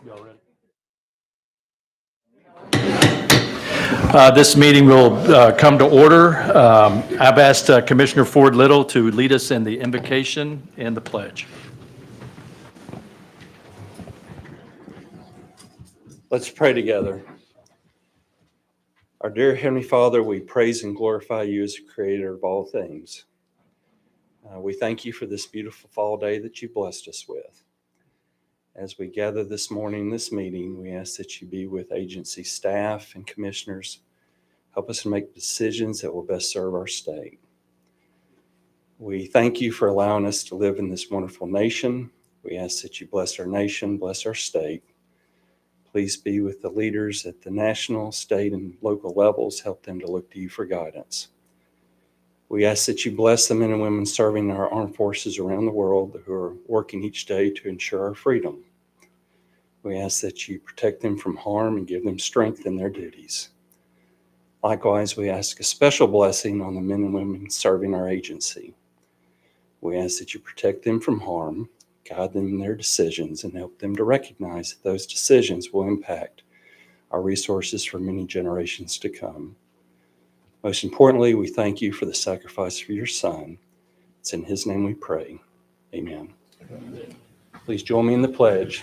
Y'all ready? This meeting will come to order. I've asked Commissioner Ford Little to lead us in the invocation and the pledge. Let's pray together. Our dear Heavenly Father, we praise and glorify you as the creator of all things. We thank you for this beautiful fall day that you blessed us with. As we gather this morning, this meeting, we ask that you be with agency staff and commissioners. Help us to make decisions that will best serve our state. We thank you for allowing us to live in this wonderful nation. We ask that you bless our nation, bless our state. Please be with the leaders at the national, state, and local levels. Help them to look to you for guidance. We ask that you bless the men and women serving our armed forces around the world who are working each day to ensure our freedom. We ask that you protect them from harm and give them strength in their duties. Likewise, we ask a special blessing on the men and women serving our agency. We ask that you protect them from harm, guide them in their decisions, and help them to recognize that those decisions will impact our resources for many generations to come. Most importantly, we thank you for the sacrifice of your Son. It's in his name we pray. Amen. Please join me in the pledge.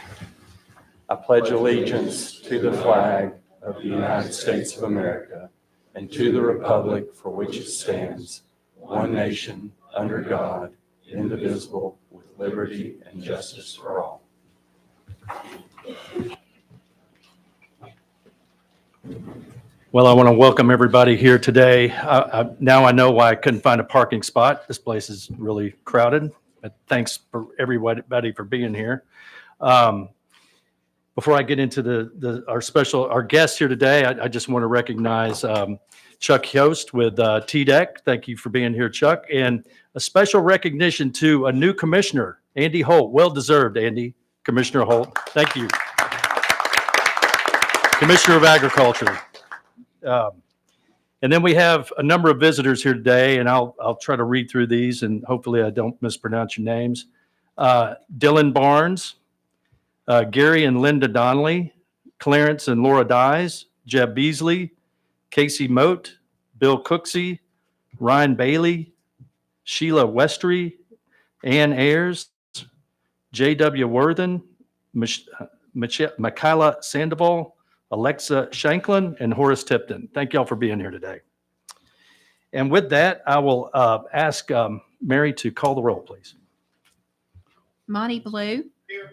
I pledge allegiance to the flag of the United States of America and to the republic for which it stands, one nation, under God, indivisible, with liberty and justice for all. Well, I want to welcome everybody here today. Now I know why I couldn't find a parking spot. This place is really crowded, but thanks for everybody for being here. Before I get into our guest here today, I just want to recognize Chuck Yost with TDEC. Thank you for being here, Chuck. And a special recognition to a new commissioner, Andy Holt. Well deserved, Andy. Commissioner Holt. Thank you. Commissioner of Agriculture. And then we have a number of visitors here today, and I'll try to read through these, and hopefully I don't mispronounce your names. Dylan Barnes, Gary and Linda Donnelly, Clarence and Laura Dyes, Jeb Beasley, Casey Moat, Bill Cooksey, Ryan Bailey, Sheila Westry, Ann Ayers, J.W. Worthen, Michaela Sandoval, Alexa Shanklin, and Horace Tipton. Thank y'all for being here today. And with that, I will ask Mary to call the roll, please. Monty Blue. Here.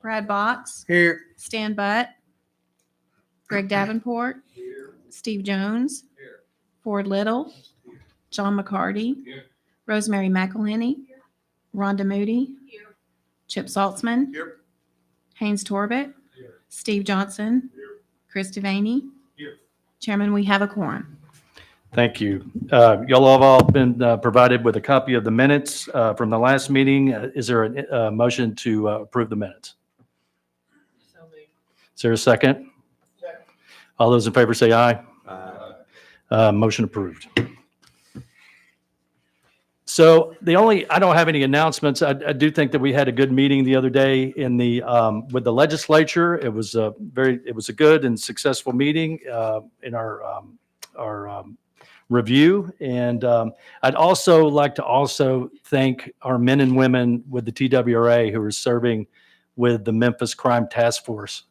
Brad Box. Here. Stan Butt. Greg Davenport. Here. Steve Jones. Here. Ford Little. John McCarty. Here. Rosemary McElhenney. Here. Rhonda Moody. Here. Chip Saltzman. Here. Haynes Torbett. Here. Steve Johnson. Here. Chris Devaney. Here. Chairman, we have a quorum. Thank you. Y'all have all been provided with a copy of the minutes from the last meeting. Is there a motion to approve the minutes? Is there a second? Second. All those in favor say aye. Aye. Motion approved. So I don't have any announcements. I do think that we had a good meeting the other day with the legislature. It was a good and successful meeting in our review. And I'd also like to thank our men and women with the TWRA who are serving with the Memphis Crime Task Force.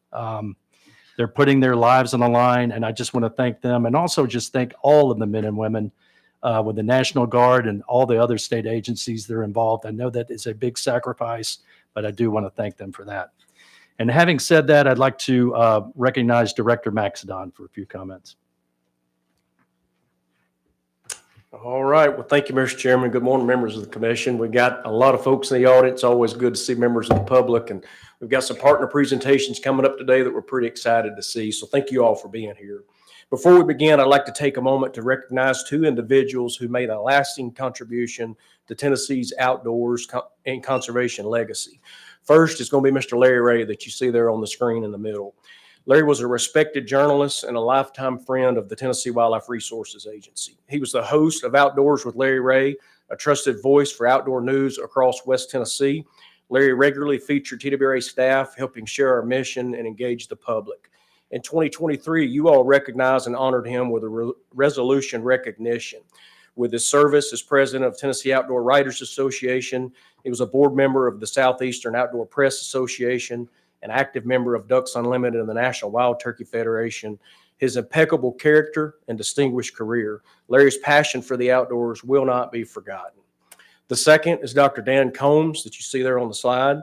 They're putting their lives on the line, and I just want to thank them, and also just thank all of the men and women with the National Guard and all the other state agencies that are involved. I know that is a big sacrifice, but I do want to thank them for that. And having said that, I'd like to recognize Director Maxidon for a few comments. All right. Well, thank you, Mr. Chairman. Good morning, members of the commission. We got a lot of folks in the audience. Always good to see members of the public. And we've got some partner presentations coming up today that we're pretty excited to see. So thank you all for being here. Before we begin, I'd like to take a moment to recognize two individuals who made a lasting contribution to Tennessee's outdoors and conservation legacy. First is going to be Mr. Larry Ray that you see there on the screen in the middle. Larry was a respected journalist and a lifetime friend of the Tennessee Wildlife Resources Agency. He was the host of Outdoors with Larry Ray, a trusted voice for outdoor news across West Tennessee. Larry regularly featured TWRA staff, helping share our mission and engage the public. In 2023, you all recognized and honored him with a resolution recognition. With his service as president of Tennessee Outdoor Writers Association, he was a board member of the Southeastern Outdoor Press Association, an active member of Ducks Unlimited and the National Wild Turkey Federation. His impeccable character and distinguished career, Larry's passion for the outdoors will not be forgotten. The second is Dr. Dan Combs that you see there on the slide.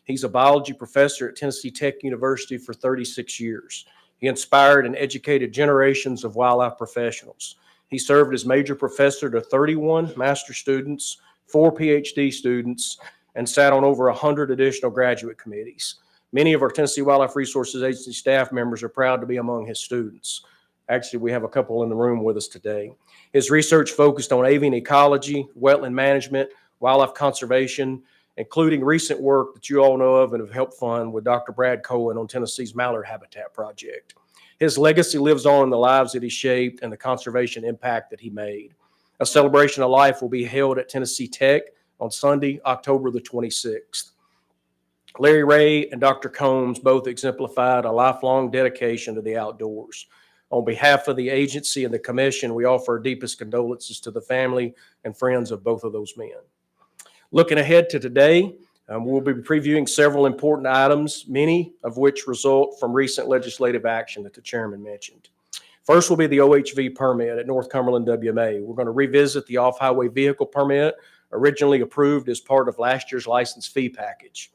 He's a biology professor at Tennessee Tech University for 36 years. He inspired and educated generations of wildlife professionals. He served as major professor to 31 master students, 4 PhD students, and sat on over 100 additional graduate committees. Many of our Tennessee Wildlife Resources Agency staff members are proud to be among his students. Actually, we have a couple in the room with us today. His research focused on avian ecology, wetland management, wildlife conservation, including recent work that you all know of and have helped fund with Dr. Brad Cohen on Tennessee's Mallard Habitat Project. His legacy lives on in the lives that he shaped and the conservation impact that he made. A celebration of life will be held at Tennessee Tech on Sunday, October the 26th. Larry Ray and Dr. Combs both exemplified a lifelong dedication to the outdoors. On behalf of the agency and the commission, we offer our deepest condolences to the family and friends of both of those men. Looking ahead to today, we'll be previewing several important items, many of which result from recent legislative action that the chairman mentioned. First will be the OHV permit at North Cumberland WMA. We're going to revisit the off-highway vehicle permit originally approved as part of last year's license fee package.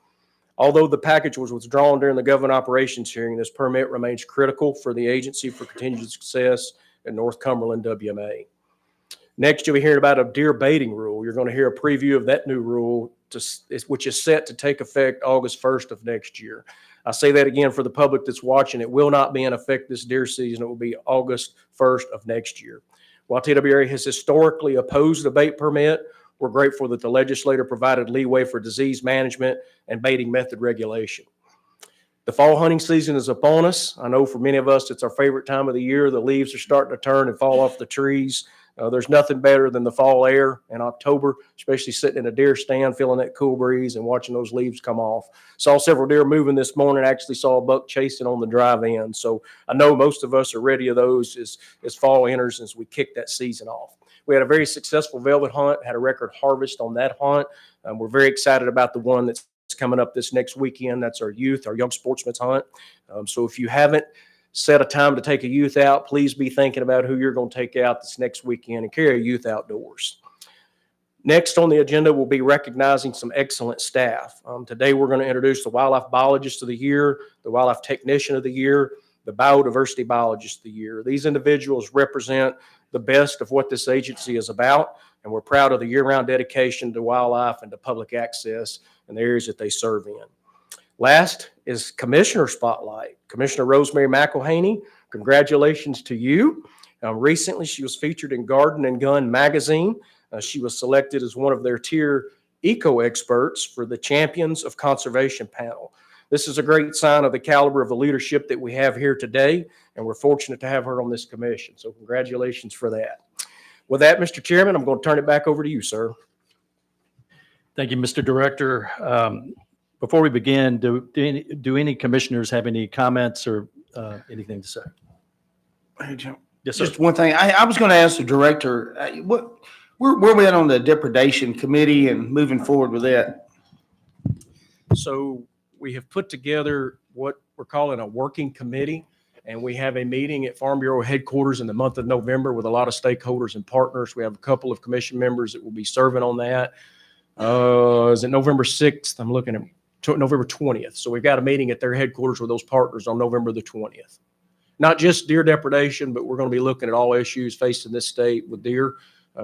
Although the package was withdrawn during the government operations hearing, this permit remains critical for the agency for continued success at North Cumberland WMA. Next, you'll be hearing about a deer baiting rule. You're going to hear a preview of that new rule, which is set to take effect August 1st of next year. I say that again for the public that's watching. It will not be in effect this deer season. It will be August 1st of next year. While TWRA has historically opposed the bait permit, we're grateful that the legislature provided leeway for disease management and baiting method regulation. The fall hunting season is upon us. I know for many of us, it's our favorite time of the year. The leaves are starting to turn and fall off the trees. There's nothing better than the fall air in October, especially sitting in a deer stand, feeling that cool breeze and watching those leaves come off. Saw several deer moving this morning. Actually saw a buck chasing on the drive-in. So I know most of us are ready of those as fall enters as we kick that season off. We had a very successful velvet hunt, had a record harvest on that hunt. We're very excited about the one that's coming up this next weekend. That's our young sportsman's hunt. So if you haven't set a time to take a youth out, please be thinking about who you're going to take out this next weekend and carry a youth outdoors. Next on the agenda, we'll be recognizing some excellent staff. Today, we're going to introduce the Wildlife Biologist of the Year, the Wildlife Technician of the Year, the Biodiversity Biologist of the Year. These individuals represent the best of what this agency is about, and we're proud of the year-round dedication to wildlife and to public access in the areas that they serve in. Last is Commissioner Spotlight. Commissioner Rosemary McElhaney, congratulations to you. Recently, she was featured in Garden and Gun magazine. She was selected as one of their tier eco experts for the Champions of Conservation panel. This is a great sign of the caliber of the leadership that we have here today, and we're fortunate to have her on this commission. So congratulations for that. With that, Mr. Chairman, I'm going to turn it back over to you, sir. Thank you, Mr. Director. Before we begin, do any commissioners have any comments or anything to say? Hey, Jim. Yes, sir. Just one thing. I was going to ask the director, where we at on the depredation committee and moving forward with that? So we have put together what we're calling a working committee, and we have a meeting at Farm Bureau headquarters in the month of November with a lot of stakeholders and partners. We have a couple of commission members that will be serving on that. Is it November 6th? I'm looking at November 20th. So we've got a meeting at their headquarters with those partners on November the 20th. Not just deer depredation, but we're going to be looking at all issues facing this state with deer.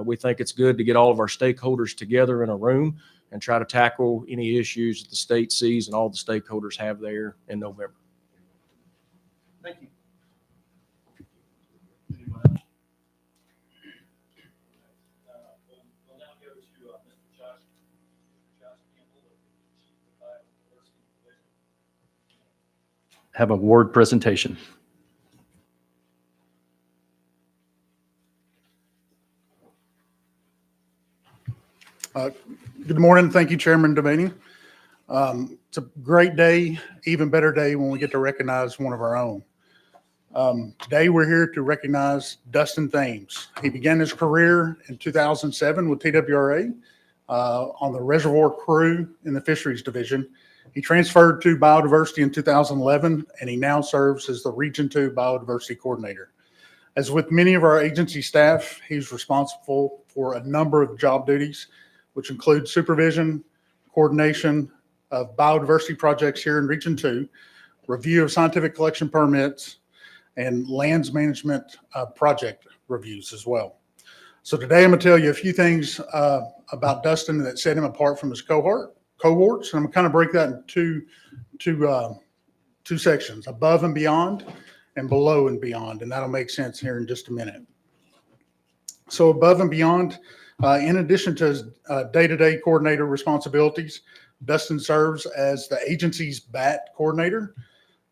We think it's good to get all of our stakeholders together in a room and try to tackle any issues that the state sees and all the stakeholders have there in November. Thank you. We'll now go to Mr. Josh Campbell, the Chief of Biodiversity Division. Have a ward presentation. Good morning. Thank you, Chairman Devaney. It's a great day, even better day when we get to recognize one of our own. Today, we're here to recognize Dustin Thames. He began his career in 2007 with TWRA on the reservoir crew in the fisheries division. He transferred to Biodiversity in 2011, and he now serves as the Region 2 Biodiversity Coordinator. As with many of our agency staff, he's responsible for a number of job duties, which include supervision, coordination of biodiversity projects here in Region 2, review of scientific collection permits, and lands management project reviews as well. So today I'm going to tell you a few things about Dustin that set him apart from his cohorts, and I'm going to kind of break that into two sections: above and beyond, and below and beyond, and that'll make sense here in just a minute. So above and beyond, in addition to his day-to-day coordinator responsibilities, Dustin serves as the agency's BAT coordinator,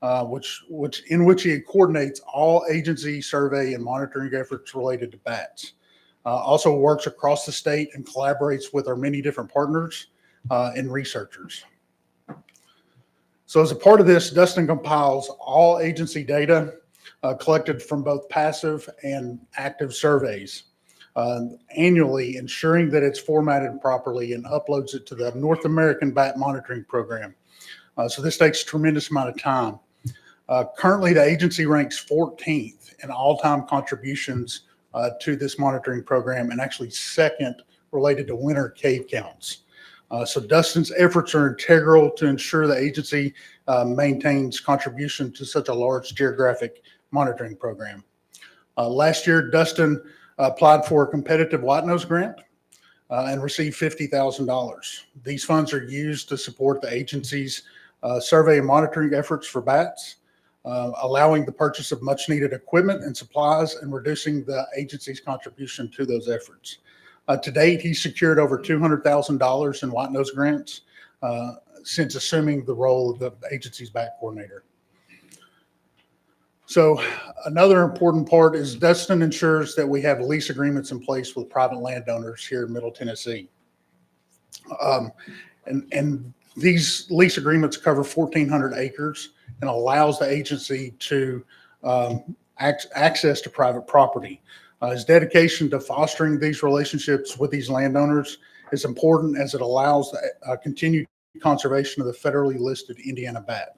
in which he coordinates all agency survey and monitoring efforts related to bats. Also works across the state and collaborates with our many different partners and researchers. So as a part of this, Dustin compiles all agency data collected from both passive and active surveys annually, ensuring that it's formatted properly and uploads it to the North American Bat Monitoring Program. So this takes a tremendous amount of time. Currently, the agency ranks 14th in all-time contributions to this monitoring program, and actually second related to winter cave counts. So Dustin's efforts are integral to ensure the agency maintains contribution to such a large geographic monitoring program. Last year, Dustin applied for a competitive white-nose grant and received $50,000. These funds are used to support the agency's survey and monitoring efforts for bats, allowing the purchase of much-needed equipment and supplies and reducing the agency's contribution to those efforts. To date, he's secured over $200,000 in white-nose grants since assuming the role of the agency's bat coordinator. So another important part is Dustin ensures that we have lease agreements in place with private landowners here in Middle Tennessee. And these lease agreements cover 1,400 acres and allows the agency to access to private property. His dedication to fostering these relationships with these landowners is important as it allows the continued conservation of the federally listed Indiana bat.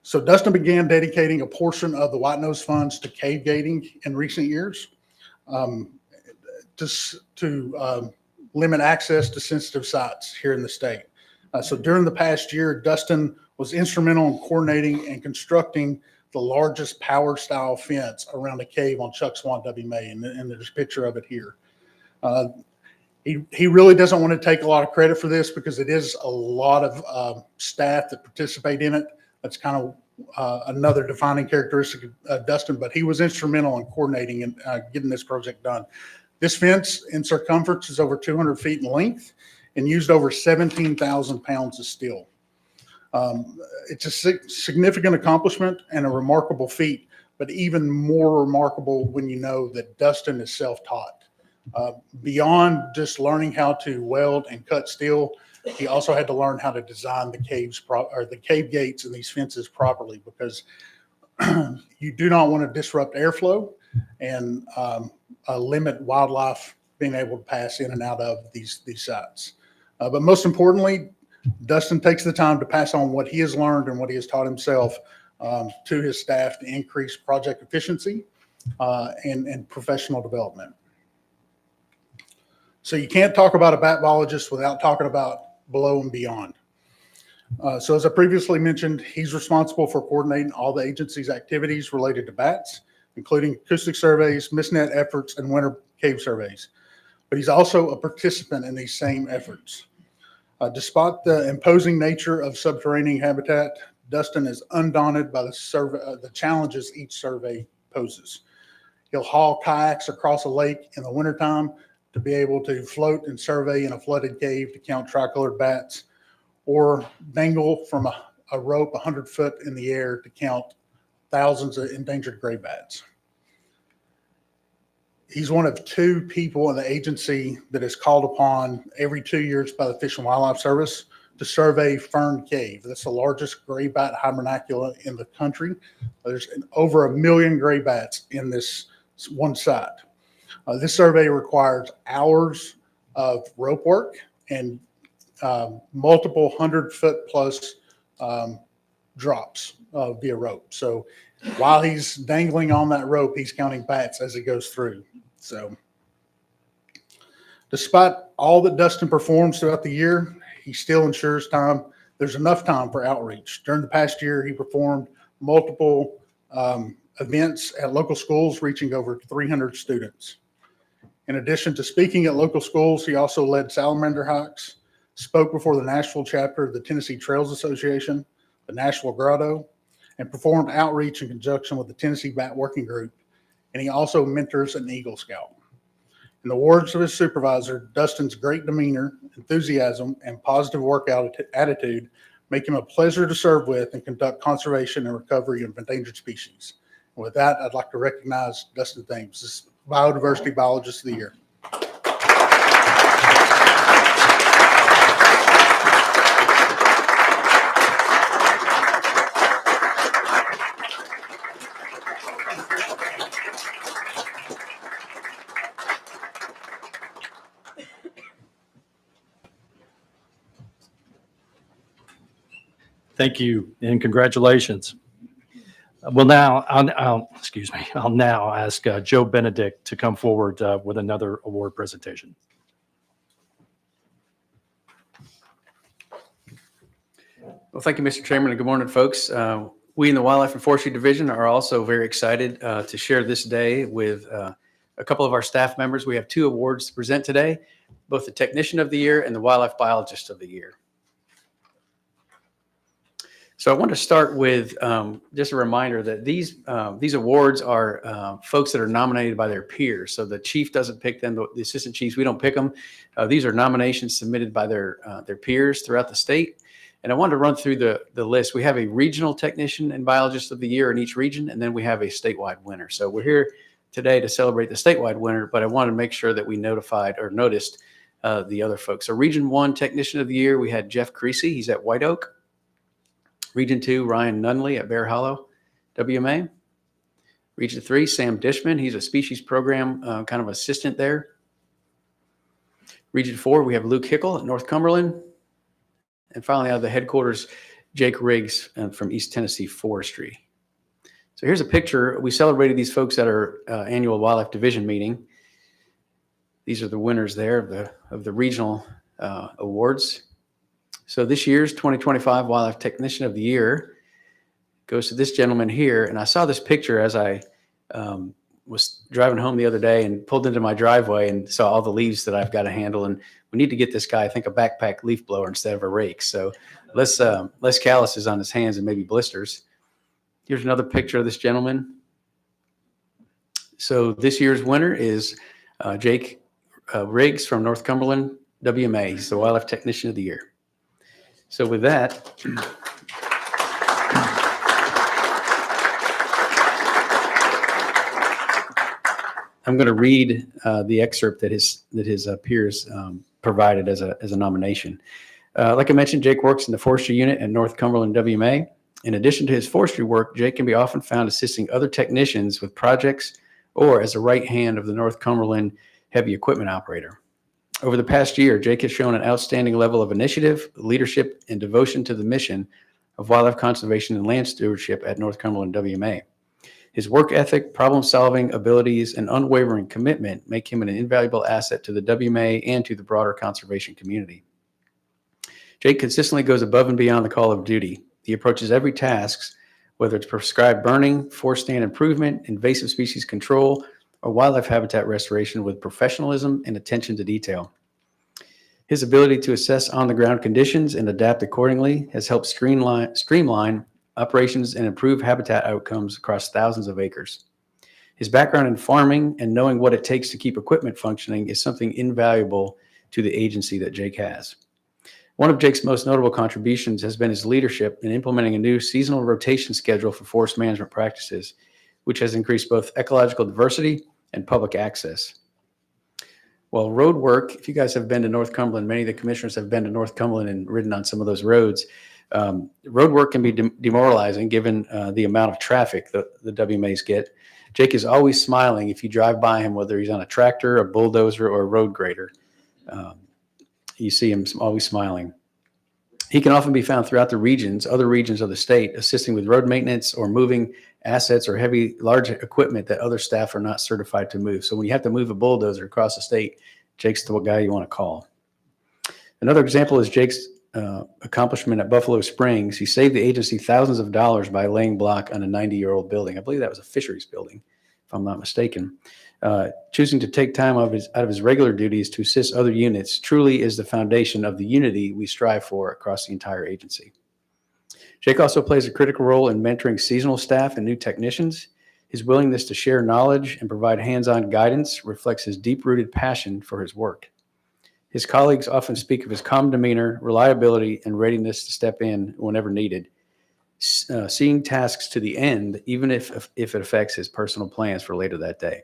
So Dustin began dedicating a portion of the white-nose funds to cave gating in recent years to limit access to sensitive sites here in the state. So during the past year, Dustin was instrumental in coordinating and constructing the largest power style fence around a cave on Chuck Swan W. May, and there's a picture of it here. He really doesn't want to take a lot of credit for this because it is a lot of staff that participate in it. That's kind of another defining characteristic of Dustin, but he was instrumental in coordinating and getting this project done. This fence in circumference is over 200 feet in length and used over 17,000 pounds of steel. It's a significant accomplishment and a remarkable feat, but even more remarkable when you know that Dustin is self-taught. Beyond just learning how to weld and cut steel, he also had to learn how to design the the cave gates and these fences properly, because you do not want to disrupt airflow and limit wildlife being able to pass in and out of these sites. But most importantly, Dustin takes the time to pass on what he has learned and what he has taught himself to his staff to increase project efficiency and professional development. So you can't talk about a bat biologist without talking about below and beyond. So as I previously mentioned, he's responsible for coordinating all the agency's activities related to bats, including acoustic surveys, mist-net efforts, and winter cave surveys. But he's also a participant in these same efforts. Despite the imposing nature of subterranean habitat, Dustin is undaunted by the challenges each survey poses. He'll haul kayaks across a lake in the wintertime to be able to float and survey in a flooded cave to count tricolored bats, or dangle from a rope 100 foot in the air to count thousands of endangered gray bats. He's one of 2 people in the agency that is called upon every 2 years by the Fish and Wildlife Service to survey Fern Cave. That's the largest gray bat hibernacula in the country. There's over 1 million gray bats in this one site. This survey requires hours of rope work and multiple 100-foot plus drops via rope. So while he's dangling on that rope, he's counting bats as he goes through. So despite all that Dustin performs throughout the year, he still ensures there's enough time for outreach. During the past year, he performed multiple events at local schools, reaching over 300 students. In addition to speaking at local schools, he also led salamander hikes, spoke before the national chapter of the Tennessee Trails Association, the Nashville Grotto, and performed outreach in conjunction with the Tennessee Bat Working Group. And he also mentors an Eagle Scout. In the words of his supervisor, Dustin's great demeanor, enthusiasm, and positive work attitude make him a pleasure to serve with and conduct conservation and recovery of endangered species. And with that, I'd like to recognize Dustin Thames, this Biodiversity Biologist of the Year. Thank you and congratulations. Well, now, I'll now ask Joe Benedict to come forward with another award presentation. Well, thank you, Mr. Chairman, and good morning, folks. We in the Wildlife and Forestry Division are also very excited to share this day with a couple of our staff members. We have 2 awards to present today, both the Technician of the Year and the Wildlife Biologist of the Year. So I want to start with just a reminder that these awards are folks that are nominated by their peers. So the chief doesn't pick them, the assistant chiefs, we don't pick them. These are nominations submitted by their peers throughout the state. And I wanted to run through the list. We have a regional technician and biologist of the year in each region, and then we have a statewide winner. So we're here today to celebrate the statewide winner, but I wanted to make sure that we notified or noticed the other folks. So Region 1 Technician of the Year, we had Jeff Creasy. He's at White Oak. Region 2, Ryan Nunley at Bear Hollow, WMA. Region 3, Sam Dishman. He's a species program kind of assistant there. Region 4, we have Luke Hickel at North Cumberland. And finally, out of the headquarters, Jake Riggs from East Tennessee Forestry. So here's a picture. We celebrated these folks at our annual Wildlife Division meeting. These are the winners there of the regional awards. So this year's 2025 Wildlife Technician of the Year goes to this gentleman here. And I saw this picture as I was driving home the other day and pulled into my driveway and saw all the leaves that I've got to handle. And we need to get this guy, I think, a backpack leaf blower instead of a rake. So less calluses on his hands and maybe blisters. Here's another picture of this gentleman. So this year's winner is Jake Riggs from North Cumberland, WMA. He's the Wildlife Technician of the Year. So with that, I'm going to read the excerpt that his peers provided as a nomination. Like I mentioned, Jake works in the forestry unit at North Cumberland WMA. In addition to his forestry work, Jake can be often found assisting other technicians with projects or as a right hand of the North Cumberland heavy equipment operator. Over the past year, Jake has shown an outstanding level of initiative, leadership, and devotion to the mission of wildlife conservation and land stewardship at North Cumberland WMA. His work ethic, problem-solving abilities, and unwavering commitment make him an invaluable asset to the WMA and to the broader conservation community. Jake consistently goes above and beyond the call of duty. He approaches every task, whether it's prescribed burning, forest stand improvement, invasive species control, or wildlife habitat restoration, with professionalism and attention to detail. His ability to assess on-the-ground conditions and adapt accordingly has helped streamline operations and improve habitat outcomes across thousands of acres. His background in farming and knowing what it takes to keep equipment functioning is something invaluable to the agency that Jake has. One of Jake's most notable contributions has been his leadership in implementing a new seasonal rotation schedule for forest management practices, which has increased both ecological diversity and public access. Well, road work, if you guys have been to North Cumberland, many of the commissioners have been to North Cumberland and ridden on some of those roads. Road work can be demoralizing given the amount of traffic the WMAs get. Jake is always smiling if you drive by him, whether he's on a tractor, a bulldozer, or a road grader. You see him always smiling. He can often be found throughout the regions, other regions of the state, assisting with road maintenance or moving assets or large equipment that other staff are not certified to move. So when you have to move a bulldozer across the state, Jake's the guy you want to call. Another example is Jake's accomplishment at Buffalo Springs. He saved the agency thousands of dollars by laying block on a 90-year-old building. I believe that was a fisheries building, if I'm not mistaken. Choosing to take time out of his regular duties to assist other units truly is the foundation of the unity we strive for across the entire agency. Jake also plays a critical role in mentoring seasonal staff and new technicians. His willingness to share knowledge and provide hands-on guidance reflects his deep-rooted passion for his work. His colleagues often speak of his calm demeanor, reliability, and readiness to step in whenever needed, seeing tasks to the end, even if it affects his personal plans for later that day.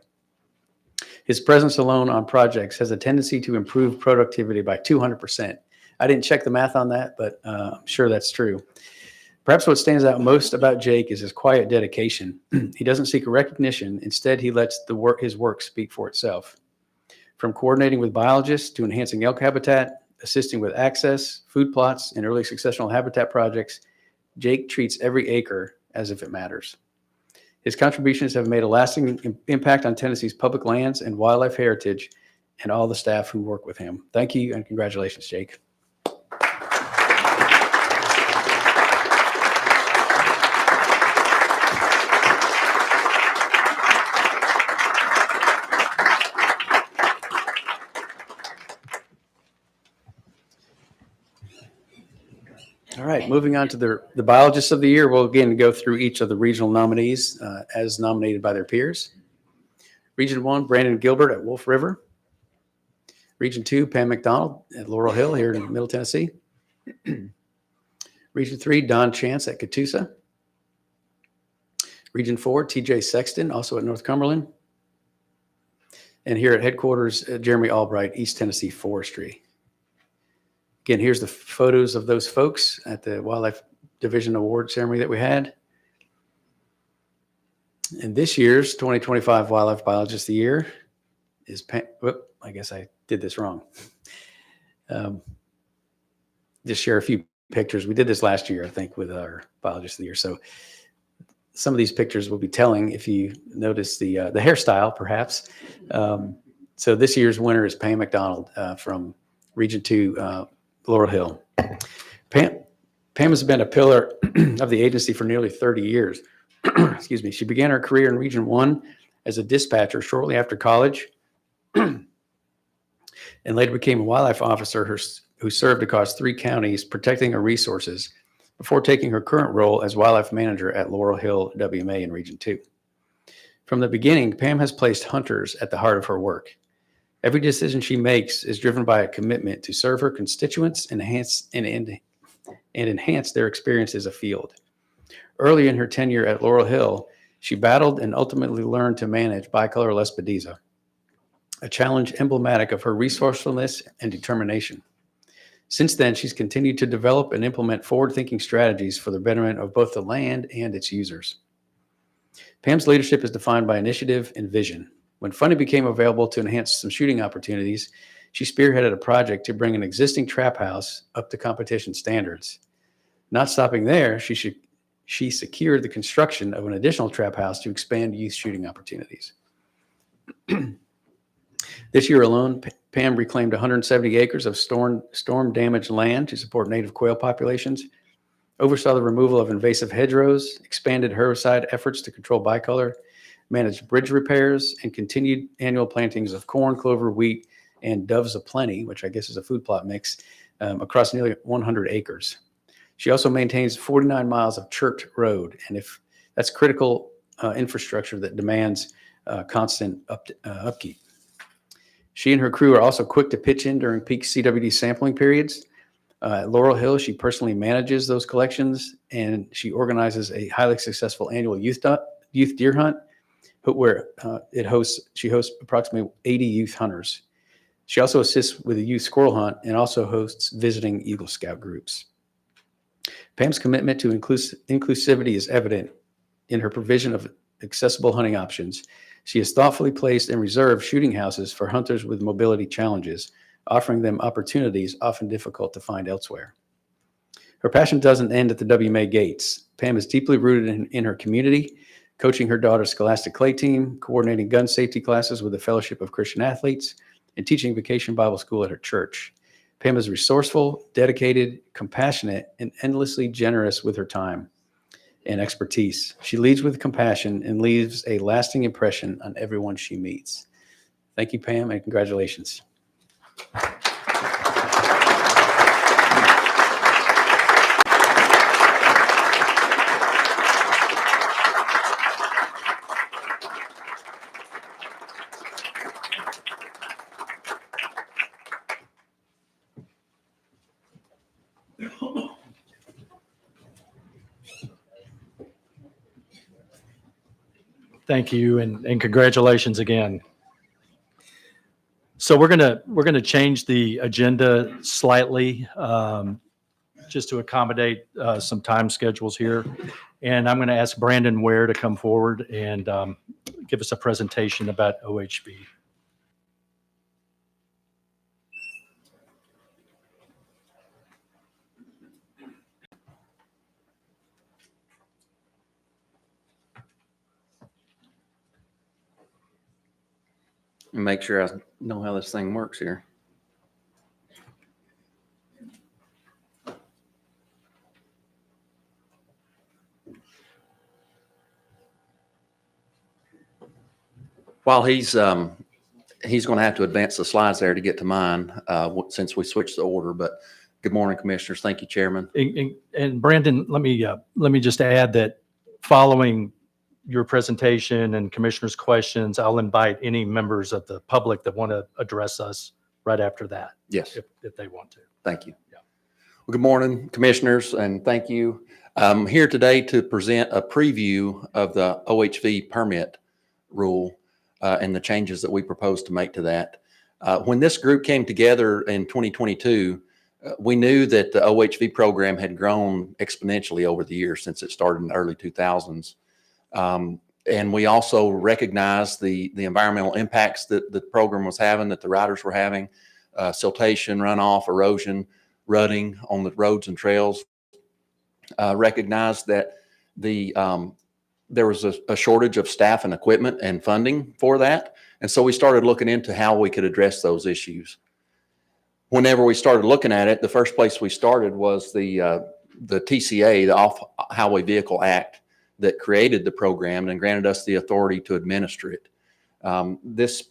His presence alone on projects has a tendency to improve productivity by 200%. I didn't check the math on that, but I'm sure that's true. Perhaps what stands out most about Jake is his quiet dedication. He doesn't seek recognition. Instead, he lets his work speak for itself. From coordinating with biologists to enhancing elk habitat, assisting with access, food plots, and early successional habitat projects, Jake treats every acre as if it matters. His contributions have made a lasting impact on Tennessee's public lands and wildlife heritage and all the staff who work with him. Thank you and congratulations, Jake. All right, moving on to the Biologists of the Year. We'll again go through each of the regional nominees as nominated by their peers. Region 1, Brandon Gilbert at Wolf River. Region 2, Pam McDonald at Laurel Hill here in Middle Tennessee. Region 3, Don Chance at Catoosa. Region 4, TJ Sexton, also at North Cumberland. And here at headquarters, Jeremy Albright, East Tennessee Forestry. Again, here's the photos of those folks at the Wildlife Division Award ceremony that we had. And this year's 2025 Wildlife Biologist of the Year is I guess I did this wrong. Just share a few pictures. We did this last year, I think, with our Biologist of the Year. So some of these pictures will be telling if you notice the hairstyle, perhaps. So this year's winner is Pam McDonald from Region 2, Laurel Hill. Pam has been a pillar of the agency for nearly 30 years. Excuse me. She began her career in Region 1 as a dispatcher shortly after college and later became a wildlife officer who served across 3 counties protecting her resources before taking her current role as wildlife manager at Laurel Hill WMA in Region 2. From the beginning, Pam has placed hunters at the heart of her work. Every decision she makes is driven by a commitment to serve her constituents and enhance their experiences afield. Early in her tenure at Laurel Hill, she battled and ultimately learned to manage bicolor lespedeza, a challenge emblematic of her resourcefulness and determination. Since then, she's continued to develop and implement forward-thinking strategies for the betterment of both the land and its users. Pam's leadership is defined by initiative and vision. When funding became available to enhance some shooting opportunities, she spearheaded a project to bring an existing trap house up to competition standards. Not stopping there, she secured the construction of an additional trap house to expand youth shooting opportunities. This year alone, Pam reclaimed 170 acres of storm-damaged land to support native quail populations, oversaw the removal of invasive hedgerows, expanded herbicide efforts to control bicolor, managed bridge repairs, and continued annual plantings of corn, clover, wheat, and doves of plenty, which I guess is a food plot mix, across nearly 100 acres. She also maintains 49 miles of church road, and if that's critical infrastructure that demands constant upkeep. She and her crew are also quick to pitch in during peak CWD sampling periods. At Laurel Hill, she personally manages those collections, and she organizes a highly successful annual youth deer hunt, where she hosts approximately 80 youth hunters. She also assists with the youth squirrel hunt and also hosts visiting Eagle Scout groups. Pam's commitment to inclusivity is evident in her provision of accessible hunting options. She has thoughtfully placed and reserved shooting houses for hunters with mobility challenges, offering them opportunities often difficult to find elsewhere. Her passion doesn't end at the WMA gates. Pam is deeply rooted in her community, coaching her daughter's scholastic clay team, coordinating gun safety classes with the Fellowship of Christian Athletes, and teaching Vacation Bible School at her church. Pam is resourceful, dedicated, compassionate, and endlessly generous with her time and expertise. She leads with compassion and leaves a lasting impression on everyone she meets. Thank you, Pam, and congratulations. Thank you, and congratulations again. So we're gonna change the agenda slightly, just to accommodate some time schedules here. And I'm going to ask Brandon Ware to come forward and give us a presentation about OHV. Make sure I know how this thing works here. While he's going to have to advance the slides there to get to mine, since we switched the order. But good morning, commissioners. Thank you, Chairman. And Brandon, let me just add that following your presentation and commissioners' questions, I'll invite any members of the public that want to address us right after that. Yes. If they want to. Thank you. Yeah. Well, good morning, commissioners, and thank you. I'm here today to present a preview of the OHV permit rule and the changes that we propose to make to that. When this group came together in 2022, we knew that the OHV program had grown exponentially over the years since it started in the early 2000s. And we also recognized the environmental impacts that the program was having, that the riders were having, siltation, runoff, erosion, rutting on the roads and trails. Recognized that there was a shortage of staff and equipment and funding for that. And so we started looking into how we could address those issues. Whenever we started looking at it, the first place we started was the TCA, the Off-Highway Vehicle Act, that created the program and granted us the authority to administer it. This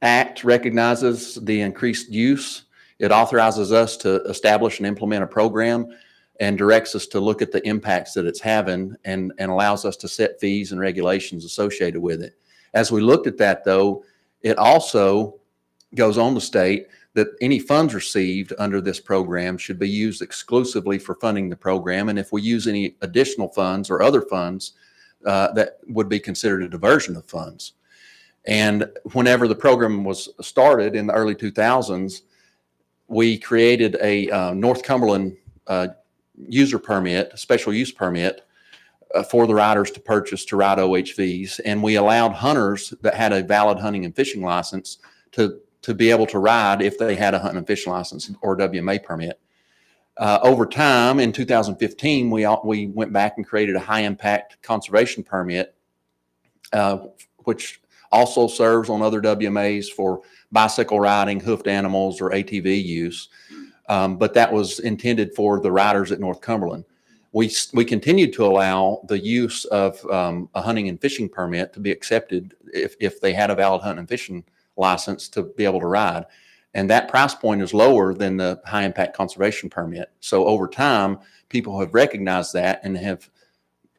act recognizes the increased use. It authorizes us to establish and implement a program and directs us to look at the impacts that it's having and allows us to set fees and regulations associated with it. As we looked at that, though, it also goes on to state that any funds received under this program should be used exclusively for funding the program. And if we use any additional funds or other funds, that would be considered a diversion of funds. And whenever the program was started in the early 2000s, we created a North Cumberland user permit, a special use permit for the riders to purchase to ride OHVs. And we allowed hunters that had a valid hunting and fishing license to be able to ride if they had a hunting and fishing license or WMA permit. Over time, in 2015, we went back and created a high impact conservation permit, which also serves on other WMAs for bicycle riding, hoofed animals, or ATV use. But that was intended for the riders at North Cumberland. We continued to allow the use of a hunting and fishing permit to be accepted if they had a valid hunting and fishing license to be able to ride. And that price point is lower than the high impact conservation permit. So over time, people have recognized that and have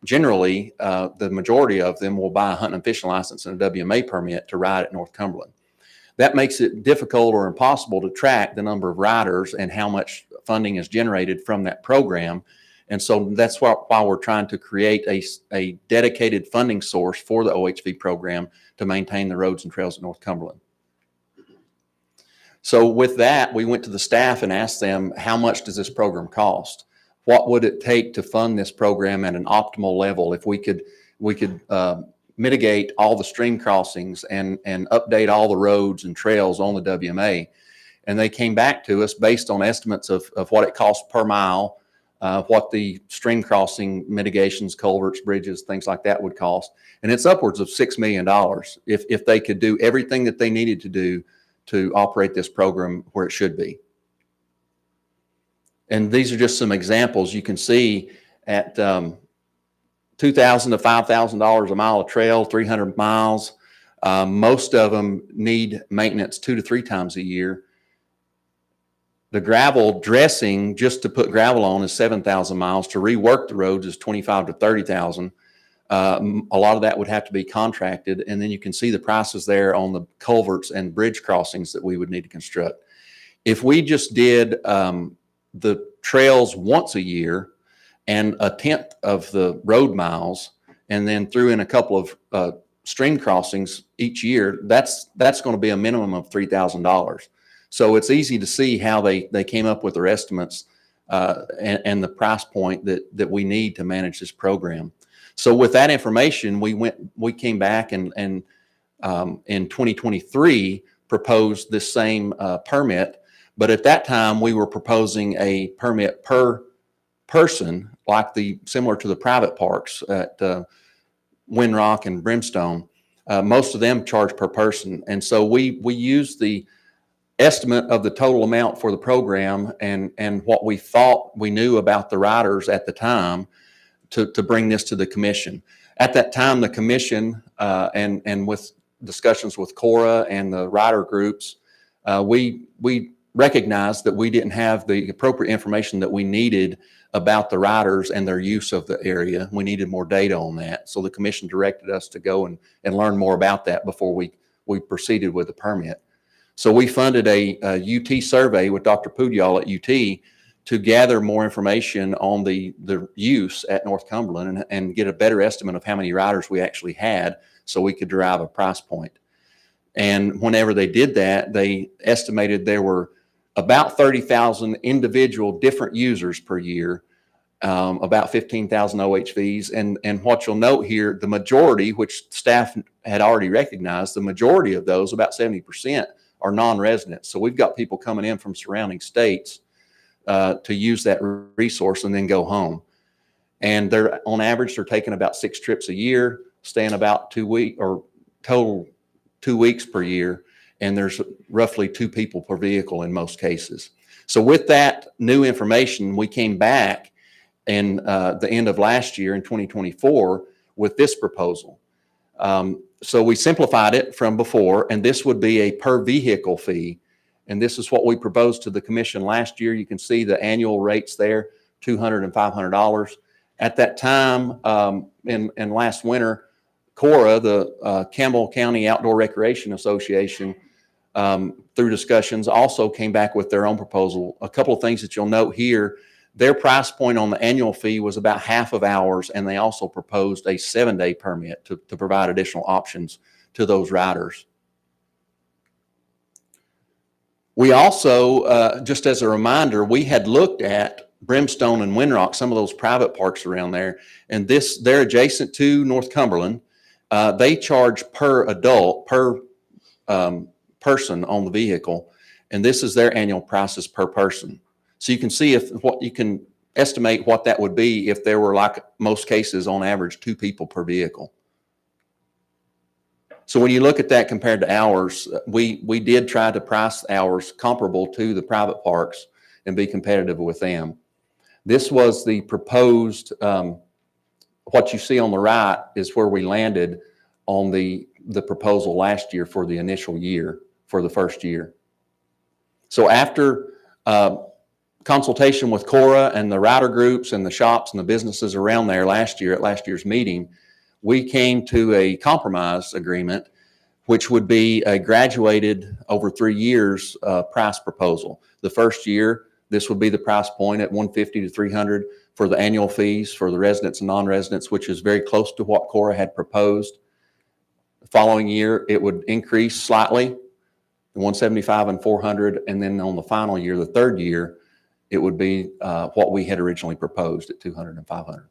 generally, the majority of them will buy a hunting and fishing license and a WMA permit to ride at North Cumberland. That makes it difficult or impossible to track the number of riders and how much funding is generated from that program. And so that's why we're trying to create a dedicated funding source for the OHV program to maintain the roads and trails of North Cumberland. So with that, we went to the staff and asked them, how much does this program cost? What would it take to fund this program at an optimal level if we could mitigate all the stream crossings and update all the roads and trails on the WMA? And they came back to us based on estimates of what it costs per mile, what the stream crossing mitigations, culverts, bridges, things like that would cost. And it's upwards of $6 million if they could do everything that they needed to do to operate this program where it should be. And these are just some examples. You can see at $2,000 to $5,000 a mile of trail, 300 miles. Most of them need maintenance 2 to 3 times a year. The gravel dressing, just to put gravel on, is 7,000 miles. To rework the roads is 25 to 30,000. A lot of that would have to be contracted. And then you can see the prices there on the culverts and bridge crossings that we would need to construct. If we just did the trails once a year and 1/10 of the road miles, and then threw in a couple of stream crossings each year, that's going to be a minimum of $3,000. So it's easy to see how they came up with their estimates and the price point that we need to manage this program. So with that information, we came back and in 2023 proposed this same permit. But at that time, we were proposing a permit per person, similar to the private parks at Windrock and Brimstone. Most of them charge per person. And so we used the estimate of the total amount for the program and what we thought we knew about the riders at the time to bring this to the commission. At that time, the commission and with discussions with Cora and the rider groups, we recognized that we didn't have the appropriate information that we needed about the riders and their use of the area. We needed more data on that. So the commission directed us to go and learn more about that before we proceeded with the permit. So we funded a UT survey with Dr. Pudyal at UT to gather more information on the use at North Cumberland and get a better estimate of how many riders we actually had so we could derive a price point. And whenever they did that, they estimated there were about 30,000 individual different users per year, about 15,000 OHVs. And what you'll note here, the majority, which staff had already recognized, the majority of those, about 70%, are non-residents. So we've got people coming in from surrounding states to use that resource and then go home. And on average, they're taking about 6 trips a year, staying about 2 weeks or total 2 weeks per year. And there's roughly 2 people per vehicle in most cases. So with that new information, we came back in the end of last year in 2024 with this proposal. So we simplified it from before, and this would be a per vehicle fee. And this is what we proposed to the commission last year. You can see the annual rates there, $200 and $500. At that time, in last winter, Cora, the Campbell County Outdoor Recreation Association, through discussions, also came back with their own proposal. A couple of things that you'll note here, their price point on the annual fee was about half of ours, and they also proposed a 7-day permit to provide additional options to those riders. We also, just as a reminder, we had looked at Brimstone and Windrock, some of those private parks around there, and they're adjacent to North Cumberland. They charge per adult, per person on the vehicle, and this is their annual prices per person. So you can see you can estimate what that would be if there were, like most cases, on average 2 people per vehicle. So when you look at that compared to ours, we did try to price ours comparable to the private parks and be competitive with them. This was the proposed, what you see on the right is where we landed on the proposal last year for the initial year, for the first year. So after consultation with Cora and the rider groups and the shops and the businesses around there last year at last year's meeting, we came to a compromise agreement, which would be a graduated over 3 years price proposal. The first year, this would be the price point at $150 to $300 for the annual fees for the residents and non-residents, which is very close to what Cora had proposed. The following year, it would increase slightly. 175 and 400. And then on the final year, the third year, it would be what we had originally proposed at 200 and 500.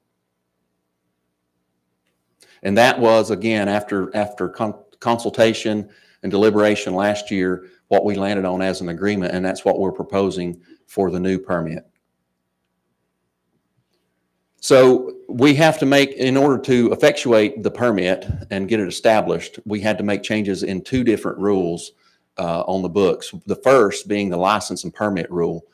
And that was, again, after consultation and deliberation last year, what we landed on as an agreement, and that's what we're proposing for the new permit. So we have to make, in order to effectuate the permit and get it established, we had to make changes in two different rules on the books. The first being the license and permit rule.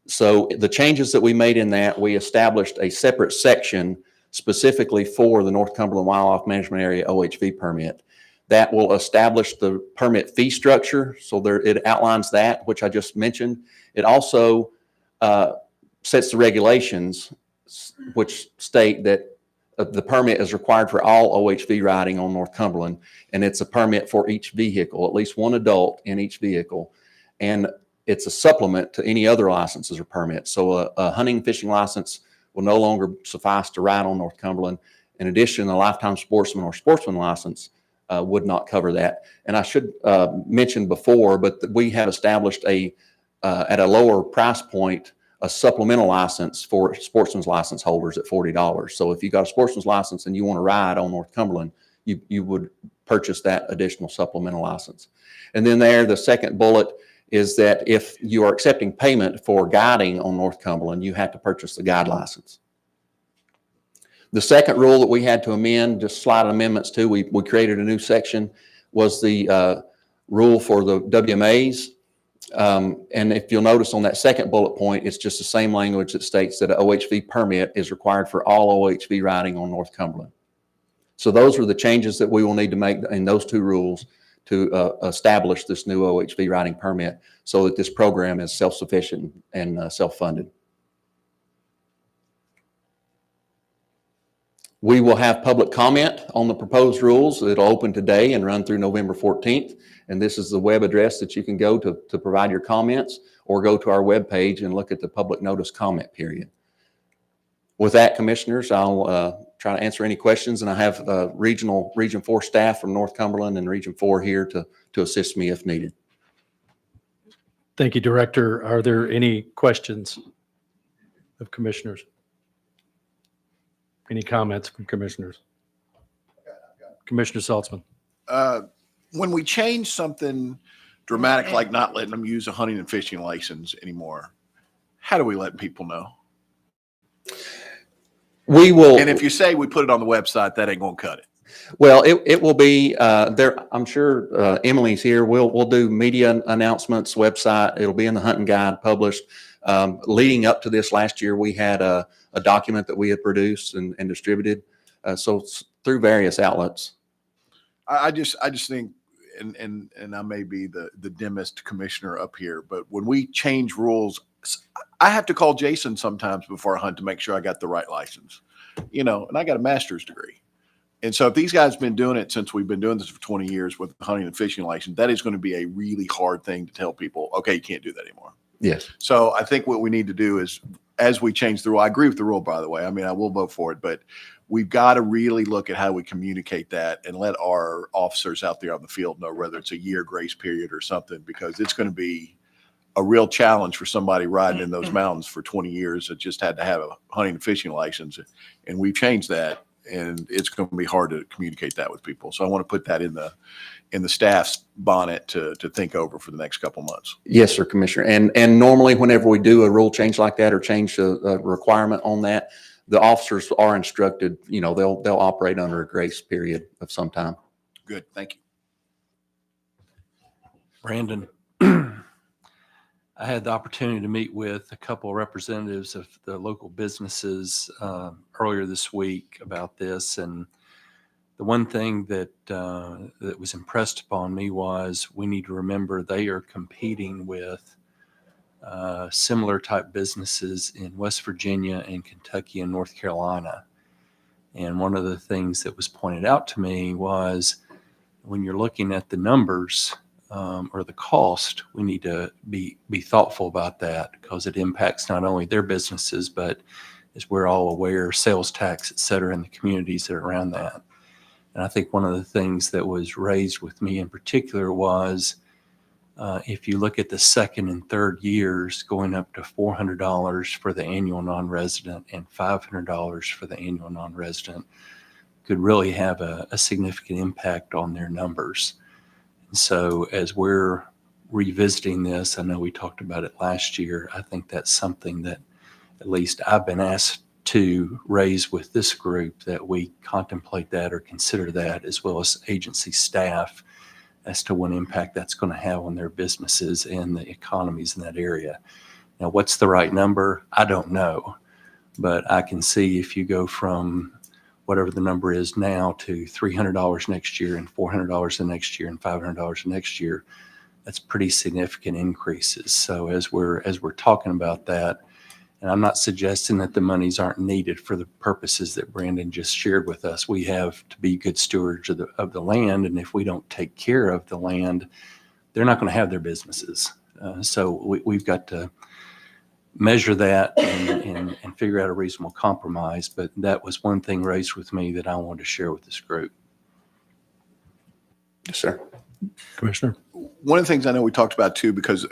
So the changes that we made in that, we established a separate section specifically for the North Cumberland Wildlife Management Area OHV permit that will establish the permit fee structure. So there, it outlines that, which I just mentioned. It also sets the regulations which state that the permit is required for all OHV riding on North Cumberland, and it's a permit for each vehicle, at least one adult in each vehicle, and it's a supplement to any other licenses or permits. So a hunting and fishing license will no longer suffice to ride on North Cumberland. In addition, a lifetime sportsman or sportsman license would not cover that. And I should mention before, but we have established at a lower price point, a supplemental license for sportsman's license holders at $40. So if you got a sportsman's license and you want to ride on North Cumberland, you would purchase that additional supplemental license. And then the second bullet is that if you are accepting payment for guiding on North Cumberland, you have to purchase the guide license. The second rule that we had to amend, just slight amendments to, we created a new section, was the rule for the WMAs. And if you'll notice on that second bullet point, it's just the same language that states that an OHV permit is required for all OHV riding on North Cumberland. So those are the changes that we will need to make in those two rules to establish this new OHV riding permit so that this program is self-sufficient and self-funded. We will have public comment on the proposed rules. It'll open today and run through November 14th. And this is the web address that you can go to provide your comments, or go to our webpage and look at the public notice comment period. With that, commissioners, I'll try to answer any questions, and I have Region 4 staff from North Cumberland and Region 4 here to assist me if needed. Thank you, Director. Are there any questions of commissioners? Any comments from commissioners? Commissioner Saltzman. When we change something dramatic, like not letting them use a hunting and fishing license anymore, how do we let people know? We will. And if you say we put it on the website, that ain't gonna cut it. Well, it will be there. I'm sure Emily's here. We'll do media announcements, website. It'll be in the hunting guide published. Leading up to this last year, we had a document that we had produced and distributed. So through various outlets. I just think, and I may be the dimmest commissioner up here, but when we change rules, I have to call Jason sometimes before I hunt to make sure I got the right license, and I got a master's degree. And so if these guys have been doing it since we've been doing this for 20 years with hunting and fishing license, that is going to be a really hard thing to tell people, okay, you can't do that anymore. Yes. So I think what we need to do is, as we change the rule, I agree with the rule, by the way. I mean, I will vote for it, but we've got to really look at how we communicate that and let our officers out there on the field know whether it's a year grace period or something, because it's going to be a real challenge for somebody riding in those mountains for 20 years that just had to have a hunting and fishing license. And we've changed that, and it's going to be hard to communicate that with people. So I want to put that in the staff's bonnet to think over for the next couple months. Yes, sir, Commissioner. And normally whenever we do a rule change like that or change a requirement on that, the officers are instructed, they'll operate under a grace period of some time. Good. Thank you. Brandon, I had the opportunity to meet with a couple of representatives of the local businesses earlier this week about this, and the one thing that was impressed upon me was we need to remember they are competing with similar type businesses in West Virginia and Kentucky and North Carolina. And one of the things that was pointed out to me was when you're looking at the numbers or the cost, we need to be thoughtful about that, because it impacts not only their businesses, but as we're all aware, sales tax, et cetera, in the communities that are around that. And I think one of the things that was raised with me in particular was If you look at the second and third years, going up to $400 for the annual non-resident and $500 for the annual non-resident could really have a significant impact on their numbers. And so as we're revisiting this, I know we talked about it last year, I think that's something that at least I've been asked to raise with this group, that we contemplate that or consider that, as well as agency staff, as to what impact that's going to have on their businesses and the economies in that area. Now, what's the right number? I don't know, but I can see if you go from whatever the number is now to $300 next year and $400 the next year and $500 the next year, that's pretty significant increases. So as we're talking about that, and I'm not suggesting that the monies aren't needed for the purposes that Brandon just shared with us. We have to be good stewards of the land, and if we don't take care of the land, they're not going to have their businesses. So we've got to measure that and figure out a reasonable compromise. But that was one thing raised with me that I wanted to share with this group. Yes, sir. Commissioner? One of the things I know we talked about too, because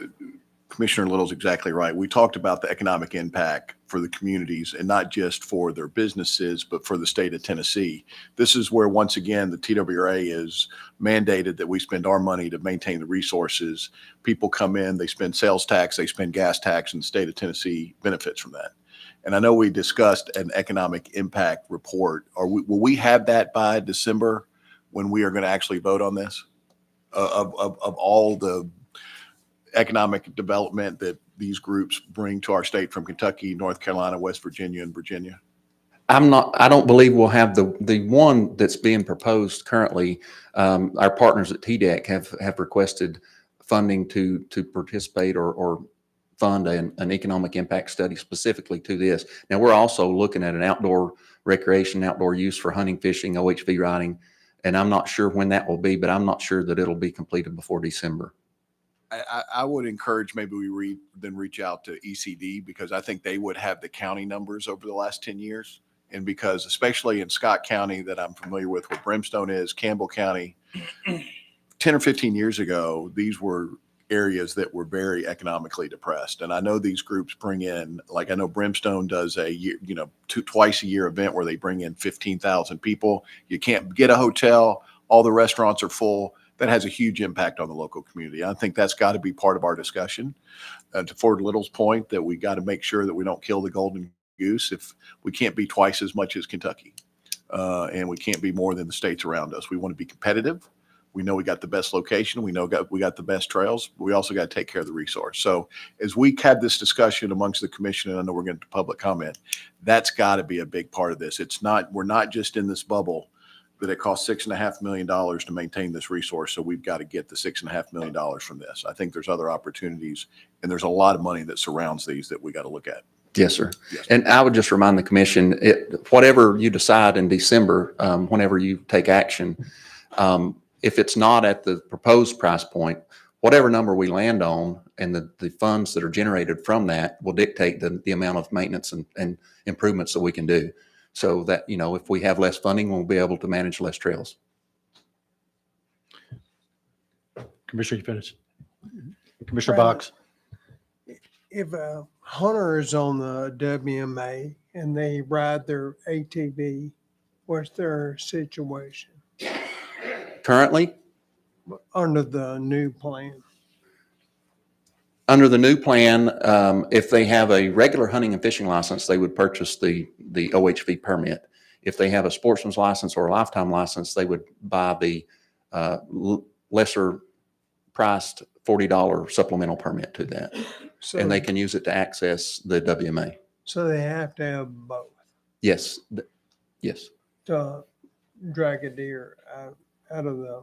Commissioner Little's exactly right. We talked about the economic impact for the communities, and not just for their businesses, but for the state of Tennessee. This is where, once again, the TWRA is mandated that we spend our money to maintain the resources. People come in, they spend sales tax, they spend gas tax, and the state of Tennessee benefits from that. And I know we discussed an economic impact report. Will we have that by December, when we are going to actually vote on this? Of all the economic development that these groups bring to our state from Kentucky, North Carolina, West Virginia, and Virginia? I don't believe we'll have the one that's being proposed currently. Our partners at TDEC have requested funding to participate or fund an economic impact study specifically to this. Now, we're also looking at an outdoor recreation, outdoor use for hunting, fishing, OHV riding, and I'm not sure when that will be, but I'm not sure that it'll be completed before December. I would encourage maybe we reach out to ECD, because I think they would have the county numbers over the last 10 years. And because especially in Scott County, that I'm familiar with, where Brimstone is, Campbell County, 10 or 15 years ago, these were areas that were very economically depressed. And I know these groups bring in, like I know Brimstone does a year, twice a year event where they bring in 15,000 people. You can't get a hotel. All the restaurants are full. That has a huge impact on the local community. I think that's got to be part of our discussion. To Ford Little's point, that we got to make sure that we don't kill the golden goose. If we can't be twice as much as Kentucky, and we can't be more than the states around us. We want to be competitive. We know we got the best location. We know we got the best trails. But we also got to take care of the resource. So as we had this discussion amongst the commission, and I know we're getting to public comment, that's got to be a big part of this. We're not just in this bubble that it costs $6.5 million to maintain this resource. So we've got to get the $6.5 million from this. I think there's other opportunities, and there's a lot of money that surrounds these that we got to look at. Yes, sir. Yes. And I would just remind the commission, whatever you decide in December, whenever you take action, if it's not at the proposed price point, whatever number we land on and the funds that are generated from that will dictate the amount of maintenance and improvements that we can do. So that, if we have less funding, we'll be able to manage less trails. Commissioner, you finished? Commissioner Box? If a hunter is on the WMA and they ride their ATV, what's their situation Currently, under the new plan? under the new plan, if they have a regular hunting and fishing license, they would purchase the OHV permit. If they have a sportsman's license or a lifetime license, they would buy the lesser priced $40 supplemental permit to that. So, And they can use it to access the WMA. so they have to have both Yes. Yes. to drag a deer out of the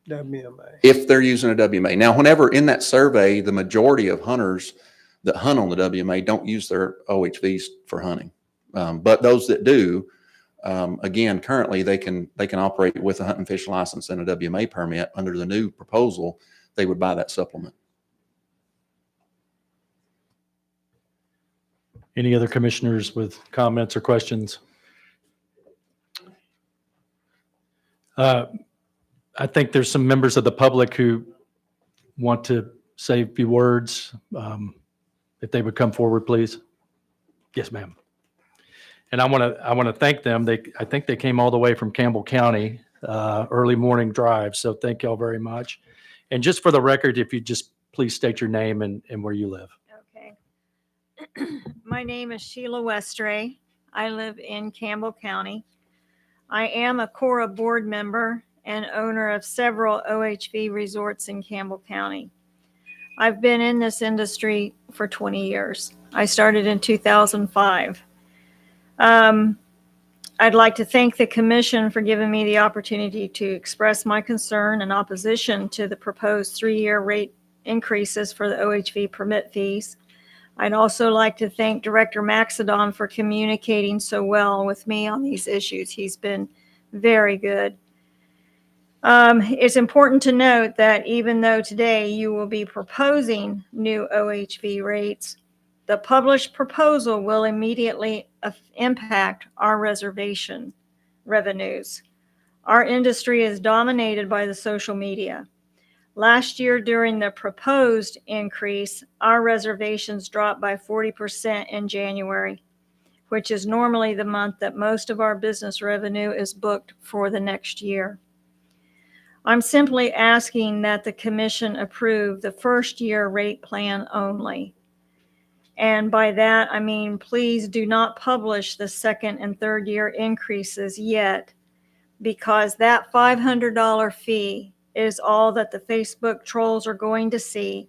WMA. If they're using a WMA. Now, whenever in that survey, the majority of hunters that hunt on the WMA don't use their OHVs for hunting. But those that do, again, currently they can operate with a hunting and fishing license and a WMA permit. Under the new proposal, they would buy that supplement. Any other commissioners with comments or questions? I think there's some members of the public who want to say a few words, if they would come forward, please. Yes, ma'am. And I want to thank them. I think they came all the way from Campbell County, early morning drive. So thank y'all very much. And just for the record, if you just please state your name and where you live. Okay. My name is Sheila Westray. I live in Campbell County. I am a Cora board member and owner of several OHV resorts in Campbell County. I've been in this industry for 20 years. I started in 2005. I'd like to thank the commission for giving me the opportunity to express my concern and opposition to the proposed 3-year rate increases for the OHV permit fees. I'd also like to thank Director Maxedon for communicating so well with me on these issues. He's been very good. It's important to note that even though today you will be proposing new OHV rates, the published proposal will immediately impact our reservation revenues. Our industry is dominated by the social media. Last year, during the proposed increase, our reservations dropped by 40% in January, which is normally the month that most of our business revenue is booked for the next year. I'm simply asking that the commission approve the first year rate plan only. And by that, I mean, please do not publish the second and third year increases yet, because that $500 fee is all that the Facebook trolls are going to see.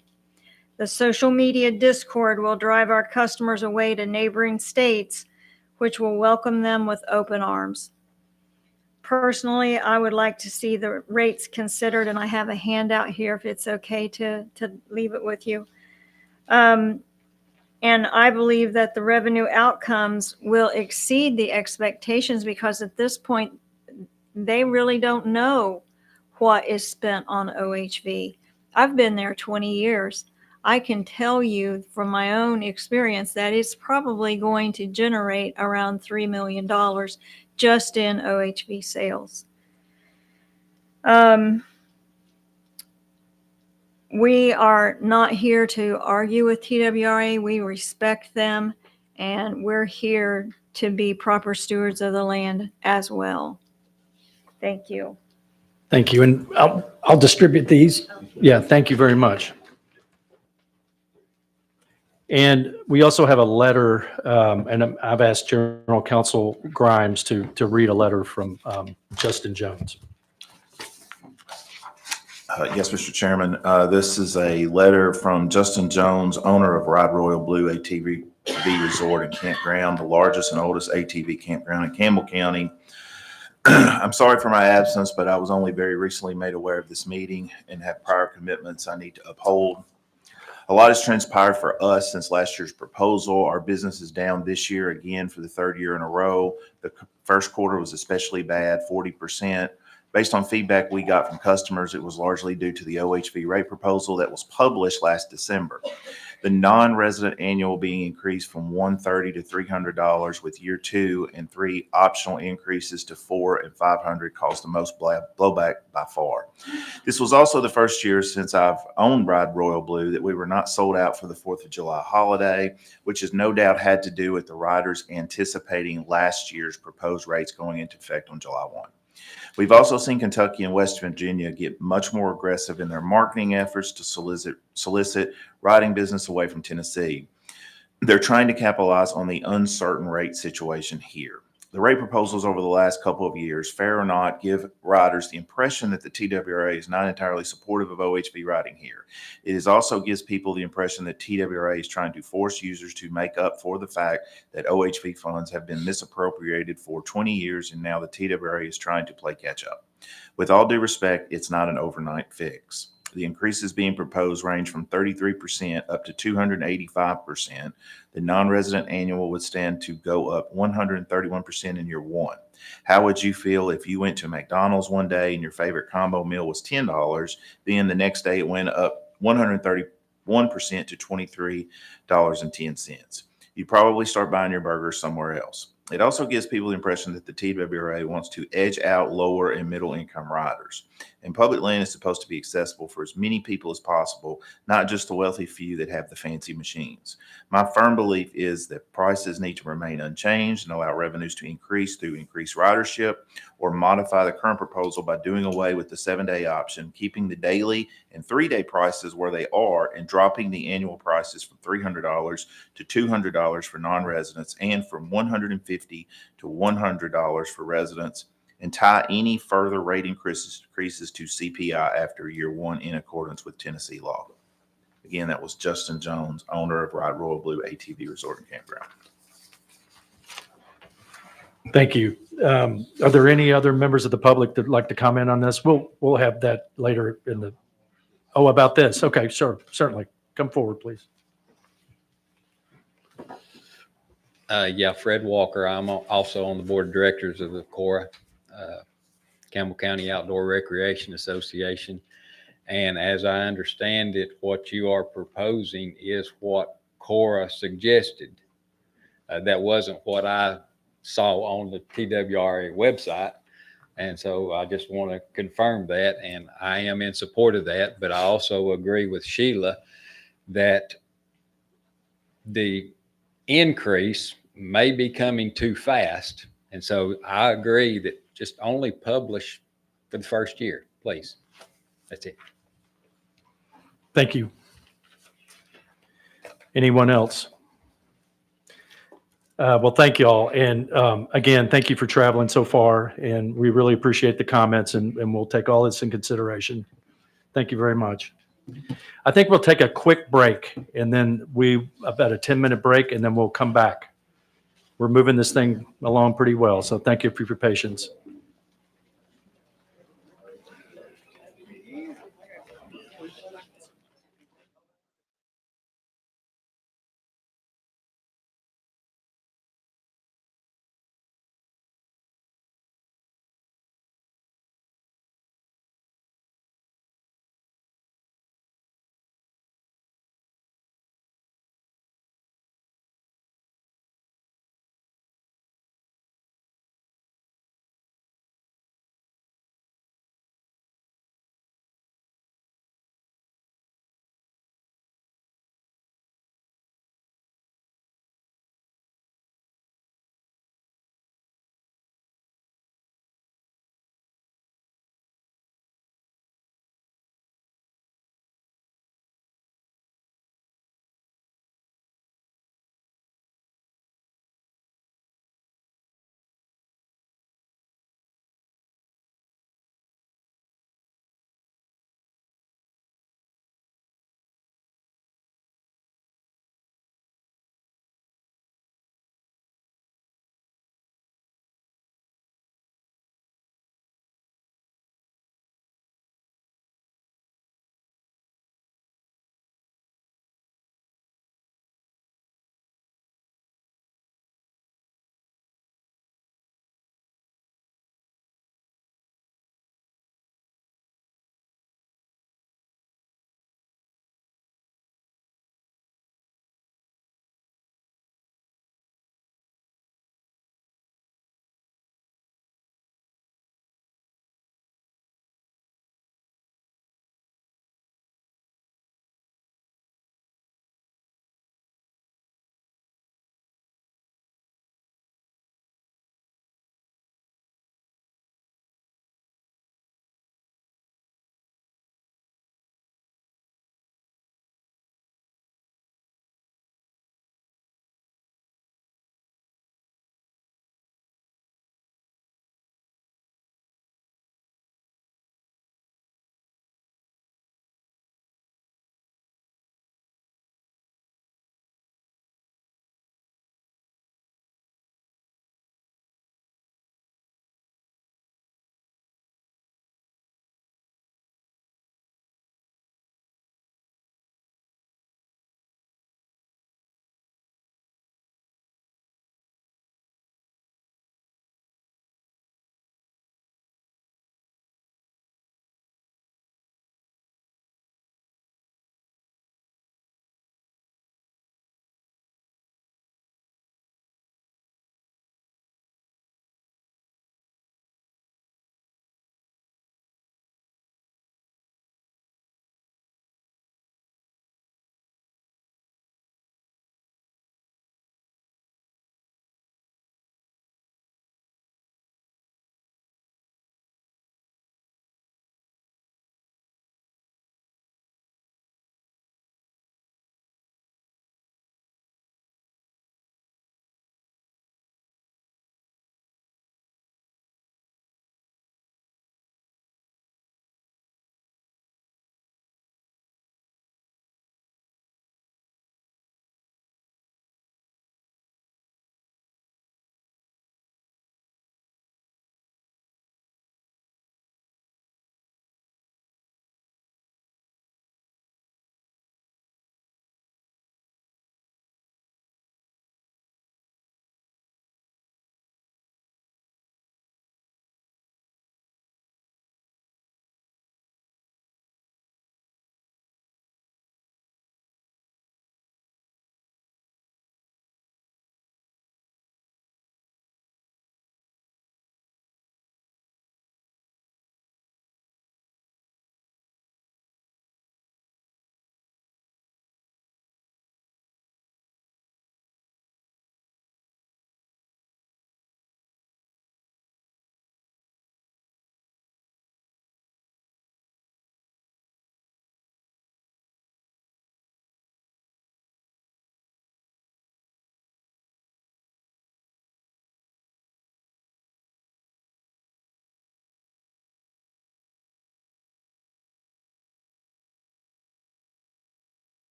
The social media discord will drive our customers away to neighboring states, which will welcome them with open arms. Personally, I would like to see the rates considered, and I have a handout here if it's okay to leave it with you. And I believe that the revenue outcomes will exceed the expectations, because at this point, they really don't know what is spent on OHV. I've been there 20 years. I can tell you from my own experience that it's probably going to generate around $3 million just in OHV sales. We are not here to argue with TWRA. We respect them, and we're here to be proper stewards of the land as well. Thank you. Thank you. And I'll distribute these. Yeah, thank you very much. And we also have a letter, and I've asked General Counsel Grimes to read a letter from Justin Jones. Yes, Mr. Chairman. This is a letter from Justin Jones, owner of Ride Royal Blue ATV Resort and Campground, the largest and oldest ATV campground in Campbell County. I'm sorry for my absence, but I was only very recently made aware of this meeting and have prior commitments I need to uphold. A lot has transpired for us since last year's proposal. Our business is down this year again for the third year in a row. The first quarter was especially bad, 40%. Based on feedback we got from customers, it was largely due to the OHV rate proposal that was published last December. The non-resident annual being increased from $130 to $300 with year 2 and 3 optional increases to $400 and $500 caused the most blowback by far. This was also the first year since I've owned Ride Royal Blue that we were not sold out for the 4th of July holiday, which has no doubt had to do with the riders anticipating last year's proposed rates going into effect on July 1. We've also seen Kentucky and West Virginia get much more aggressive in their marketing efforts to solicit riding business away from Tennessee. They're trying to capitalize on the uncertain rate situation here. The rate proposals over the last couple of years, fair or not, give riders the impression that the TWRA is not entirely supportive of OHV riding here. It also gives people the impression that TWRA is trying to force users to make up for the fact that OHV funds have been misappropriated for 20 years, and now the TWRA is trying to play catch up. With all due respect, it's not an overnight fix. The increases being proposed range from 33% up to 285%. The non-resident annual would stand to go up 131% in year 1. How would you feel if you went to McDonald's one day and your favorite combo meal was $10, then the next day it went up 131% to $23.10? You'd probably start buying your burgers somewhere else. It also gives people the impression that the TWRA wants to edge out lower and middle income riders. And public land is supposed to be accessible for as many people as possible, not just the wealthy few that have the fancy machines. My firm belief is that prices need to remain unchanged and allow revenues to increase through increased ridership, or modify the current proposal by doing away with the 7-day option, keeping the daily and 3-day prices where they are, and dropping the annual prices from $300 to $200 for non-residents and from $150 to $100 for residents, and tie any further rate increases to CPI after year one in accordance with Tennessee law. Again, that was Justin Jones, owner of Ride Royal Blue ATV Resort and Campground. Thank you. Are there any other members of the public that'd like to comment on this? We'll have that later in the, oh, about this. Okay, sure, certainly. Come forward, please. Yeah, Fred Walker. I'm also on the board of directors of the CORA, Campbell County Outdoor Recreation Association. And as I understand it, what you are proposing is what CORA suggested. That wasn't what I saw on the TWRA website. And so I just want to confirm that, and I am in support of that. But I also agree with Sheila that the increase may be coming too fast. And so I agree that just only publish for the first year, please. That's it. Thank you. Anyone else? Well, thank you all. And again, thank you for traveling so far. And we really appreciate the comments, and we'll take all this in consideration. Thank you very much. I think we'll take a quick break, and then about a 10-minute break, and then we'll come back. We're moving this thing along pretty well. So thank you for your patience.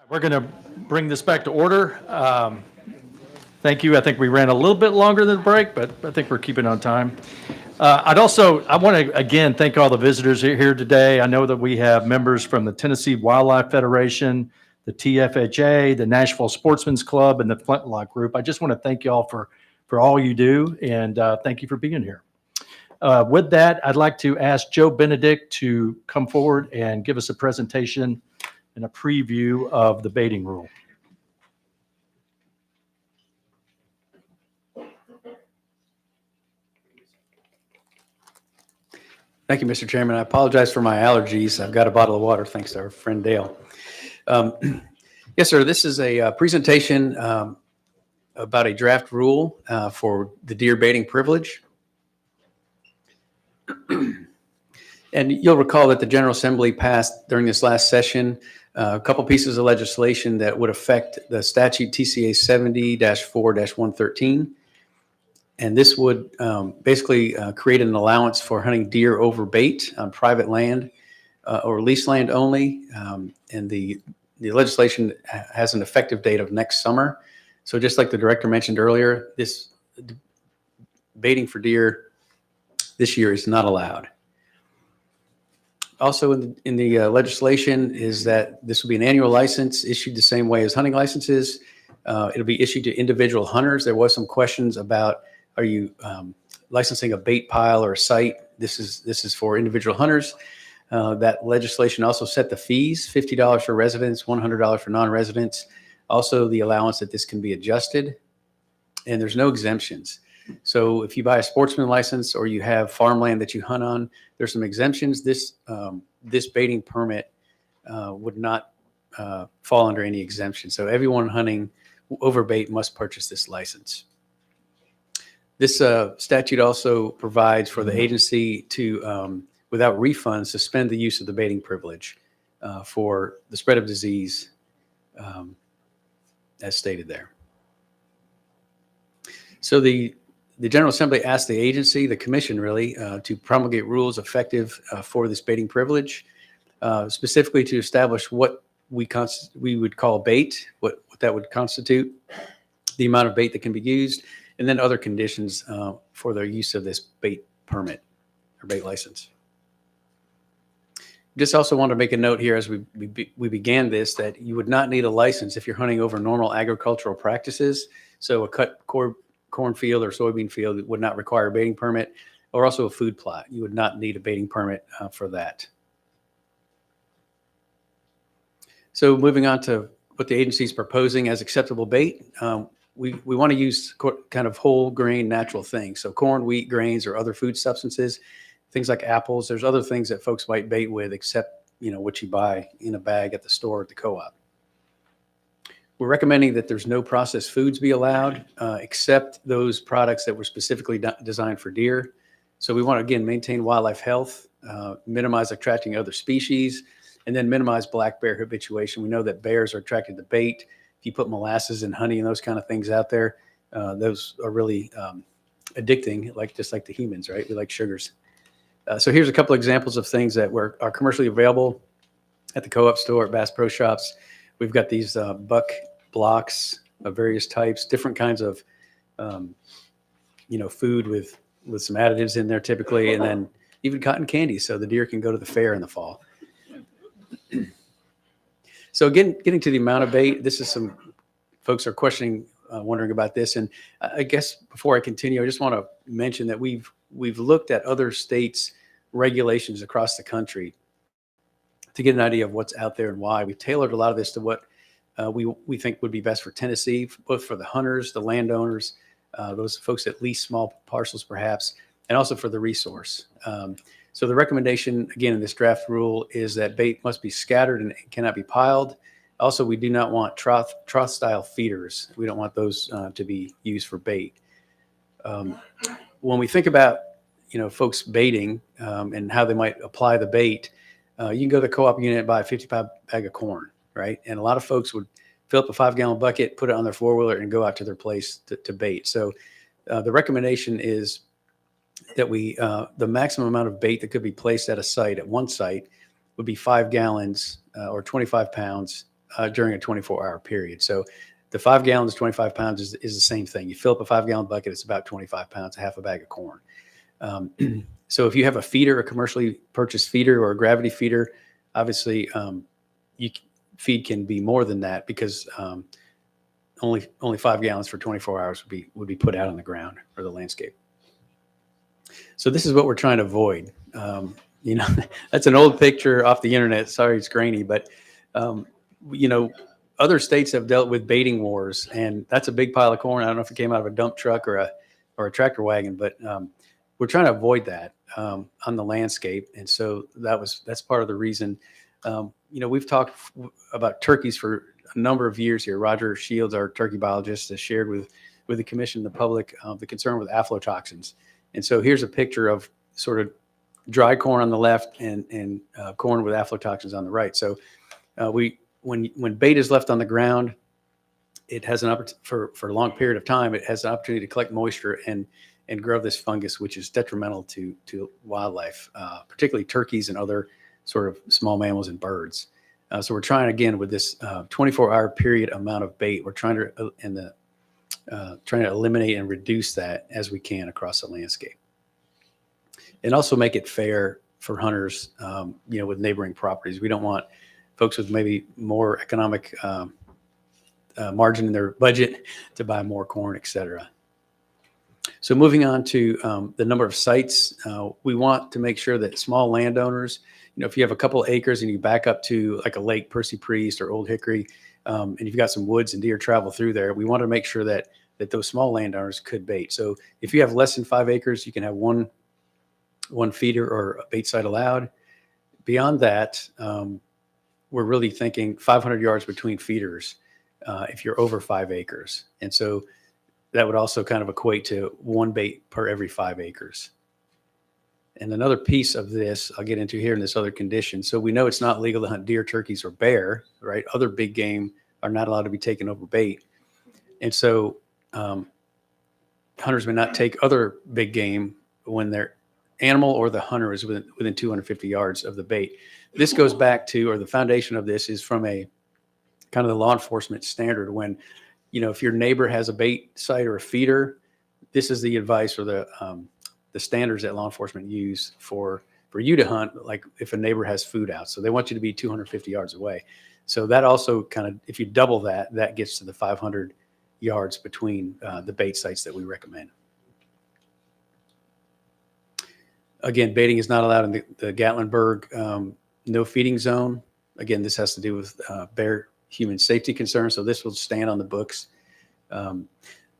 We're going to bring this back to order. Thank you. I think we ran a little bit longer than the break, but I think we're keeping on time. I want to again thank all the visitors here today. I know that we have members from the Tennessee Wildlife Federation, the TFWC, the Nashville Sportsman's Club, and the Flintlock Group. I just want to thank you all for all you do, and thank you for being here. With that, I'd like to ask Joe Benedict to come forward and give us a presentation and a preview of the baiting rule. Thank you, Mr. Chairman. I apologize for my allergies. I've got a bottle of water, thanks to our friend Dale. Yes, sir. This is a presentation about a draft rule for the deer baiting privilege. And you'll recall that the General Assembly passed during this last session a couple pieces of legislation that would affect the statute TCA 70-4-113. And this would basically create an allowance for hunting deer over bait on private land or leased land only. And the legislation has an effective date of next summer. So just like the director mentioned earlier, this baiting for deer this year is not allowed. Also in the legislation is that this will be an annual license issued the same way as hunting licenses. It'll be issued to individual hunters. There was some questions about, are you licensing a bait pile or a site? This is for individual hunters. That legislation also set the fees, $50 for residents, $100 for non-residents. Also the allowance that this can be adjusted, and there's no exemptions. So if you buy a sportsman license or you have farmland that you hunt on, there's some exemptions. This baiting permit would not fall under any exemption. So everyone hunting over bait must purchase this license. This statute also provides for the agency to, without refund, suspend the use of the baiting privilege for the spread of disease, as stated there. So the General Assembly asked the agency, the commission really, to promulgate rules effective for this baiting privilege, specifically to establish what we would call bait, what that would constitute, the amount of bait that can be used, and then other conditions for the use of this bait permit or bait license. Just also want to make a note here as we began this, that you would not need a license if you're hunting over normal agricultural practices. So a cut cornfield or soybean field would not require a baiting permit, or also a food plot. You would not need a baiting permit for that. So moving on to what the agency is proposing as acceptable bait. We want to use kind of whole grain natural things. So corn, wheat, grains, or other food substances, things like apples. There's other things that folks might bait with except, what you buy in a bag at the store at the co-op. We're recommending that there's no processed foods be allowed except those products that were specifically designed for deer. So we want to, again, maintain wildlife health, minimize attracting other species, and then minimize black bear habituation. We know that bears are attracted to bait. If you put molasses and honey and those kind of things out there, those are really addicting, just like the humans, right? We like sugars. So here's a couple examples of things that are commercially available at the co-op store, at Bass Pro Shops. We've got these buck blocks of various types, different kinds of, food with some additives in there typically, and then even cotton candy so the deer can go to the fair in the fall. So again, getting to the amount of bait, this is some folks are questioning, wondering about this. And I guess before I continue, I just want to mention that we've looked at other states' regulations across the country to get an idea of what's out there and why. We've tailored a lot of this to what we think would be best for Tennessee, both for the hunters, the landowners, those folks that lease small parcels perhaps, and also for the resource. So the recommendation, again, in this draft rule is that bait must be scattered and cannot be piled. Also, we do not want trough-style feeders. We don't want those to be used for bait. When we think about, folks baiting and how they might apply the bait, you can go to the co-op unit and buy a 50-pound bag of corn, right? And a lot of folks would fill up a 5-gallon bucket, put it on their four-wheeler, and go out to their place to bait. So the recommendation is that the maximum amount of bait that could be placed at a site, at one site, would be 5 gallons or 25 pounds during a 24-hour period. So the 5 gallons, 25 pounds is the same thing. You fill up a 5-gallon bucket, it's about 25 pounds, a half a bag of corn. So if you have a feeder, a commercially purchased feeder or a gravity feeder, obviously feed can be more than that because only 5 gallons for 24 hours would be put out on the ground or the landscape. So this is what we're trying to avoid. That's an old picture off the internet. Sorry, it's grainy, but other states have dealt with baiting wars, and that's a big pile of corn. I don't know if it came out of a dump truck or a tractor wagon, but we're trying to avoid that on the landscape. And so that's part of the reason. We've talked about turkeys for a number of years here. Roger Shields, our turkey biologist, has shared with the commission, the public, the concern with aflatoxins. And so here's a picture of sort of dry corn on the left and corn with aflatoxins on the right. So when bait is left on the ground, it has an opportunity for a long period of time. It has an opportunity to collect moisture and grow this fungus, which is detrimental to wildlife, particularly turkeys and other sort of small mammals and birds. So we're trying again with this 24-hour period amount of bait. We're trying to eliminate and reduce that as we can across the landscape, and also make it fair for hunters. With neighboring properties, we don't want folks with maybe more economic margin in their budget to buy more corn, et cetera. So moving on to the number of sites, we want to make sure that small landowners, if you have a couple of acres and you back up to like a lake, Percy Priest or Old Hickory, and you've got some woods and deer travel through there, we want to make sure that those small landowners could bait. So if you have less than 5 acres, you can have one feeder or a bait site allowed. Beyond that, we're really thinking 500 yards between feeders if you're over 5 acres. And so that would also kind of equate to 1 bait per every 5 acres. And another piece of this I'll get into here in this other condition. So we know it's not legal to hunt deer, turkeys, or bear, right? Other big game are not allowed to be taken over bait. And so hunters may not take other big game when their animal or the hunter is within 250 yards of the bait. This goes back to, or the foundation of this is from a kind of the law enforcement standard when, if your neighbor has a bait site or a feeder, this is the advice or the standards that law enforcement use for you to hunt, like if a neighbor has food out. So they want you to be 250 yards away. So that also kind of, if you double that gets to the 500 yards between the bait sites that we recommend. Again, baiting is not allowed in the Gatlinburg no feeding zone. Again, this has to do with bear human safety concerns. So this will stand on the books.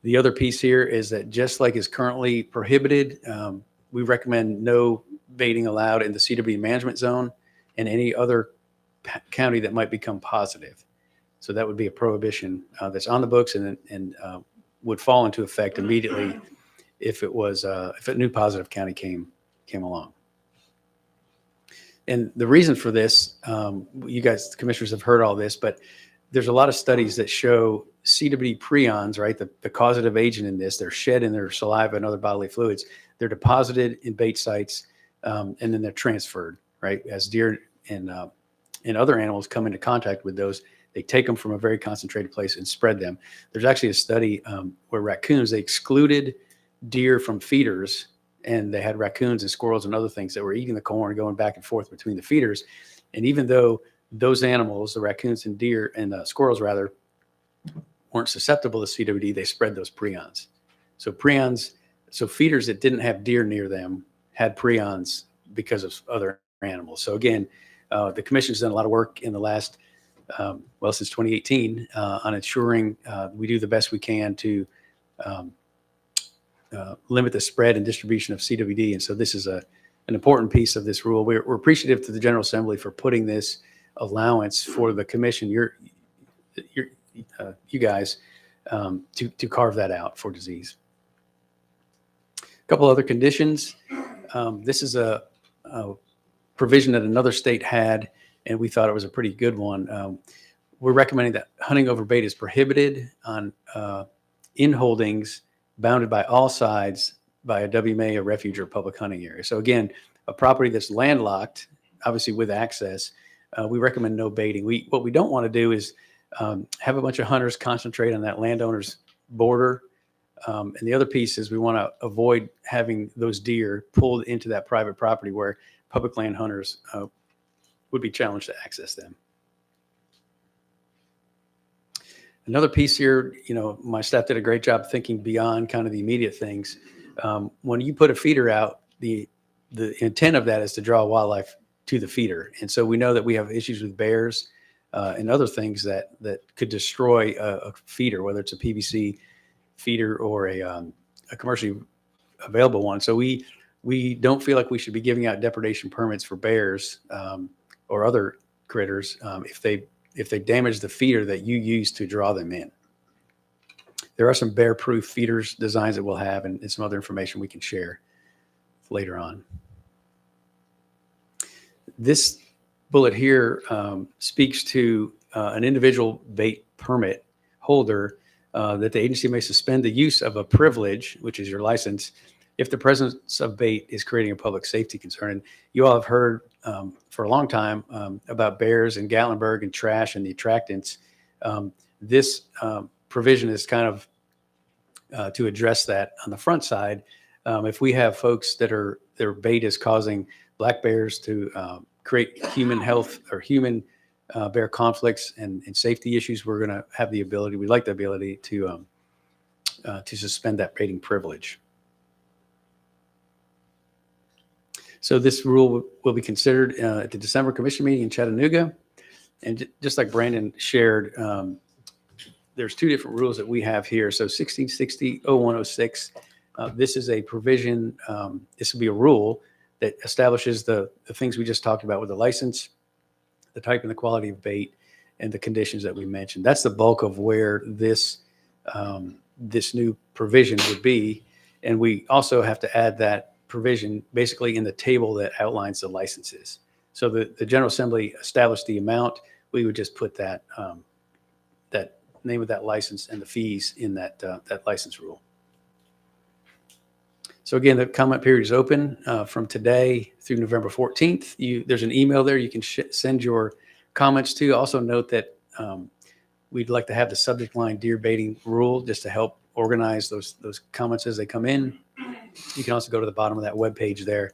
The other piece here is that just like is currently prohibited, we recommend no baiting allowed in the CWD management zone and any other county that might become positive. So that would be a prohibition that's on the books and would fall into effect immediately if a new positive county came along. And the reason for this, you guys, the commissioners, have heard all this, but there's a lot of studies that show CWD prions, right? The causative agent in this, they're shed in their saliva and other bodily fluids. They're deposited in bait sites, and then they're transferred, right? As deer and other animals come into contact with those, they take them from a very concentrated place and spread them. There's actually a study where raccoons, they excluded deer from feeders, and they had raccoons and squirrels and other things that were eating the corn, going back and forth between the feeders. And even though those animals, the raccoons and deer and squirrels rather, weren't susceptible to CWD, they spread those prions. So feeders that didn't have deer near them had prions because of other animals. So again, the commission's done a lot of work in the last, since 2018, on ensuring we do the best we can to limit the spread and distribution of CWD. And so this is an important piece of this rule. We're appreciative to the General Assembly for putting this allowance for the commission, you guys, to carve that out for disease. A couple other conditions. This is a provision that another state had, and we thought it was a pretty good one. We're recommending that hunting over bait is prohibited on in holdings bounded by all sides by a WMA, a refuge, or public hunting area. So again, a property that's landlocked, obviously with access, we recommend no baiting. What we don't want to do is have a bunch of hunters concentrate on that landowner's border. And the other piece is we want to avoid having those deer pulled into that private property where public land hunters would be challenged to access them. Another piece here, my staff did a great job thinking beyond kind of the immediate things. When you put a feeder out, the intent of that is to draw wildlife to the feeder. And so we know that we have issues with bears and other things that could destroy a feeder, whether it's a PVC feeder or a commercially available one. So we don't feel like we should be giving out depredation permits for bears or other critters if they damage the feeder that you use to draw them in. There are some bear-proof feeders designs that we'll have and some other information we can share later on. This bullet here speaks to an individual bait permit holder that the agency may suspend the use of a privilege, which is your license, if the presence of bait is creating a public safety concern. And you all have heard for a long time about bears and Gatlinburg and trash and the attractants. This provision is kind of to address that on the front side. If we have folks their bait is causing black bears to create human health or human bear conflicts and safety issues, we're going to have the ability, we'd like the ability to suspend that baiting privilege. So this rule will be considered at the December Commission meeting in Chattanooga. And just like Brandon shared, there's two different rules that we have here. So 1660-0106, this is a provision, this will be a rule that establishes the things we just talked about with the license, the type and the quality of bait, and the conditions that we mentioned. That's the bulk of where this new provision would be. And we also have to add that provision basically in the table that outlines the licenses. So the General Assembly established the amount. We would just put that that name of that license and the fees in that license rule. So again, the comment period is open from today through November 14th. There's an email there you can send your comments to. Also note that we'd like to have the subject line deer baiting rule just to help organize those comments as they come in. You can also go to the bottom of that web page there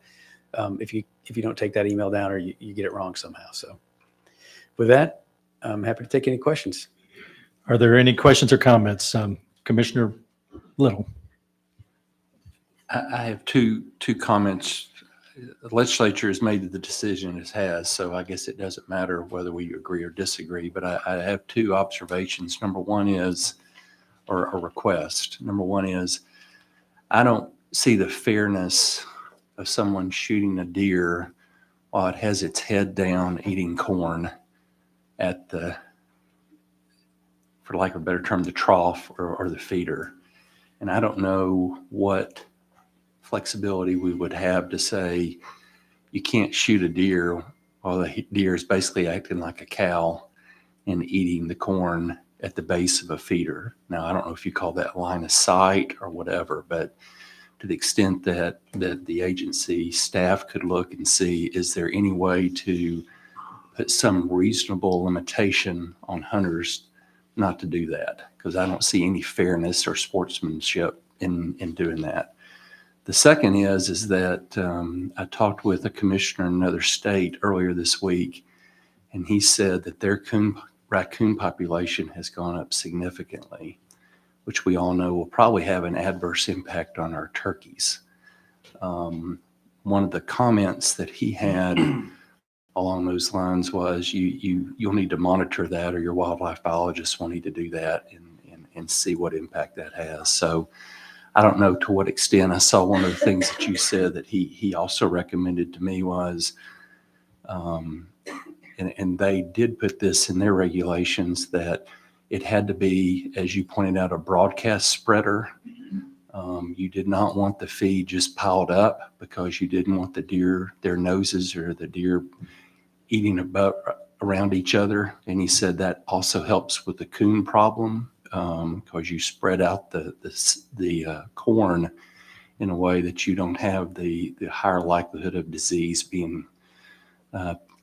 if you don't take that email down or you get it wrong somehow. So with that, I'm happy to take any questions. Are there any questions or comments? Commissioner Little. I have two comments. The legislature has made the decision it has, so I guess it doesn't matter whether we agree or disagree, but I have two observations. Number one is, or a request. Number one is, I don't see the fairness of someone shooting a deer while it has its head down eating corn at the, for lack of a better term, the trough or the feeder. And I don't know what flexibility we would have to say you can't shoot a deer while the deer is basically acting like a cow and eating the corn at the base of a feeder. Now, I don't know if you call that line of sight or whatever, but to the extent that the agency staff could look and see, is there any way to put some reasonable limitation on hunters not to do that? Because I don't see any fairness or sportsmanship in doing that. The second is that I talked with a commissioner in another state earlier this week, and he said that their raccoon population has gone up significantly, which we all know will probably have an adverse impact on our turkeys. One of the comments that he had along those lines was you'll need to monitor that, or your wildlife biologists will need to do that and see what impact that has. So I don't know to what extent. I saw one of the things that you said that he also recommended to me was, and they did put this in their regulations, that it had to be, as you pointed out, a broadcast spreader. You did not want the feed just piled up because you didn't want the deer, their noses or the deer eating around each other. And he said that also helps with the coon problem because you spread out the corn in a way that you don't have the higher likelihood of disease being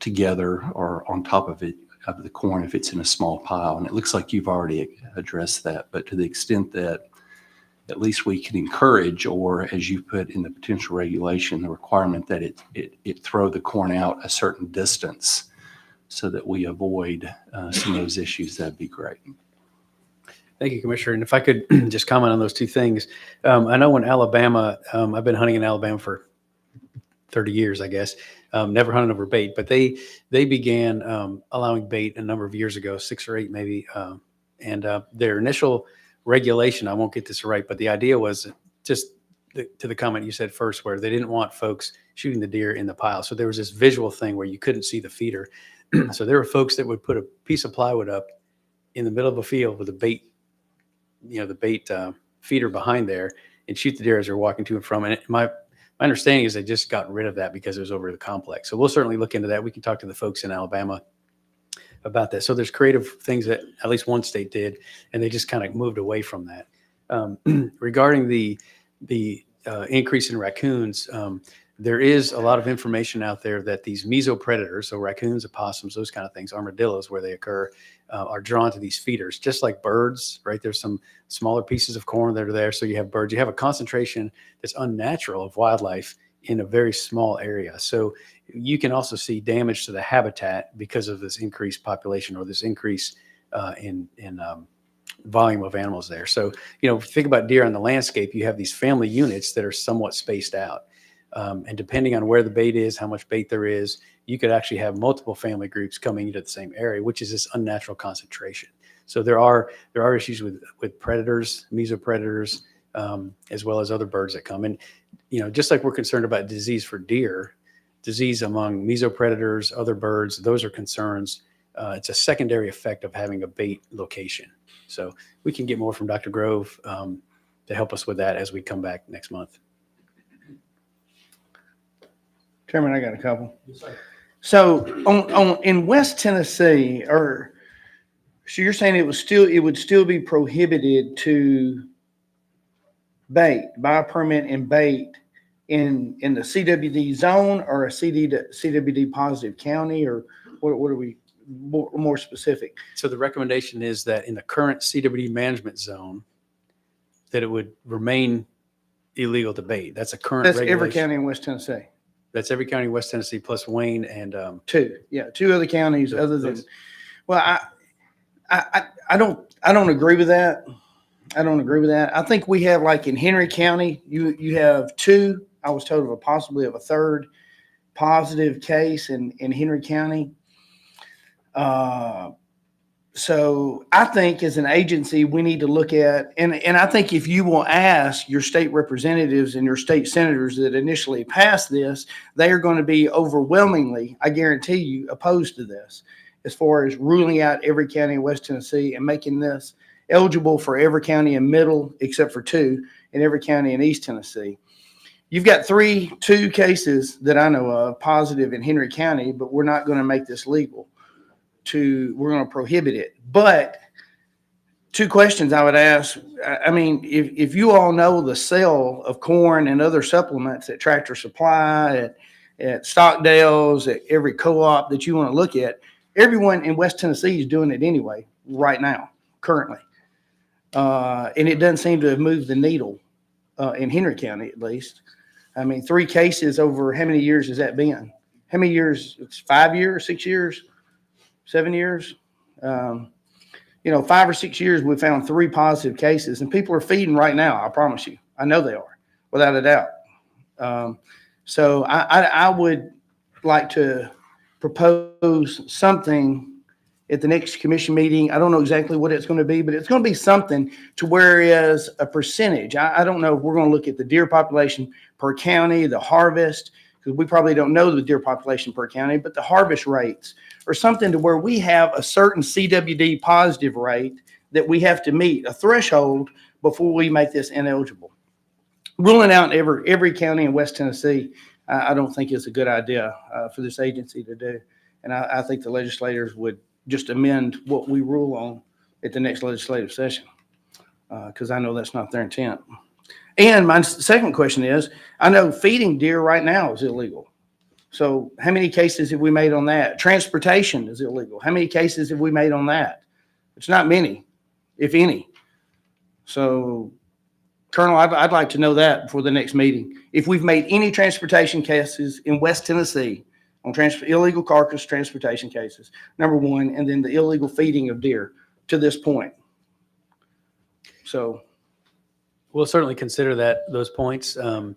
together or on top of it, of the corn if it's in a small pile. And it looks like you've already addressed that, but to the extent that at least we can encourage, or as you put in the potential regulation, the requirement that it throw the corn out a certain distance so that we avoid some of those issues, that'd be great. Thank you, Commissioner. And if I could just comment on those two things. I know in Alabama, I've been hunting in Alabama for 30 years, I guess. Never hunted over bait, but they began allowing bait a number of years ago, 6 or 8 maybe. And their initial regulation, I won't get this right, but the idea was just to the comment you said first, where they didn't want folks shooting the deer in the pile. So there was this visual thing where you couldn't see the feeder. So there were folks that would put a piece of plywood up in the middle of a field with a bait, the bait feeder behind there, and shoot the deer as they're walking to and from. And my understanding is they just got rid of that because it was over the complex. So we'll certainly look into that. We can talk to the folks in Alabama about that. So there's creative things that at least one state did, and they just kind of moved away from that. Regarding the increase in raccoons, there is a lot of information out there that these mesopredators, so raccoons, opossums, those kind of things, armadillos where they occur, are drawn to these feeders, just like birds, right? There's some smaller pieces of corn that are there. So you have birds, you have a concentration that's unnatural of wildlife in a very small area. So you can also see damage to the habitat because of this increased population or this increase in volume of animals there. So, if you think about deer on the landscape, you have these family units that are somewhat spaced out. And depending on where the bait is, how much bait there is, you could actually have multiple family groups coming into the same area, which is this unnatural concentration. So there are issues with predators, mesopredators, as well as other birds that come in. Just like we're concerned about disease for deer, disease among mesopredators, other birds, those are concerns. It's a secondary effect of having a bait location. So we can get more from Dr. Grove to help us with that as we come back next month. Chairman, I got a couple. So in West Tennessee, so you're saying it would still be prohibited to bait, buy a permit and bait in the CWD zone or a CWD positive county, or what are we more specific? So the recommendation is that in the current CWD management zone, that it would remain illegal to bait. That's a current That's regulation. every county in West Tennessee. That's every county in West Tennessee plus Wayne and two other counties other than. Well, I don't agree with that. I think we have, like in Henry County, you have 2. I was told of possibly a third positive case in Henry County. So I think as an agency, we need to look at, and I think if you will ask your state representatives and your state senators that initially passed this, they are going to be overwhelmingly, I guarantee you, opposed to this as far as ruling out every county in West Tennessee and making this eligible for every county in middle, except for 2, and every county in East Tennessee. You've got 2 cases that I know of positive in Henry County, but we're not going to make this legal. We're going to prohibit it. But 2 questions I would ask. I mean, if you all know the sale of corn and other supplements at Tractor Supply, at Stockdale's, at every co-op that you want to look at, everyone in West Tennessee is doing it anyway, right now, currently. And it doesn't seem to have moved the needle in Henry County, at least. I mean, 3 cases over how many years has that been? How many years? It's 5 years, 6 years? 7 years, 5 or 6 years, we found 3 positive cases, and people are feeding right now. I promise you. I know they are, without a doubt. So I would like to propose something at the next commission meeting. I don't know exactly what it's going to be, but it's going to be something to whereas a percentage. I don't know if we're going to look at the deer population per county, the harvest, because we probably don't know the deer population per county, but the harvest rates, or something to where we have a certain CWD positive rate that we have to meet, a threshold, before we make this ineligible. Ruling out every county in West Tennessee, I don't think is a good idea for this agency to do. And I think the legislators would just amend what we rule on at the next legislative session, because I know that's not their intent. And my second question is, I know feeding deer right now is illegal. So how many cases have we made on that? Transportation is illegal. How many cases have we made on that? It's not many, if any. So Colonel, I'd like to know that before the next meeting. If we've made any transportation cases in West Tennessee on illegal carcass transportation cases, number one, and then the illegal feeding of deer to this point. So We'll certainly consider those points for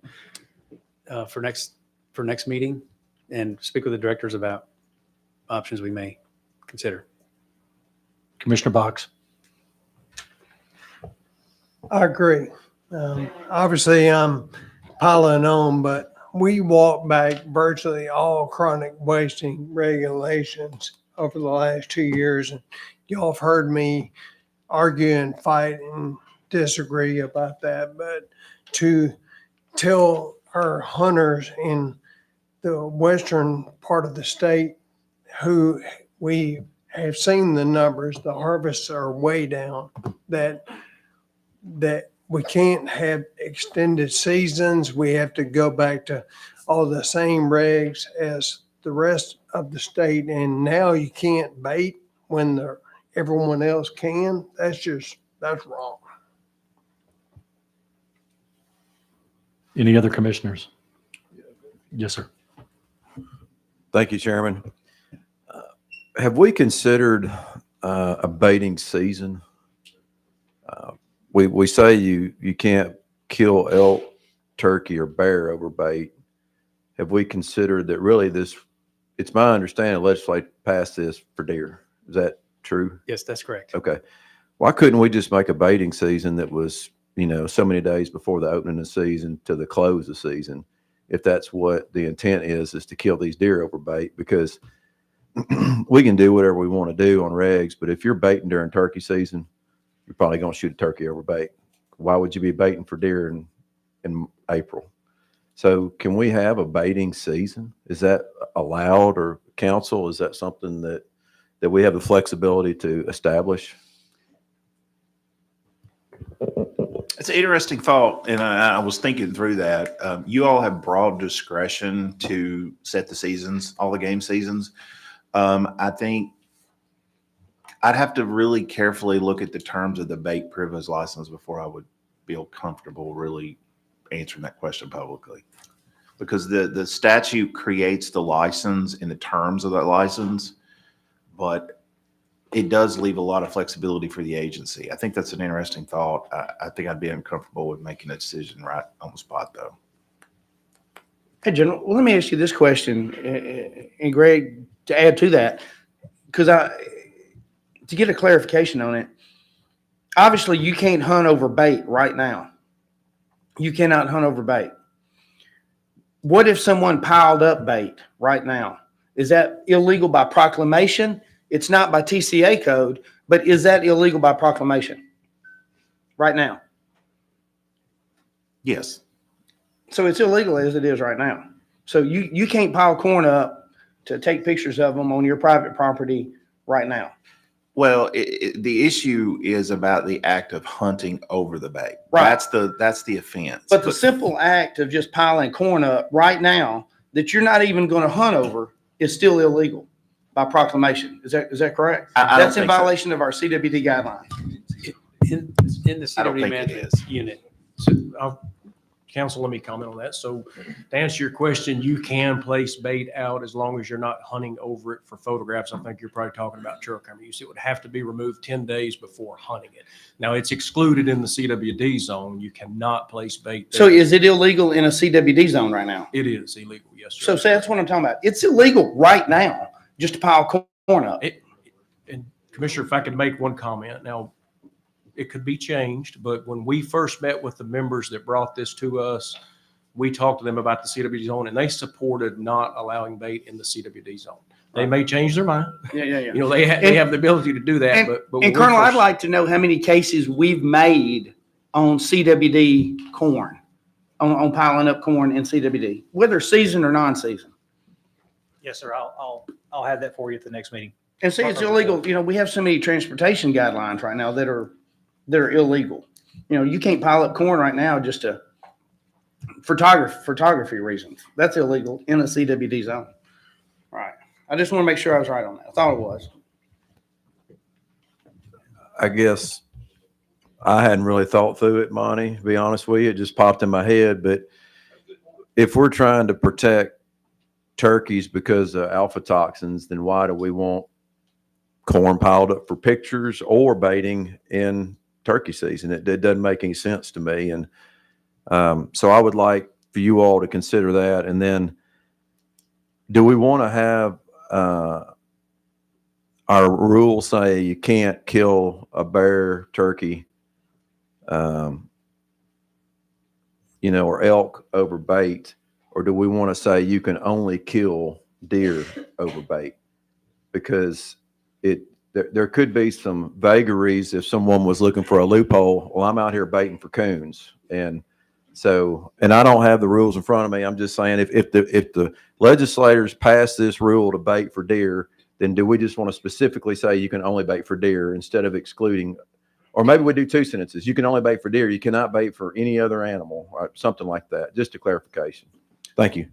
next meeting and speak with the directors about options we may consider. Commissioner Box. I agree. Obviously, I'm piling on, but we walked back virtually all chronic wasting regulations over the last 2 years. And y'all have heard me argue and fight and disagree about that. But to tell our hunters in the western part of the state who we have seen the numbers, the harvests are way down, that we can't have extended seasons. We have to go back to all the same regs as the rest of the state. And now you can't bait when everyone else can. That's wrong. Any other commissioners? Yes, sir. Thank you, Chairman. Have we considered a baiting season? We say you can't kill elk, turkey, or bear over bait. Have we considered that really it's my understanding the legislature passed this for deer. Is that true? Yes, that's correct. Okay. Why couldn't we just make a baiting season that was, so many days before the opening of the season to the close of the season, if that's what the intent is to kill these deer over bait? Because we can do whatever we want to do on regs, but if you're baiting during turkey season, you're probably going to shoot a turkey over bait. Why would you be baiting for deer in April? So can we have a baiting season? Is that allowed, or council? Is that something that we have the flexibility to establish? It's an interesting thought, and I was thinking through that. You all have broad discretion to set the seasons, all the game seasons. I think I'd have to really carefully look at the terms of the bait privilege license before I would feel comfortable really answering that question publicly. Because the statute creates the license and the terms of that license, but it does leave a lot of flexibility for the agency. I think that's an interesting thought. I think I'd be uncomfortable with making a decision right on the spot, though. Hey, General, well, let me ask you this question, and Greg, to add to that, because to get a clarification on it, obviously you can't hunt over bait right now. You cannot hunt over bait. What if someone piled up bait right now? Is that illegal by proclamation? It's not by TCA code, but is that illegal by proclamation right now? Yes. So it's illegal as it is right now. So you can't pile corn up to take pictures of them on your private property right now. Well, the issue is about the act of hunting over the bait. Right. That's the offense. But the simple act of just piling corn up right now that you're not even going to hunt over is still illegal by proclamation. Is that correct? I don't That's in think so. violation of our CWD guidelines. In the I don't CWD think it management is. unit. So, Council, let me comment on that. So to answer your question, you can place bait out as long as you're not hunting over it for photographs. I think you're probably talking about trail camera use. It would have to be removed 10 days before hunting it. Now, it's excluded in the CWD zone. You cannot place bait there. So is it illegal in a CWD zone right now? It is illegal, yes, sir. So that's what I'm talking about. It's illegal right now just to pile corn up. And Commissioner, if I could make one comment. Now, it could be changed, but when we first met with the members that brought this to us, we talked to them about the CWD zone, and they supported not allowing bait in the CWD zone. They may change their mind. Yeah. They have the ability to do that, but when And we Colonel, I'd first- like to know how many cases we've made on CWD corn, on piling up corn in CWD, whether season or non-season. Yes, sir. I'll have that for you at the next meeting. And see, it's illegal. We have so many transportation guidelines right now that are illegal. You can't pile up corn right now just to photography reasons. That's illegal in a CWD zone. Right. I just want to make sure I was right on that. I thought it was. I guess I hadn't really thought through it, Monty, to be honest with you. It just popped in my head. But if we're trying to protect turkeys because of alpha toxins, then why do we want corn piled up for pictures or baiting in turkey season? It doesn't make any sense to me. And so I would like for you all to consider that. And then do we want to have our rules say you can't kill a bear, turkey, or elk over bait? Or do we want to say you can only kill deer over bait? Because there could be some vagaries if someone was looking for a loophole. Well, I'm out here baiting for coons. And I don't have the rules in front of me. I'm just saying if the legislators pass this rule to bait for deer, then do we just want to specifically say you can only bait for deer instead of excluding, or maybe we do two sentences. You can only bait for deer. You cannot bait for any other animal or something like that. Just a clarification. Thank you.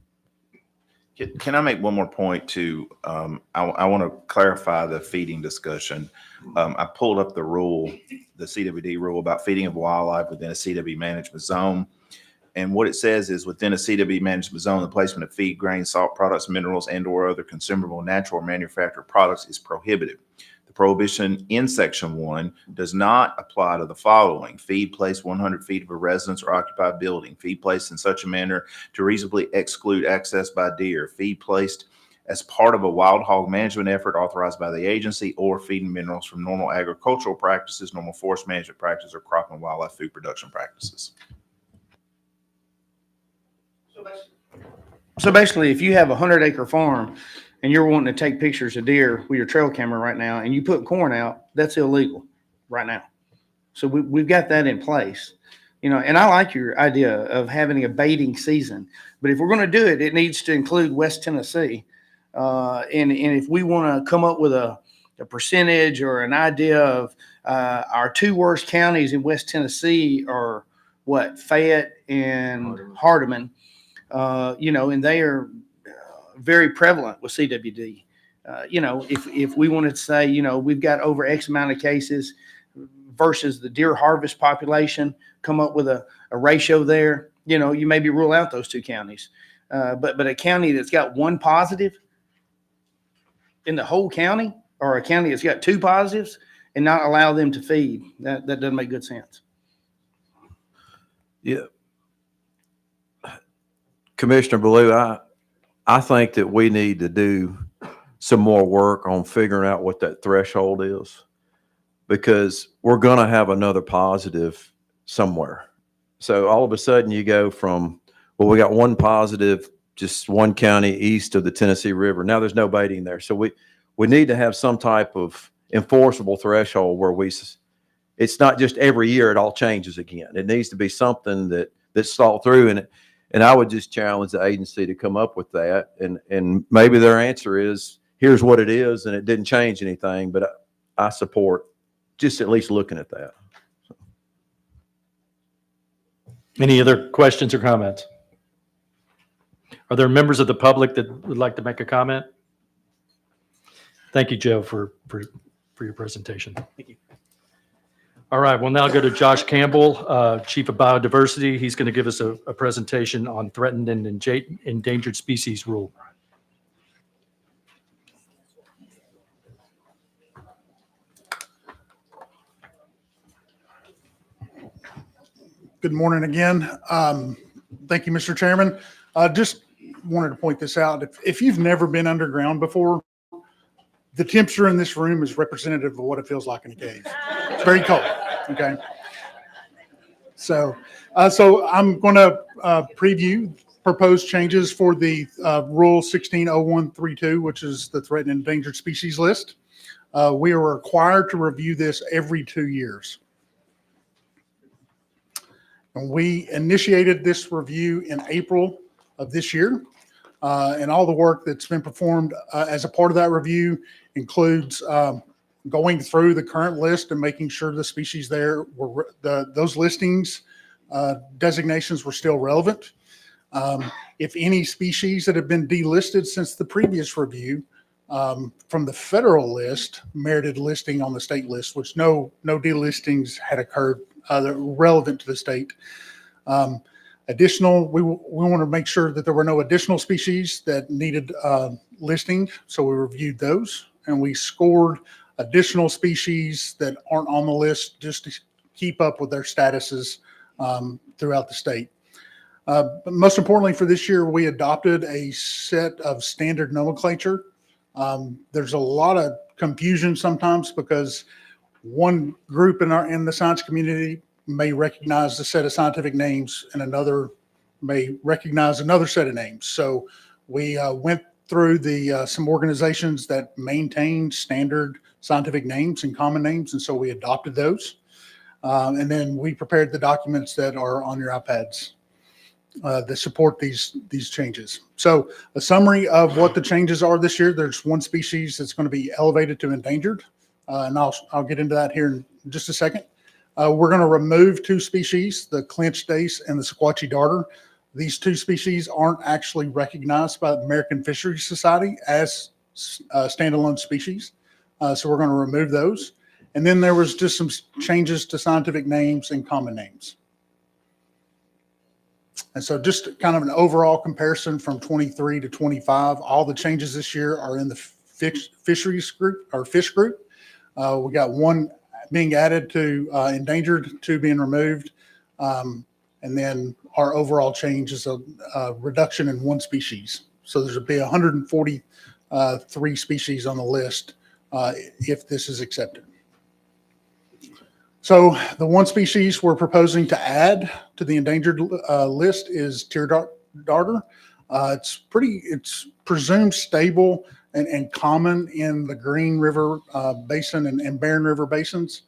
Can I make one more point too? I want to clarify the feeding discussion. I pulled up the rule, the CWD rule about feeding of wildlife within a CW management zone. And what it says is within a CW management zone, the placement of feed, grain, salt products, minerals, and or other consumable, natural or manufactured products is prohibited. The prohibition in section 1 does not apply to the following: feed placed 100 feet of a residence or occupied building, feed placed in such a manner to reasonably exclude access by deer, feed placed as part of a wild hog management effort authorized by the agency, or feeding minerals from normal agricultural practices, normal forest management practices, or crop and wildlife food production practices. So basically, if you have a 100-acre farm and you're wanting to take pictures of deer with your trail camera right now, and you put corn out, that's illegal right now. So we've got that in place, and I like your idea of having a baiting season, but if we're going to do it, it needs to include West Tennessee. And if we want to come up with a percentage or an idea of our two worst counties in West Tennessee are what, Fayette and Hardeman. And they are very prevalent with CWD. If we wanted to say, we've got over X amount of cases versus the deer harvest population, come up with a ratio there, you maybe rule out those two counties. But a county that's got one positive in the whole county, or a county that's got two positives, and not allow them to feed, that doesn't make good sense. Yeah. Commissioner Ballou, I think that we need to do some more work on figuring out what that threshold is, because we're going to have another positive somewhere. So all of a sudden you go from, well, we got one positive, just one county east of the Tennessee River. Now there's no baiting there. So we need to have some type of enforceable threshold where it's not just every year it all changes again. It needs to be something that's thought through. And I would just challenge the agency to come up with that. And maybe their answer is, here's what it is, and it didn't change anything. But I support just at least looking at that. Any other questions or comments? Are there members of the public that would like to make a comment? Thank you, Joe, for your presentation. Thank you. All right, we'll now go to Josh Campbell, Chief of Biodiversity. He's going to give us a presentation on threatened and endangered species rule. Good morning again. Thank you, Mr. Chairman. Just wanted to point this out. If you've never been underground before, the temperature in this room is representative of what it feels like in a cave. It's very cold. Okay. So I'm going to preview proposed changes for the Rule 160132, which is the threatened and endangered species list. We are required to review this every 2 years. And we initiated this review in April of this year. And all the work that's been performed as a part of that review includes going through the current list and making sure the species there were those listings designations were still relevant. If any species that have been delisted since the previous review from the federal list merited listing on the state list, which no delistings had occurred that were relevant to the state. Additional, we want to make sure that there were no additional species that needed listing, so we reviewed those and we scored additional species that aren't on the list just to keep up with their statuses throughout the state. But most importantly for this year, we adopted a set of standard nomenclature. There's a lot of confusion sometimes because one group in the science community may recognize the set of scientific names and another may recognize another set of names. So we went through some organizations that maintain standard scientific names and common names, and so we adopted those. And then we prepared the documents that are on your iPads that support these changes. So a summary of what the changes are this year. There's one species that's going to be elevated to endangered, and I'll get into that here in just a second. We're going to remove two species, the clinch dace and the Sequatchie darter. These two species aren't actually recognized by the American Fisheries Society as standalone species, so we're going to remove those. And then there was just some changes to scientific names and common names. And so just kind of an overall comparison from 23 to 25, all the changes this year are in the fisheries group or fish group. We got one being added to endangered, two being removed. And then our overall change is a reduction in one species. So there's be 143 species on the list if this is accepted. So the one species we're proposing to add to the endangered list is tear darter. It's presumed stable and common in the Green River Basin and Barren River basins.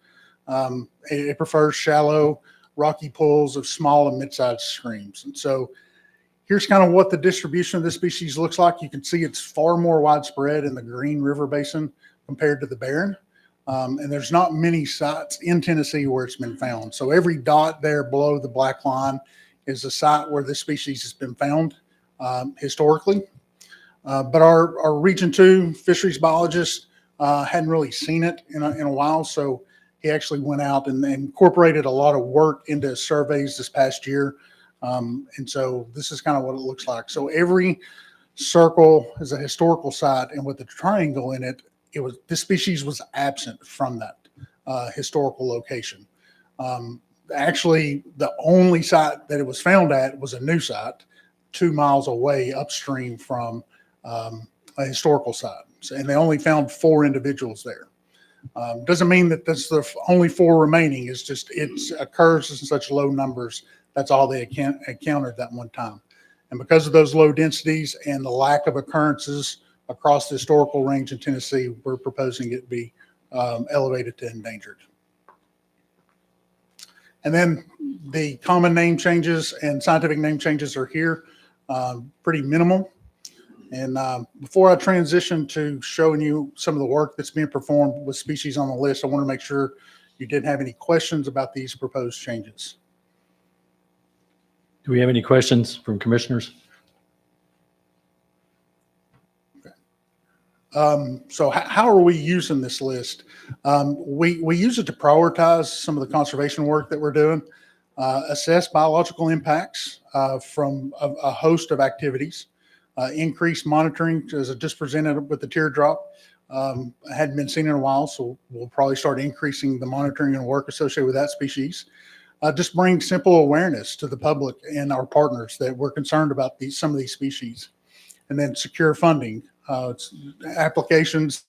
It prefers shallow, rocky pools of small and mid-sized streams. And so here's kind of what the distribution of this species looks like. You can see it's far more widespread in the Green River Basin compared to the Barren. And there's not many sites in Tennessee where it's been found. So every dot there below the black line is a site where this species has been found historically. But our Region 2 fisheries biologist hadn't really seen it in a while. So he actually went out and incorporated a lot of work into surveys this past year. And so this is kind of what it looks like. So every circle is a historical site, and with the triangle in it, this species was absent from that historical location. Actually, the only site that it was found at was a new site 2 miles away upstream from a historical site. And they only found 4 individuals there. Doesn't mean that that's the only 4 remaining. It's just it occurs in such low numbers. That's all they encountered that one time. And because of those low densities and the lack of occurrences across the historical range in Tennessee, we're proposing it be elevated to endangered. And then the common name changes and scientific name changes are here, pretty minimal. And before I transition to showing you some of the work that's being performed with species on the list, I want to make sure you didn't have any questions about these proposed changes. Do we have any questions from commissioners? So how are we using this list? We use it to prioritize some of the conservation work that we're doing, assess biological impacts from a host of activities, increase monitoring, as I just presented with the teardrop. Hadn't been seen in a while, so we'll probably start increasing the monitoring and work associated with that species. Just bring simple awareness to the public and our partners that we're concerned about some of these species, and then secure funding. Applications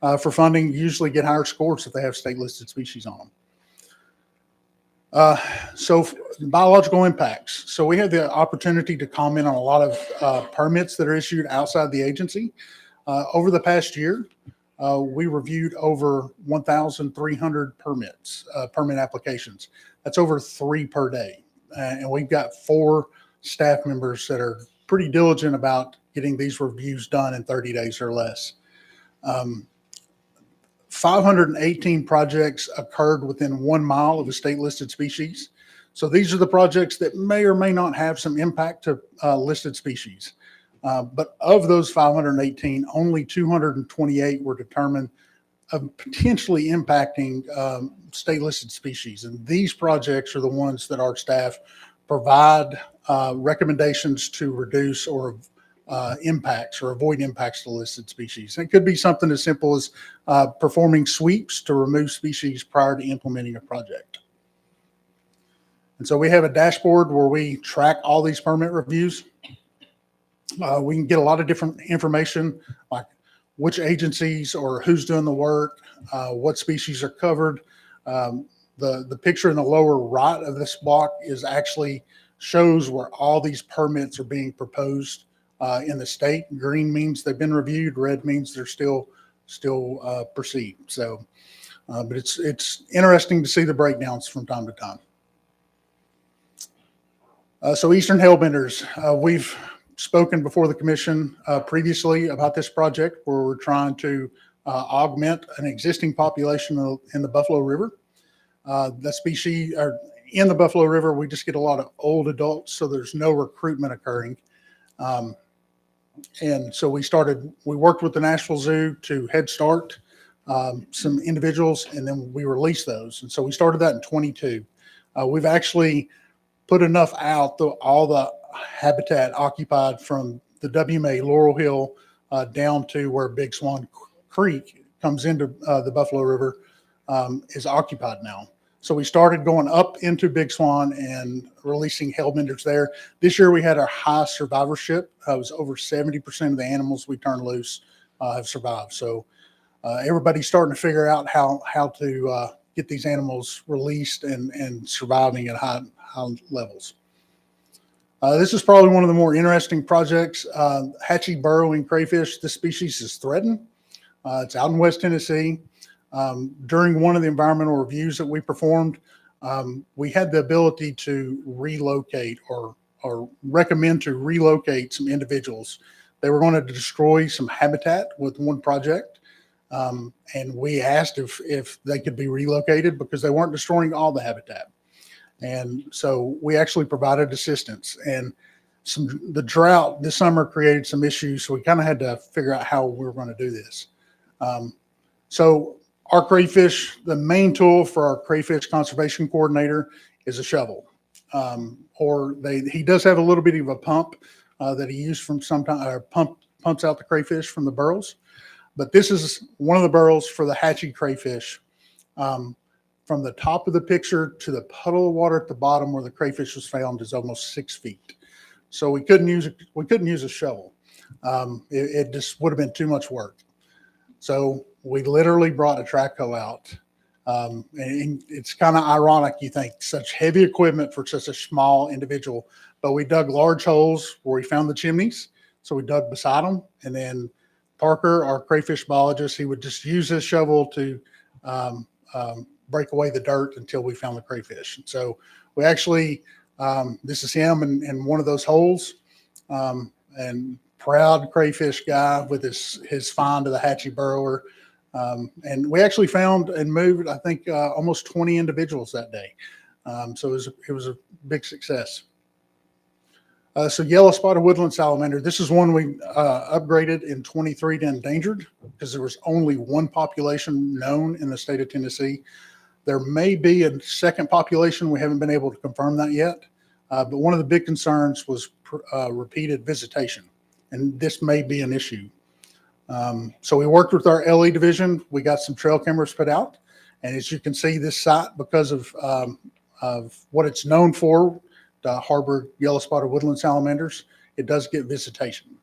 for funding usually get higher scores if they have state listed species on them. So biological impacts. So we had the opportunity to comment on a lot of permits that are issued outside the agency. Over the past year, we reviewed over 1,300 permit applications. That's over 3 per day. And we've got 4 staff members that are pretty diligent about getting these reviews done in 30 days or less. 518 projects occurred within 1 mile of a state listed species. So these are the projects that may or may not have some impact to listed species. But of those 518, only 228 were determined of potentially impacting state listed species. And these projects are the ones that our staff provide recommendations to reduce or impacts or avoid impacts to listed species. It could be something as simple as performing sweeps to remove species prior to implementing a project. And so we have a dashboard where we track all these permit reviews. We can get a lot of different information, like which agencies or who's doing the work, what species are covered. The picture in the lower right of this block is actually shows where all these permits are being proposed in the state. Green means they've been reviewed. Red means they're still proceed. So, but it's interesting to see the breakdowns from time to time. So Eastern Hellbenders, we've spoken before the commission previously about this project where we're trying to augment an existing population in the Buffalo River. The species are in the Buffalo River. We just get a lot of old adults, so there's no recruitment occurring. And so we worked with the Nashville Zoo to head start some individuals, and then we released those. And so we started that in 22. We've actually put enough out, all the habitat occupied from the WMA Laurel Hill down to where Big Swan Creek comes into the Buffalo River is occupied now. So we started going up into Big Swan and releasing hellbenders there. This year we had our high survivorship. It was over 70% of the animals we turned loose have survived. So everybody's starting to figure out how to get these animals released and surviving at high levels. This is probably one of the more interesting projects. Hatchie burrowing crayfish. This species is threatened. It's out in West Tennessee. During one of the environmental reviews that we performed, we had the ability to relocate or recommend to relocate some individuals. They were going to destroy some habitat with one project. And we asked if they could be relocated because they weren't destroying all the habitat. And so we actually provided assistance, and the drought this summer created some issues. So we kind of had to figure out how we were going to do this. So our crayfish, the main tool for our crayfish conservation coordinator is a shovel. He does have a little bit of a pump that he used from sometimes, or pumps out the crayfish from the burrows. But this is one of the burrows for the Hatchie crayfish. From the top of the picture to the puddle of water at the bottom where the crayfish was found is almost 6 feet. So we couldn't use a shovel. It just would have been too much work. So we literally brought a track hoe out. And it's kind of ironic, you think, such heavy equipment for such a small individual. But we dug large holes where we found the chimneys. So we dug beside them. And then Parker, our crayfish biologist, he would just use his shovel to break away the dirt until we found the crayfish. And so we actually, this is him in one of those holes, and proud crayfish guy with his find of the Hatchie burrower. And we actually found and moved, I think, almost 20 individuals that day. So it was a big success. So yellow spotted woodland salamander. This is one we upgraded in 23 to endangered because there was only one population known in the state of Tennessee. There may be a second population. We haven't been able to confirm that yet. But one of the big concerns was repeated visitation, and this may be an issue. So we worked with our LE division. We got some trail cameras put out, and as you can see, this site, because of what it's known for, to harbor yellow spotted woodland salamanders, it does get visitation,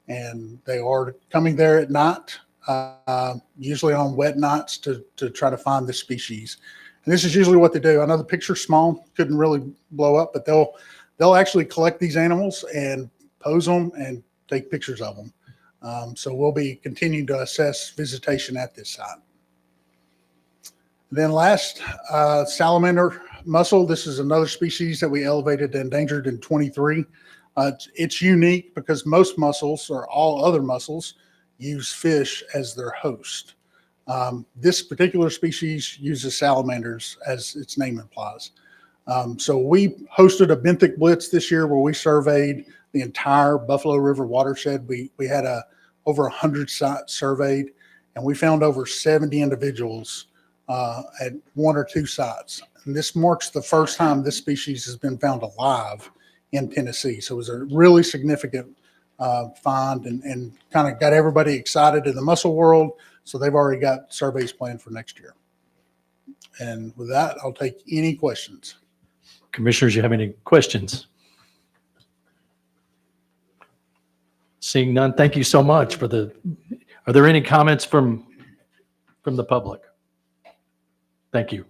and they are coming there at night, usually on wet nights to try to find this species. And this is usually what they do. I know the picture's small, couldn't really blow up, but they'll actually collect these animals and pose them and take pictures of them. So we'll be continuing to assess visitation at this site. Then last, salamander mussel. This is another species that we elevated to endangered in 23. It's unique because most mussels, or all other mussels, use fish as their host. This particular species uses salamanders, as its name implies. So we hosted a benthic blitz this year where we surveyed the entire Buffalo River watershed. We had over 100 sites surveyed, and we found over 70 individuals at one or two sites. And this marks the first time this species has been found alive in Tennessee. So it was a really significant find and kind of got everybody excited in the mussel world. So they've already got surveys planned for next year. And with that, I'll take any questions. Commissioners, you have any questions? Seeing none, thank you so much for are there any comments from the public? Thank you.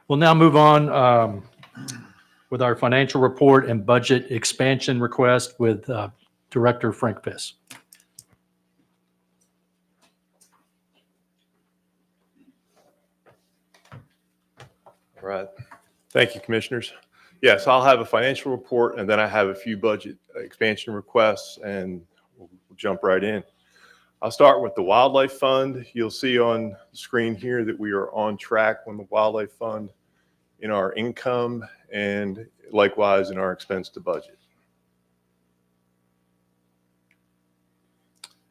We'll now move on with our financial report and budget expansion request with Director Frank Fiss. All right. Thank you, Commissioners. Yes, I'll have a financial report and then I have a few budget expansion requests and we'll jump right in. I'll start with the Wildlife Fund. You'll see on the screen here that we are on track on the Wildlife Fund in our income and likewise in our expense to budget.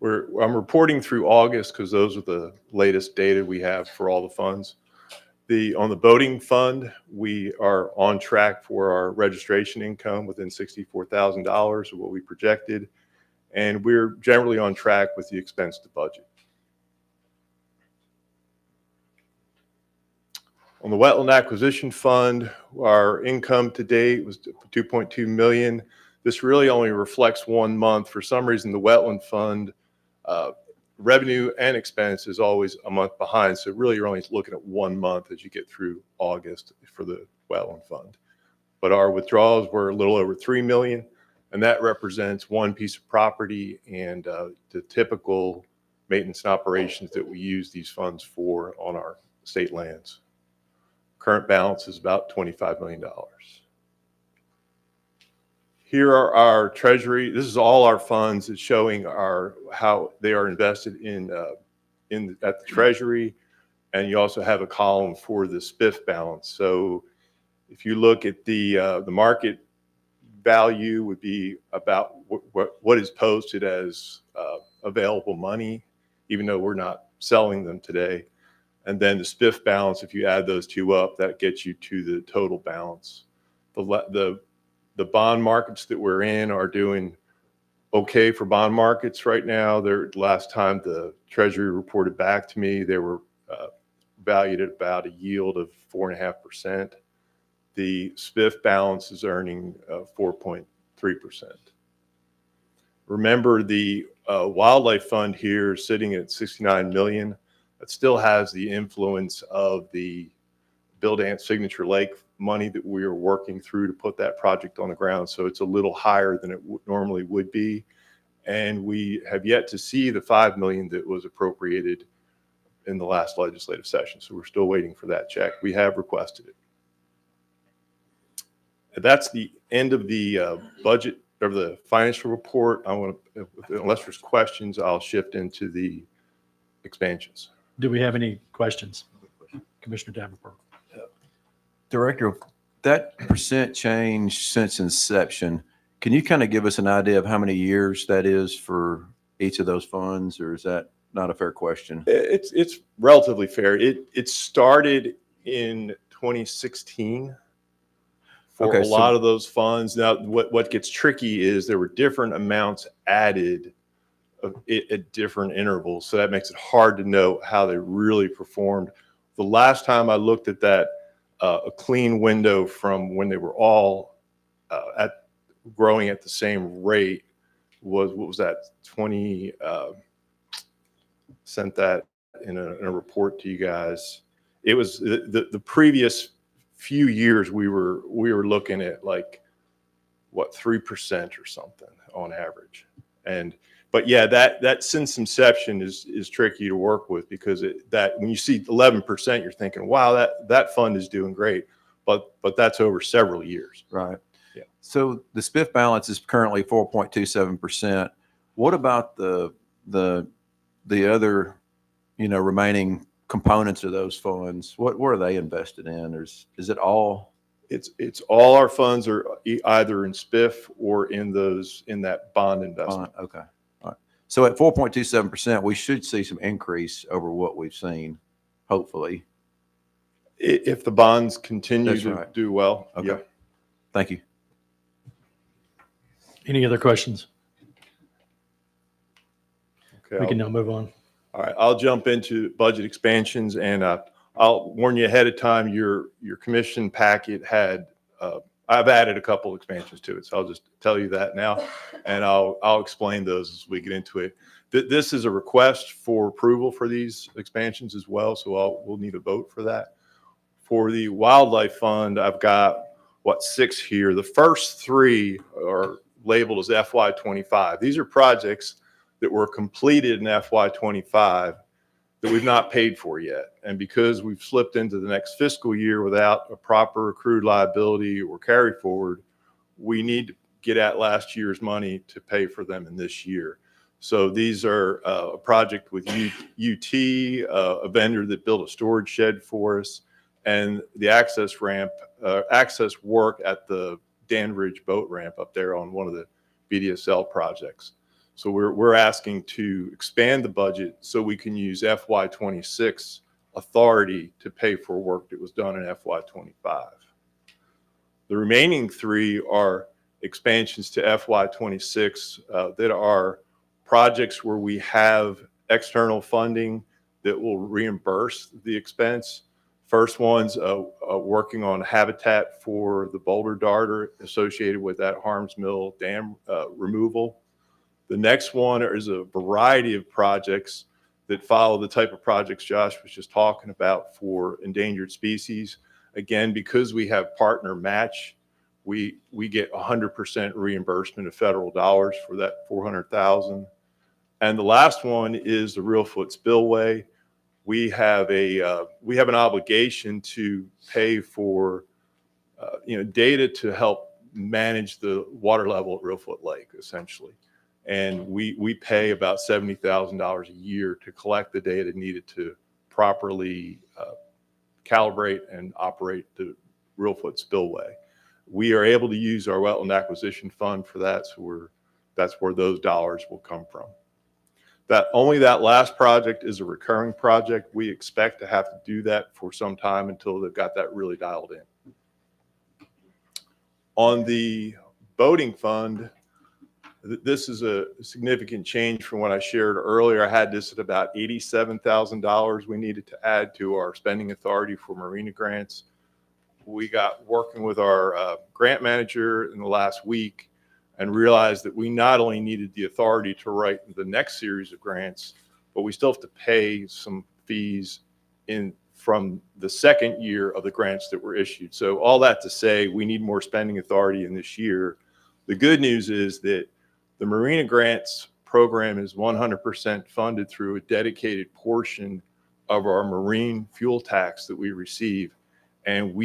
I'm reporting through August because those are the latest data we have for all the funds. On the boating fund, we are on track for our registration income within $64,000 of what we projected, and we're generally on track with the expense to budget. On the wetland acquisition fund, our income to date was $2.2 million. This really only reflects 1 month. For some reason, the wetland fund revenue and expense is always a month behind. So really you're only looking at 1 month as you get through August for the wetland fund. But our withdrawals were a little over 3 million, and that represents one piece of property and the typical maintenance and operations that we use these funds for on our state lands. Current balance is about $25 million. Here are our treasury. This is all our funds. It's showing how they are invested at the treasury, and you also have a column for the SPIF balance. So if you look at the market value would be about what is posted as available money, even though we're not selling them today. And then the SPIF balance, if you add those two up, that gets you to the total balance. The bond markets that we're in are doing okay for bond markets right now. Last time the Treasury reported back to me, they were valued at about a yield of 4.5%. The SPIF balance is earning 4.3%. Remember, the wildlife fund here is sitting at 69 million. That still has the influence of the Bill Dance Signature Lake money that we are working through to put that project on the ground. So it's a little higher than it normally would be. And we have yet to see the 5 million that was appropriated in the last legislative session. So we're still waiting for that check. We have requested it. That's the end of the budget or the financial report. Unless there's questions, I'll shift into the expansions. Do we have any questions? Commissioner Davenport. Director, that percent change since inception, can you kind of give us an idea of how many years that is for each of those funds, or is that not a fair question? It's relatively fair. It started in 2016 for a lot of those funds. Now, what gets tricky is there were different amounts added at different intervals, so that makes it hard to know how they really performed. The last time I looked at that, a clean window from when they were all growing at the same rate was, what was that, 20, sent that in a report to you guys. It was the previous few years we were looking at like, what, 3% or something on average. But yeah, that since inception is tricky to work with, because when you see 11%, you're thinking, wow, that fund is doing great, but that's over several years. Right. Yeah. So the SPIF balance is currently 4.27%. What about the other, remaining components of those funds? What are they invested in? Is it all? It's all our funds are either in SPIF or in that bond investment. Okay. All right. So at 4.27%, we should see some increase over what we've seen, hopefully. If the bonds continue That's to right. do well. Okay. Yeah. Thank you. Any other questions? Okay. We can now move on. All right, I'll jump into budget expansions, and I'll warn you ahead of time, your commission packet had, I've added a couple expansions to it, so I'll just tell you that now, and I'll explain those as we get into it. This is a request for approval for these expansions as well, so we'll need a vote for that. For the Wildlife Fund, I've got, 6 here. The first 3 are labeled as FY25. These are projects that were completed in FY25 that we've not paid for yet. And because we've slipped into the next fiscal year without a proper accrued liability or carry forward, we need to get at last year's money to pay for them in this year. So these are a project with UT, a vendor that built a storage shed for us, and the access work at the Danridge boat ramp up there on one of the BDSL projects. So we're asking to expand the budget so we can use FY26 authority to pay for work that was done in FY25. The remaining 3 are expansions to FY26 that are projects where we have external funding that will reimburse the expense. First one's working on habitat for the boulder darter associated with that Harms Mill dam removal. The next one is a variety of projects that follow the type of projects Josh was just talking about for endangered species. Again, because we have partner match, we get 100% reimbursement of federal dollars for that $400,000. And the last one is the Reelfoot Spillway. We have an obligation to pay for data to help manage the water level at Reelfoot Lake, essentially. And we pay about $70,000 a year to collect the data needed to properly calibrate and operate the Reelfoot Spillway. We are able to use our wetland acquisition fund for that, so that's where those dollars will come from. Only that last project is a recurring project. We expect to have to do that for some time until they've got that really dialed in. On the boating fund, this is a significant change from what I shared earlier. I had this at about $87,000 we needed to add to our spending authority for marina grants. We got working with our grant manager in the last week and realized that we not only needed the authority to write the next series of grants, but we still have to pay some fees from the second year of the grants that were issued. So all that to say, we need more spending authority in this year. The good news is that the Marina Grants program is 100% funded through a dedicated portion of our marine fuel tax that we receive. And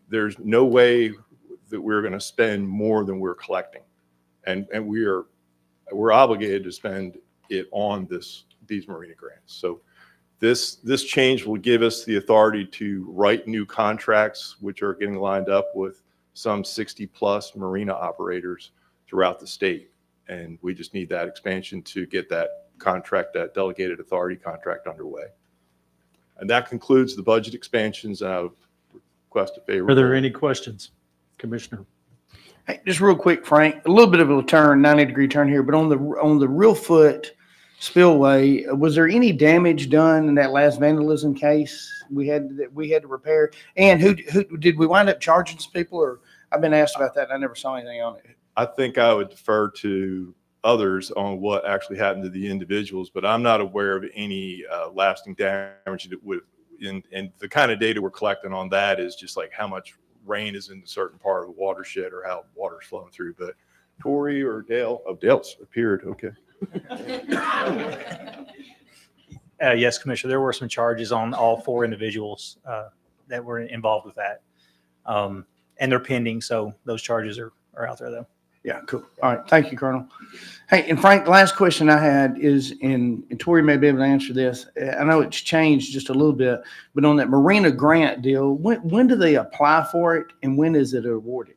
there's no way that we're going to spend more than we're collecting. And we're obligated to spend it on these Marina Grants. So this change will give us the authority to write new contracts, which are getting lined up with some 60+ marina operators throughout the state. And we just need that expansion to get that contract, that delegated authority contract underway. And that concludes the budget expansions. I would request a favor. Are there any questions, Commissioner? Hey, just real quick, Frank, a little bit of a turn, 90-degree turn here, but on the Reelfoot Spillway, was there any damage done in that last vandalism case we had to repair? And who did we wind up charging some people, or I've been asked about that and I never saw anything on it. I think I would defer to others on what actually happened to the individuals, but I'm not aware of any lasting damage that would, and the kind of data we're collecting on that is just like how much rain is in a certain part of the watershed or how water's flowing through. But Tori or Dale, Dale's appeared. Okay. Yes, Commissioner, there were some charges on all 4 individuals that were involved with that. And they're pending, so those charges are out there though. Yeah, cool. All right. Thank you, Colonel. Hey, and Frank, the last question I had is, and Tori may be able to answer this. I know it's changed just a little bit, but on that Marina grant deal, when do they apply for it and when is it awarded?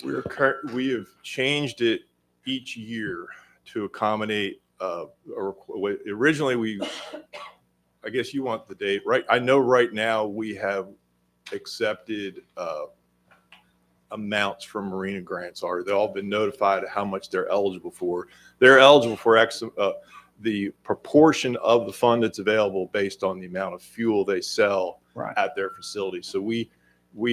We have changed it each year to accommodate, originally I guess you want the date, right? I know right now we have accepted, amounts from Marina grants they've all been notified of how much they're eligible for. They're eligible for the proportion of the fund that's available based on the amount of fuel they sell at their facility. So we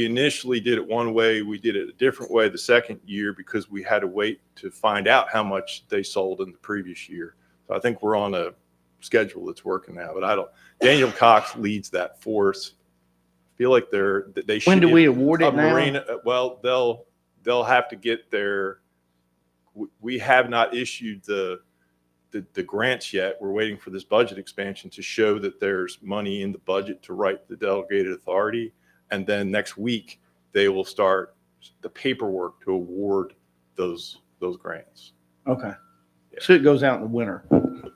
initially did it one way. We did it a different way the second year because we had to wait to find out how much they sold in the previous year. So I think we're on a schedule that's working now, but Daniel Cox leads that for us. Feel like they should. When do we award it now? Marina, well, they'll have to get their. We have not issued the grants yet. We're waiting for this budget expansion to show that there's money in the budget to write the delegated authority, and then next week they will start the paperwork to award those grants. Okay. Yeah. So it goes out in the winter.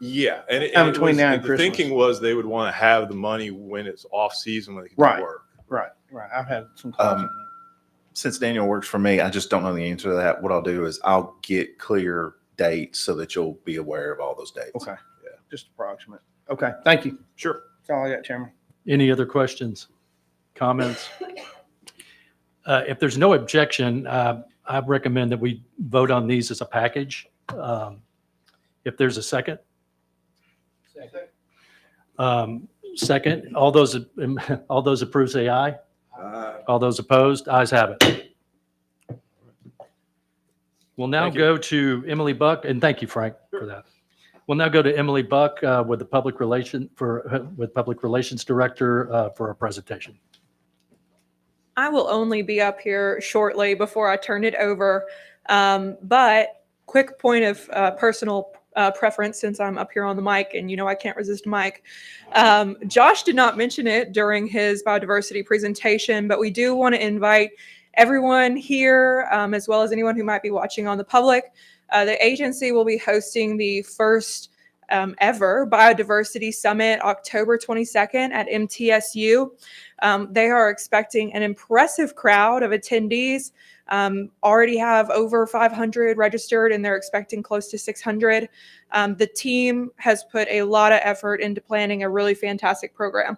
Yeah, between now and the Christmas. thinking was they would want to have the money when it's off season when they can do work. Right. I've had some calls. Since Daniel works for me, I just don't know the answer to that. What I'll do is I'll get clear dates so that you'll be aware of all those dates. Okay. Yeah. Just approximate. Okay. Thank you. Sure. That's all I got, Chairman. Any other questions, comments? If there's no objection, I recommend that we vote on these as a package. If there's a second. Second, all those approve, say aye. Aye. All those opposed, ayes have it. We'll now go to Emily Buck, and thank you, Frank, for that. We'll now go to Emily Buck with the Public Relations Director for our presentation. I will only be up here shortly before I turn it over, but quick point of personal preference since I'm up here on the mic and I can't resist a mic. Josh did not mention it during his biodiversity presentation, but we do want to invite everyone here as well as anyone who might be watching on the public. The agency will be hosting the first ever Biodiversity Summit October 22nd at MTSU. They are expecting an impressive crowd of attendees. Already have over 500 registered and they're expecting close to 600. The team has put a lot of effort into planning a really fantastic program.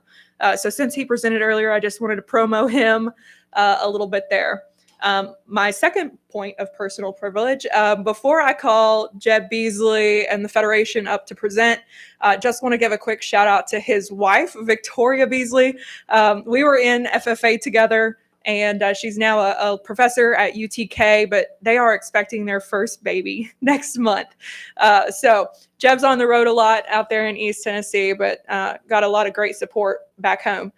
So since he presented earlier, I just wanted to promo him a little bit there. My second point of personal privilege, before I call Jeb Beasley and the Federation up to present, just want to give a quick shout out to his wife, Victoria Beasley. We were in FFA together and she's now a professor at UTK, but they are expecting their first baby next month. So Jeb's on the road a lot out there in East Tennessee, but got a lot of great support back home.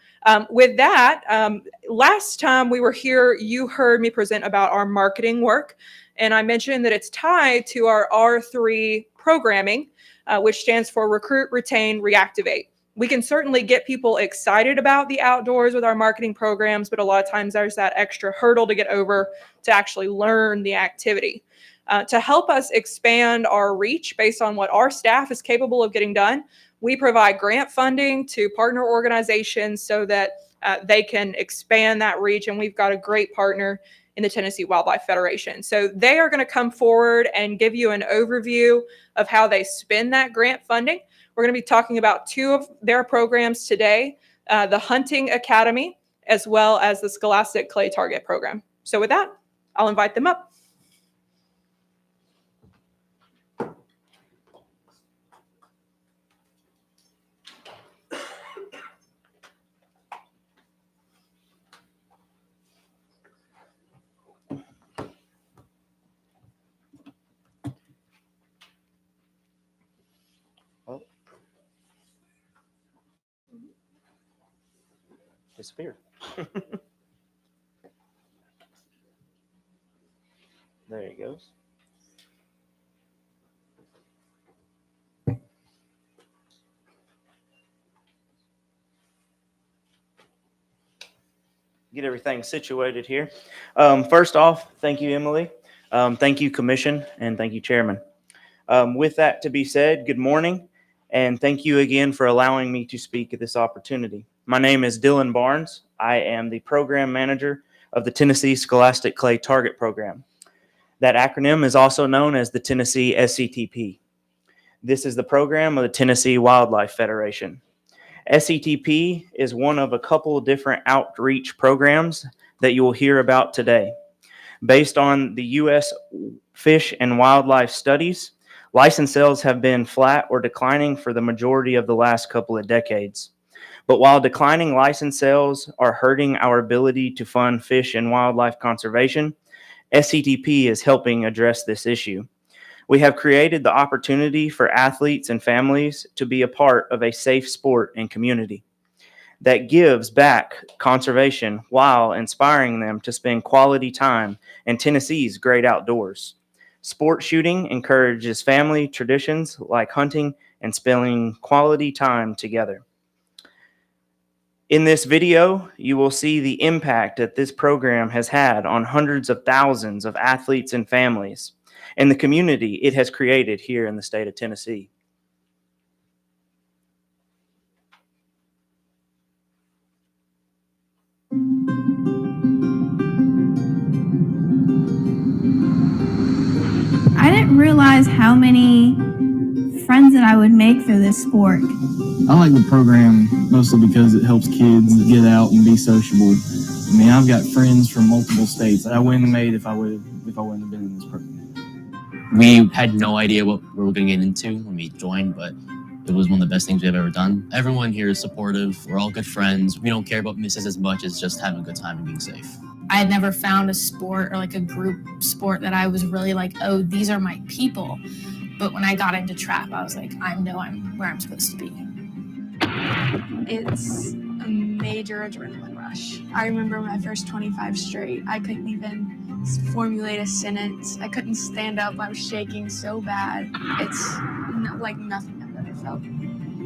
With that, last time we were here, you heard me present about our marketing work, and I mentioned that it's tied to our R3 programming, which stands for Recruit, Retain, Reactivate. We can certainly get people excited about the outdoors with our marketing programs, but a lot of times there's that extra hurdle to get over to actually learn the activity. To help us expand our reach based on what our staff is capable of getting done, we provide grant funding to partner organizations so that they can expand that reach, and we've got a great partner in the Tennessee Wildlife Federation. So they are going to come forward and give you an overview of how they spend that grant funding. We're going to be talking about two of their programs today, the Hunting Academy, as well as the Scholastic Clay Target Program. So with that, I'll invite them up. Disappeared. There he goes. Get everything situated here. First off, thank you, Emily. Thank you, Commission, and thank you, Chairman. With that to be said, good morning, and thank you again for allowing me to speak at this opportunity. My name is Dylan Barnes. I am the Program Manager of the Tennessee Scholastic Clay Target Program. That acronym is also known as the Tennessee SCTP. This is the program of the Tennessee Wildlife Federation. SCTP is one of a couple of different outreach programs that you will hear about today. Based on the U.S. Fish and Wildlife Studies, license sales have been flat or declining for the majority of the last couple of decades. But while declining license sales are hurting our ability to fund fish and wildlife conservation, SCTP is helping address this issue. We have created the opportunity for athletes and families to be a part of a safe sport and community that gives back conservation while inspiring them to spend quality time in Tennessee's great outdoors. Sport shooting encourages family traditions like hunting and spending quality time together. In this video, you will see the impact that this program has had on hundreds of thousands of athletes and families and the community it has created here in the state of Tennessee. I didn't realize how many friends that I would make through this sport. I like the program mostly because it helps kids get out and be sociable. I mean, I've got friends from multiple states that I wouldn't have made if I wouldn't have been in this program. We had no idea what we were going to get into when we joined, but it was one of the best things we've ever done. Everyone here is supportive. We're all good friends. We don't care about misses as much as just having a good time and being safe. I had never found a sport or like a group sport that I was really like, oh, these are my people. But when I got into trap, I was like, I know I'm where I'm supposed to be. It's a major adrenaline rush. I remember my first 25 straight. I couldn't even formulate a sentence. I couldn't stand up. I was shaking so bad. It's like nothing I've ever felt.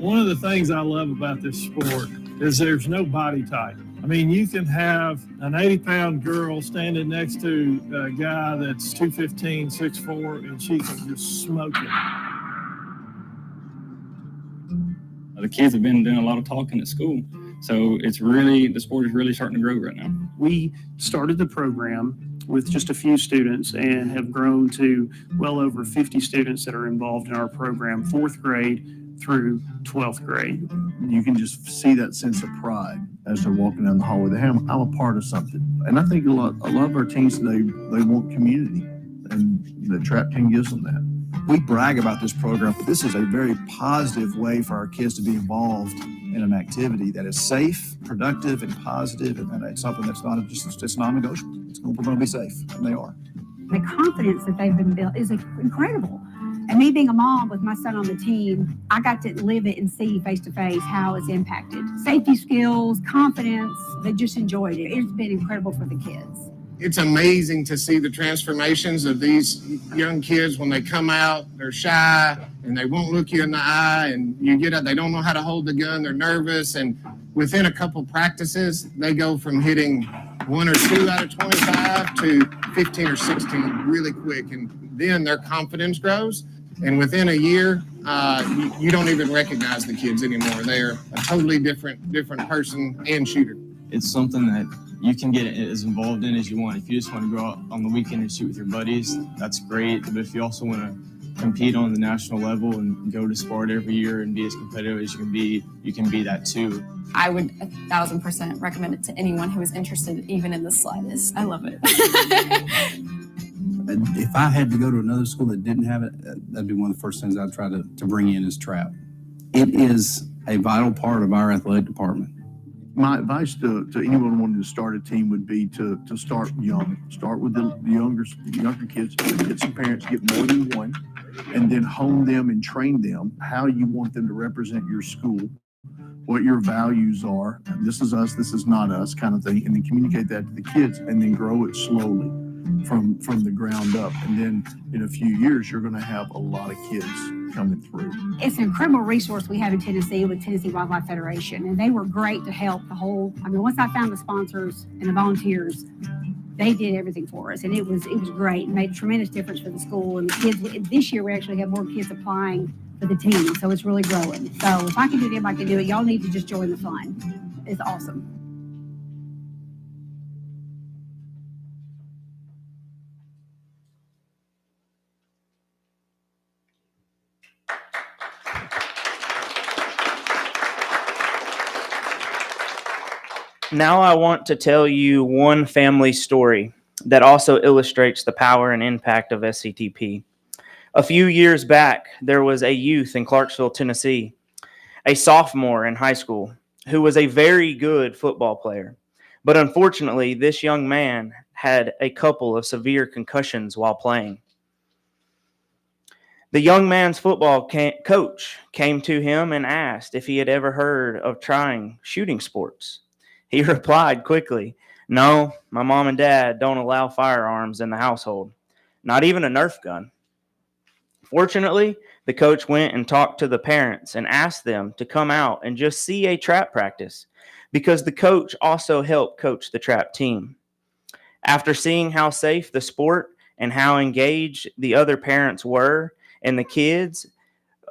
One of the things I love about this sport is there's no body type. I mean, you can have an 80-pound girl standing next to a guy that's 215, 6'4", and she can just smoke it. The kids have been doing a lot of talking at school. So the sport is really starting to grow right now. We started the program with just a few students and have grown to well over 50 students that are involved in our program, 4th grade through 12th grade. You can just see that sense of pride as they're walking down the hallway. I'm a part of something. And I think a lot of our teams today, they want community, and the trap team gives them that. We brag about this program, but this is a very positive way for our kids to be involved in an activity that is safe, productive, and positive, and it's something that's it's non-negotiable. We're going to be safe, and they are. The confidence that they've been built is incredible. And me being a mom with my son on the team, I got to live it and see face to face how it's impacted. Safety skills, confidence, they just enjoyed it. It's been incredible for the kids. It's amazing to see the transformations of these young kids when they come out. They're shy and they won't look you in the eye, and you get out, they don't know how to hold the gun, they're nervous, and within a couple practices, they go from hitting 1 or 2 out of 25 to 15 or 16 really quick, and then their confidence grows. And within a year, you don't even recognize the kids anymore. They're a totally different person and shooter. It's something that you can get as involved in as you want. If you just want to go out on the weekend and shoot with your buddies, that's great. But if you also want to compete on the national level and go to sport every year and be as competitive as you can be that too. I would 1,000% recommend it to anyone who is interested, even in the slightest. I love it. If I had to go to another school that didn't have it, that'd be one of the first things I'd try to bring in is trap. It is a vital part of our athletic department. My advice to anyone wanting to start a team would be to start young. Start with the younger kids, get some parents, get more than one, and then hone them and train them how you want them to represent your school, what your values are. This is us, this is not us kind of thing, and then communicate that to the kids, and then grow it slowly from the ground up. And then in a few years, you're going to have a lot of kids coming through. It's an incredible resource we have in Tennessee with Tennessee Wildlife Federation, and they were great to help the whole. I mean, once I found the sponsors and the volunteers, they did everything for us, and it was great. It made a tremendous difference for the school and the kids. This year we actually have more kids applying for the team, so it's really growing. So if I can do it, anybody can do it. Y'all need to just join the fun. It's awesome. Now I want to tell you one family story that also illustrates the power and impact of SCTP. A few years back, there was a youth in Clarksville, Tennessee, a sophomore in high school, who was a very good football player. But unfortunately, this young man had a couple of severe concussions while playing. The young man's football coach came to him and asked if he had ever heard of trying shooting sports. He replied quickly, "No, my mom and dad don't allow firearms in the household, not even a Nerf gun." Fortunately, the coach went and talked to the parents and asked them to come out and just see a trap practice, because the coach also helped coach the trap team. After seeing how safe the sport and how engaged the other parents were and the kids,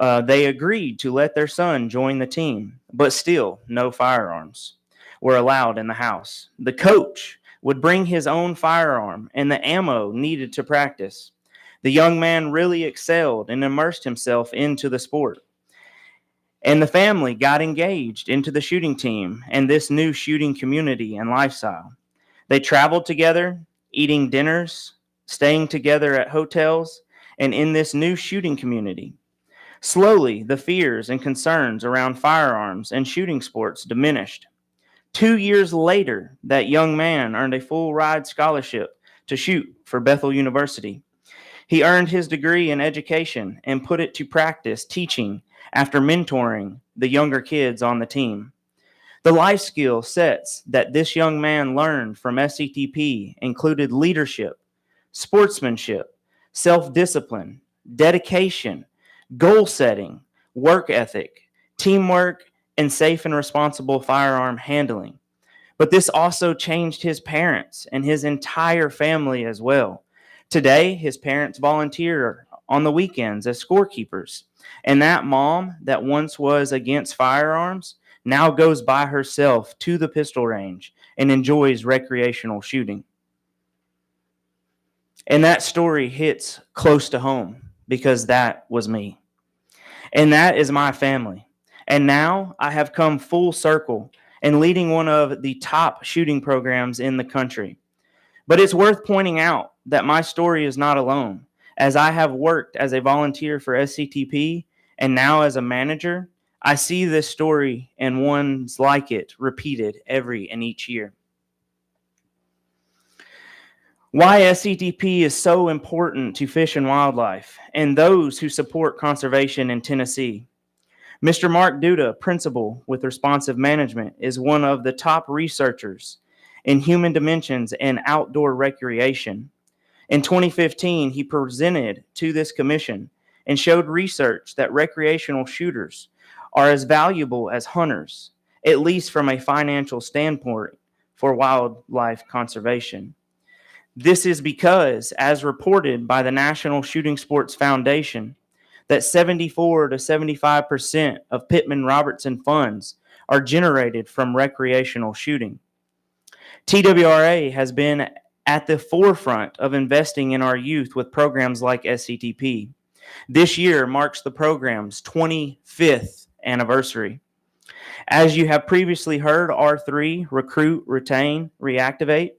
they agreed to let their son join the team, but still no firearms were allowed in the house. The coach would bring his own firearm and the ammo needed to practice. The young man really excelled and immersed himself into the sport. And the family got engaged into the shooting team and this new shooting community and lifestyle. They traveled together, eating dinners, staying together at hotels, and in this new shooting community. Slowly, the fears and concerns around firearms and shooting sports diminished. 2 years later, that young man earned a full ride scholarship to shoot for Bethel University. He earned his degree in education and put it to practice teaching after mentoring the younger kids on the team. The life skill sets that this young man learned from SCTP included leadership, sportsmanship, self-discipline, dedication, goal setting, work ethic, teamwork, and safe and responsible firearm handling. But this also changed his parents and his entire family as well. Today, his parents volunteer on the weekends as scorekeepers. And that mom that once was against firearms now goes by herself to the pistol range and enjoys recreational shooting. And that story hits close to home because that was me. And that is my family. And now I have come full circle and leading one of the top shooting programs in the country. But it's worth pointing out that my story is not alone, as I have worked as a volunteer for SCTP and now as a manager. I see this story and ones like it repeated every and each year. Why SCTP is so important to fish and wildlife and those who support conservation in Tennessee. Mr. Mark Duda, principal with Responsive Management, is one of the top researchers in human dimensions and outdoor recreation. In 2015, he presented to this commission and showed research that recreational shooters are as valuable as hunters, at least from a financial standpoint for wildlife conservation. This is because, as reported by the National Shooting Sports Foundation, that 74 to 75% of Pittman-Robertson funds are generated from recreational shooting. TWRA has been at the forefront of investing in our youth with programs like SCTP. This year marks the program's 25th anniversary. As you have previously heard, R3, Recruit, Retain, Reactivate,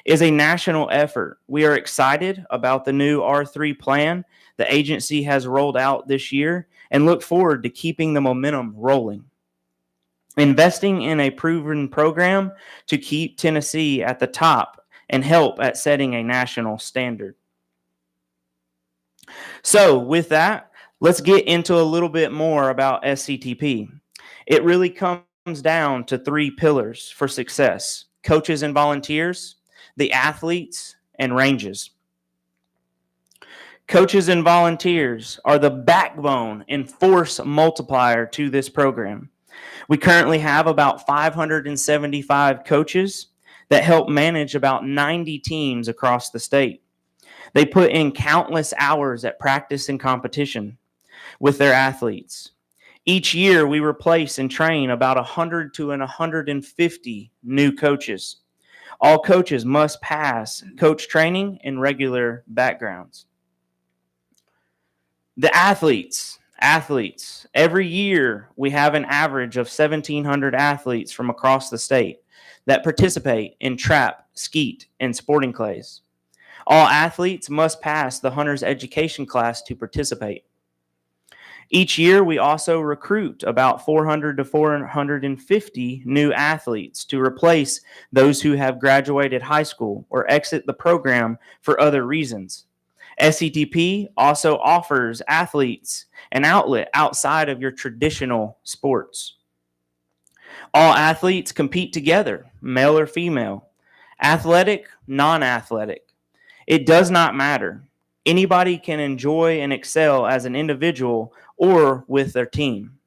is a national effort. We are excited about the new R3 plan the agency has rolled out this year and look forward to keeping the momentum rolling. Investing in a proven program to keep Tennessee at the top and help at setting a national standard. So with that, let's get into a little bit more about SCTP. It really comes down to 3 pillars for success: coaches and volunteers, the athletes, and ranges. Coaches and volunteers are the backbone and force multiplier to this program. We currently have about 575 coaches that help manage about 90 teams across the state. They put in countless hours at practice and competition with their athletes. Each year, we replace and train about 100 to 150 new coaches. All coaches must pass coach training and regular backgrounds. The athletes. Every year, we have an average of 1,700 athletes from across the state that participate in trap, skeet, and sporting clays. All athletes must pass the hunter's education class to participate. Each year, we also recruit about 400 to 450 new athletes to replace those who have graduated high school or exit the program for other reasons. SCTP also offers athletes an outlet outside of your traditional sports. All athletes compete together, male or female, athletic, non-athletic. It does not matter. Anybody can enjoy and excel as an individual or with their team.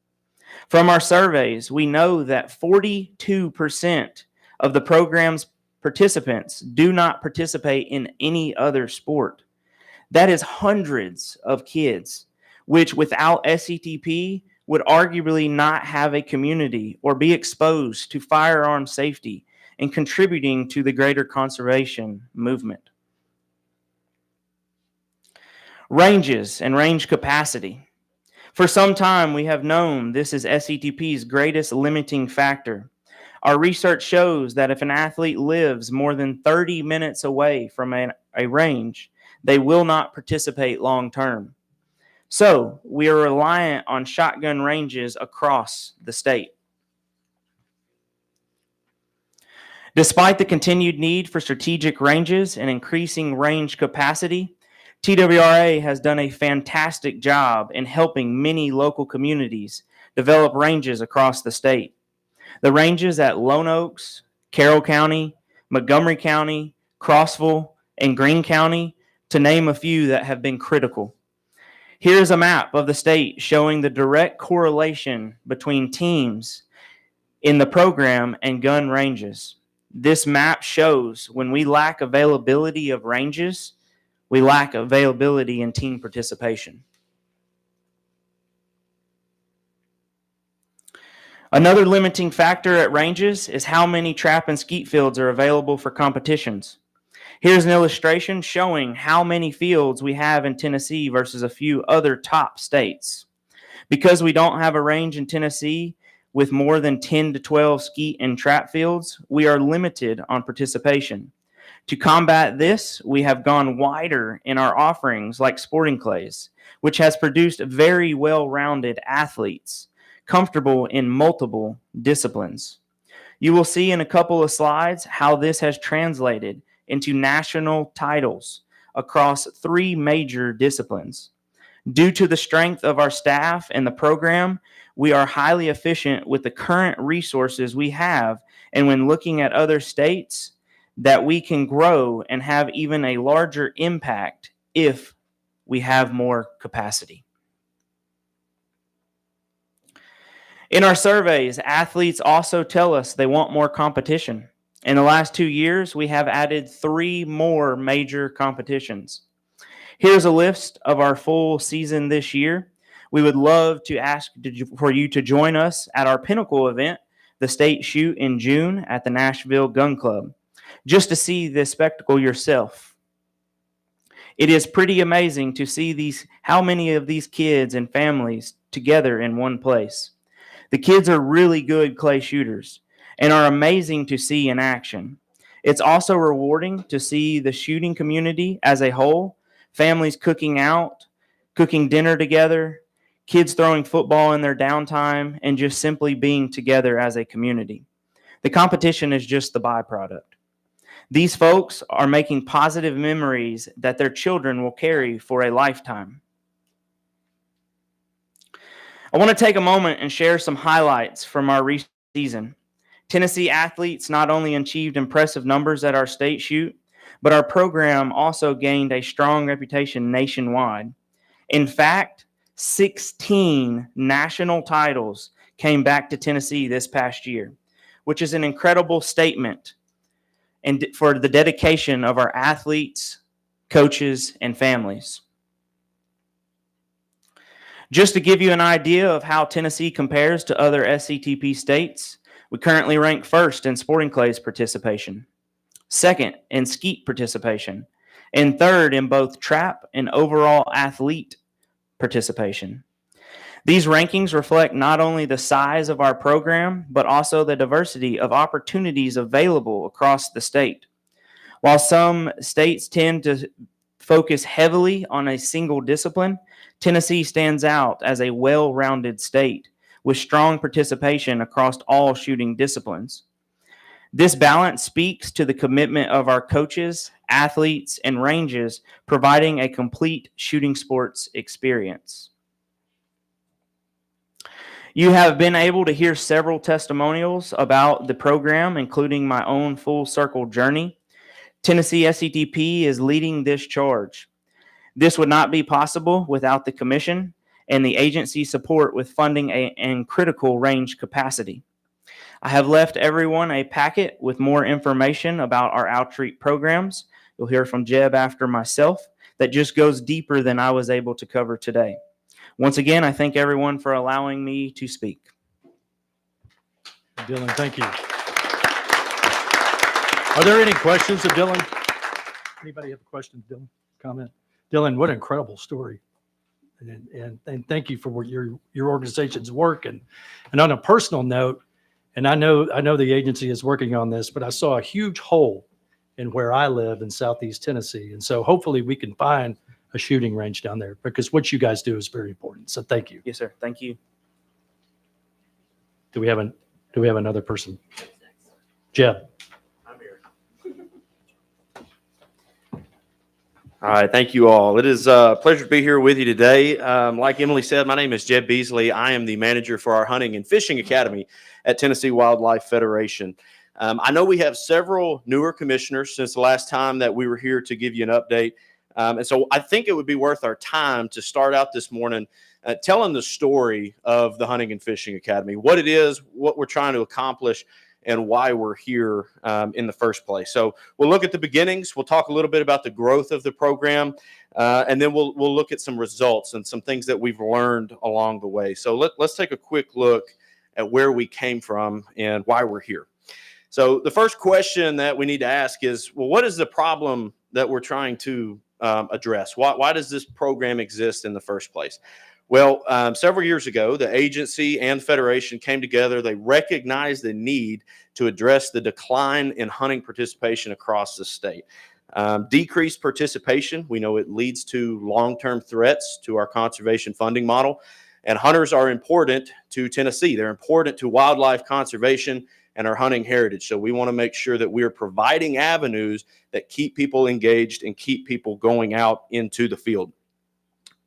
From our surveys, we know that 42% of the program's participants do not participate in any other sport. That is hundreds of kids, which without SCTP would arguably not have a community or be exposed to firearm safety and contributing to the greater conservation movement. Ranges and range capacity. For some time, we have known this is SCTP's greatest limiting factor. Our research shows that if an athlete lives more than 30 minutes away from a range, they will not participate long term. So we are reliant on shotgun ranges across the state. Despite the continued need for strategic ranges and increasing range capacity, TWRA has done a fantastic job in helping many local communities develop ranges across the state. The ranges at Lone Oaks, Carroll County, Montgomery County, Crossville, and Greene County, to name a few that have been critical. Here's a map of the state showing the direct correlation between teams in the program and gun ranges. This map shows when we lack availability of ranges, we lack availability in team participation. Another limiting factor at ranges is how many trap and skeet fields are available for competitions. Here's an illustration showing how many fields we have in Tennessee versus a few other top states. Because we don't have a range in Tennessee with more than 10 to 12 skeet and trap fields, we are limited on participation. To combat this, we have gone wider in our offerings like sporting clays, which has produced very well-rounded athletes, comfortable in multiple disciplines. You will see in a couple of slides how this has translated into national titles across 3 major disciplines. Due to the strength of our staff and the program, we are highly efficient with the current resources we have, and when looking at other states, that we can grow and have even a larger impact if we have more capacity. In our surveys, athletes also tell us they want more competition. In the last 2 years, we have added 3 more major competitions. Here's a list of our full season this year. We would love to ask for you to join us at our pinnacle event, the State Shoot in June at the Nashville Gun Club, just to see this spectacle yourself. It is pretty amazing to see how many of these kids and families together in one place. The kids are really good clay shooters and are amazing to see in action. It's also rewarding to see the shooting community as a whole, families cooking out, cooking dinner together, kids throwing football in their downtime, and just simply being together as a community. The competition is just the byproduct. These folks are making positive memories that their children will carry for a lifetime. I want to take a moment and share some highlights from our recent season. Tennessee athletes not only achieved impressive numbers at our state shoot, but our program also gained a strong reputation nationwide. In fact, 16 national titles came back to Tennessee this past year, which is an incredible statement and for the dedication of our athletes, coaches, and families. Just to give you an idea of how Tennessee compares to other SCTP states, we currently rank first in sporting clays participation, second in skeet participation, and third in both trap and overall athlete participation. These rankings reflect not only the size of our program, but also the diversity of opportunities available across the state. While some states tend to focus heavily on a single discipline, Tennessee stands out as a well-rounded state with strong participation across all shooting disciplines. This balance speaks to the commitment of our coaches, athletes, and ranges, providing a complete shooting sports experience. You have been able to hear several testimonials about the program, including my own full circle journey. Tennessee SCTP is leading this charge. This would not be possible without the commission and the agency support with funding and critical range capacity. I have left everyone a packet with more information about our outreach programs. You'll hear from Jeb after myself that just goes deeper than I was able to cover today. Once again, I thank everyone for allowing me to speak. Dylan, thank you. Are there any questions of Dylan? Anybody have a question, Dylan? Comment? Dylan, what an incredible story. And thank you for what your organization's work. And on a personal note, and I know the agency is working on this, but I saw a huge hole in where I live in Southeast Tennessee. And so hopefully we can find a shooting range down there, because what you guys do is very important. So thank you. Yes, sir. Thank you. Do we have another person? Jeb. I'm here. All right. Thank you all. It is a pleasure to be here with you today. Like Emily said, my name is Jeb Beasley. I am the manager for our Hunting and Fishing Academy at Tennessee Wildlife Federation. I know we have several newer commissioners since the last time that we were here to give you an update. And so I think it would be worth our time to start out this morning telling the story of the Hunting and Fishing Academy, what it is, what we're trying to accomplish, and why we're here in the first place. So we'll look at the beginnings. We'll talk a little bit about the growth of the program, and then we'll look at some results and some things that we've learned along the way. So let's take a quick look at where we came from and why we're here. So the first question that we need to ask is, well, what is the problem that we're trying to address? Why does this program exist in the first place? Well, several years ago, the agency and federation came together. They recognized the need to address the decline in hunting participation across the state. Decreased participation, we know it leads to long-term threats to our conservation funding model. And hunters are important to Tennessee. They're important to wildlife conservation and our hunting heritage. So we want to make sure that we're providing avenues that keep people engaged and keep people going out into the field.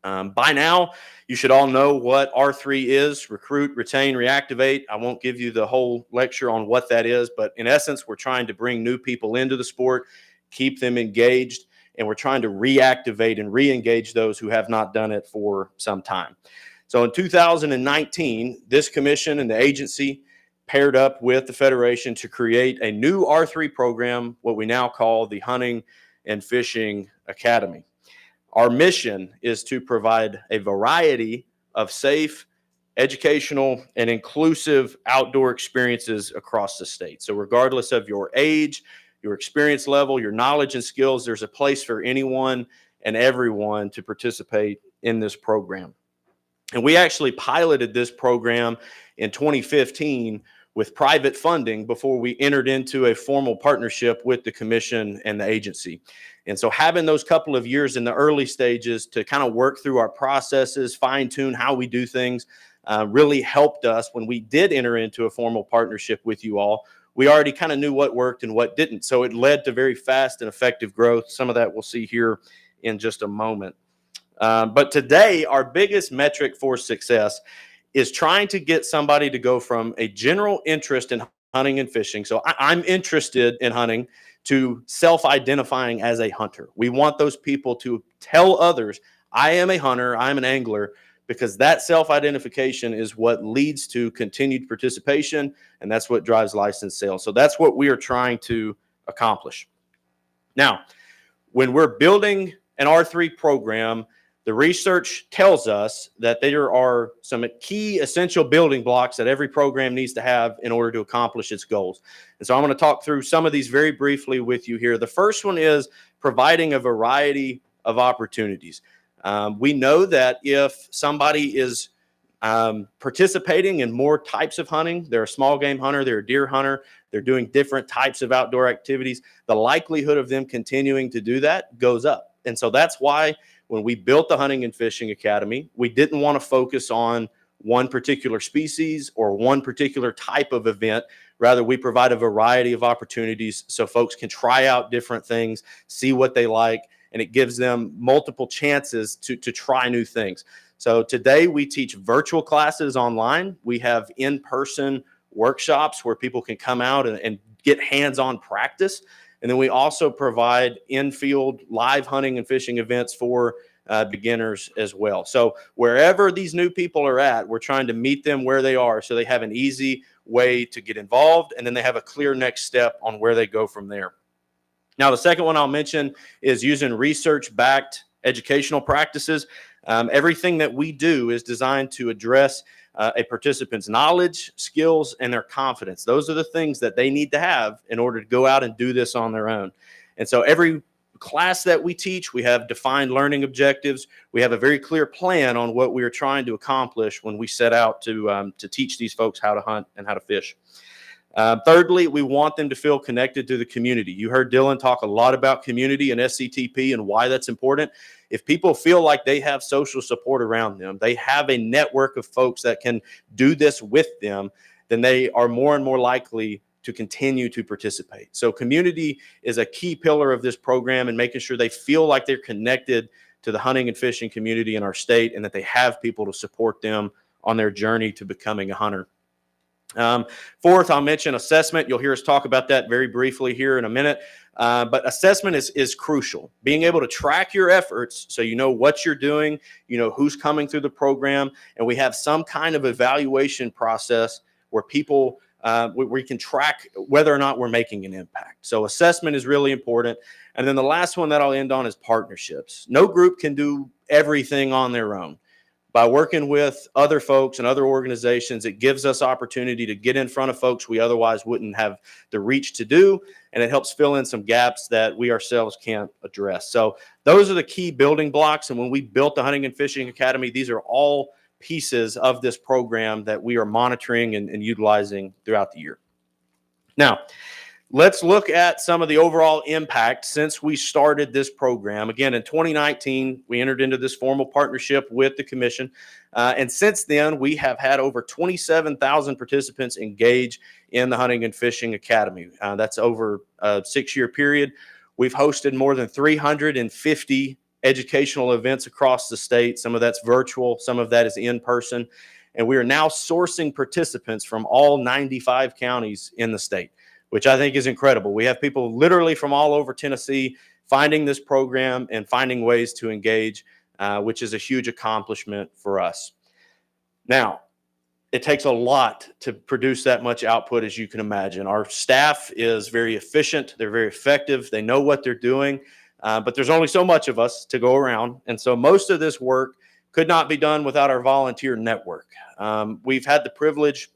By now, you should all know what R3 is: recruit, retain, reactivate. I won't give you the whole lecture on what that is, but in essence, we're trying to bring new people into the sport, keep them engaged, and we're trying to reactivate and re-engage those who have not done it for some time. So in 2019, this commission and the agency paired up with the Federation to create a new R3 program, what we now call the Hunting and Fishing Academy. Our mission is to provide a variety of safe, educational, and inclusive outdoor experiences across the state. So regardless of your age, your experience level, your knowledge and skills, there's a place for anyone and everyone to participate in this program. And we actually piloted this program in 2015 with private funding before we entered into a formal partnership with the commission and the agency. And so having those couple of years in the early stages to kind of work through our processes, fine tune how we do things, really helped us when we did enter into a formal partnership with you all. We already kind of knew what worked and what didn't. So it led to very fast and effective growth. Some of that we'll see here in just a moment. But today, our biggest metric for success is trying to get somebody to go from a general interest in hunting and fishing. So I'm interested in hunting, to self-identifying as a hunter. We want those people to tell others, I am a hunter, I'm an angler, because that self-identification is what leads to continued participation, and that's what drives license sales. So that's what we are trying to accomplish. Now, when we're building an R3 program, the research tells us that there are some key essential building blocks that every program needs to have in order to accomplish its goals. And so I'm going to talk through some of these very briefly with you here. The first one is providing a variety of opportunities. We know that if somebody is participating in more types of hunting, they're a small game hunter, they're a deer hunter, they're doing different types of outdoor activities, the likelihood of them continuing to do that goes up. And so that's why when we built the Hunting and Fishing Academy, we didn't want to focus on one particular species or one particular type of event. Rather, we provide a variety of opportunities so folks can try out different things, see what they like, and it gives them multiple chances to try new things. So today we teach virtual classes online. We have in-person workshops where people can come out and get hands-on practice. And then we also provide in-field live hunting and fishing events for beginners as well. So wherever these new people are at, we're trying to meet them where they are so they have an easy way to get involved, and then they have a clear next step on where they go from there. Now, the second one I'll mention is using research-backed educational practices. Everything that we do is designed to address a participant's knowledge, skills, and their confidence. Those are the things that they need to have in order to go out and do this on their own. And so every class that we teach, we have defined learning objectives. We have a very clear plan on what we are trying to accomplish when we set out to teach these folks how to hunt and how to fish. Thirdly, we want them to feel connected to the community. You heard Dylan talk a lot about community and SCTP and why that's important. If people feel like they have social support around them, they have a network of folks that can do this with them, then they are more and more likely to continue to participate. So community is a key pillar of this program and making sure they feel like they're connected to the hunting and fishing community in our state and that they have people to support them on their journey to becoming a hunter. Fourth, I'll mention assessment. You'll hear us talk about that very briefly here in a minute. But assessment is crucial. Being able to track your efforts so you know what you're doing, you know who's coming through the program, and we have some kind of evaluation process where people we can track whether or not we're making an impact. So assessment is really important. And then the last one that I'll end on is partnerships. No group can do everything on their own. By working with other folks and other organizations, it gives us opportunity to get in front of folks we otherwise wouldn't have the reach to do, and it helps fill in some gaps that we ourselves can't address. So those are the key building blocks, and when we built the Hunting and Fishing Academy, these are all pieces of this program that we are monitoring and utilizing throughout the year. Now, let's look at some of the overall impact since we started this program. Again, in 2019, we entered into this formal partnership with the commission. And since then, we have had over 27,000 participants engage in the Hunting and Fishing Academy. That's over a 6-year period. We've hosted more than 350 educational events across the state. Some of that's virtual, some of that is in person. And we are now sourcing participants from all 95 counties in the state, which I think is incredible. We have people literally from all over Tennessee finding this program and finding ways to engage, which is a huge accomplishment for us. Now, it takes a lot to produce that much output, as you can imagine. Our staff is very efficient. They're very effective. They know what they're doing, but there's only so much of us to go around. And so most of this work could not be done without our volunteer network. We've had the privilege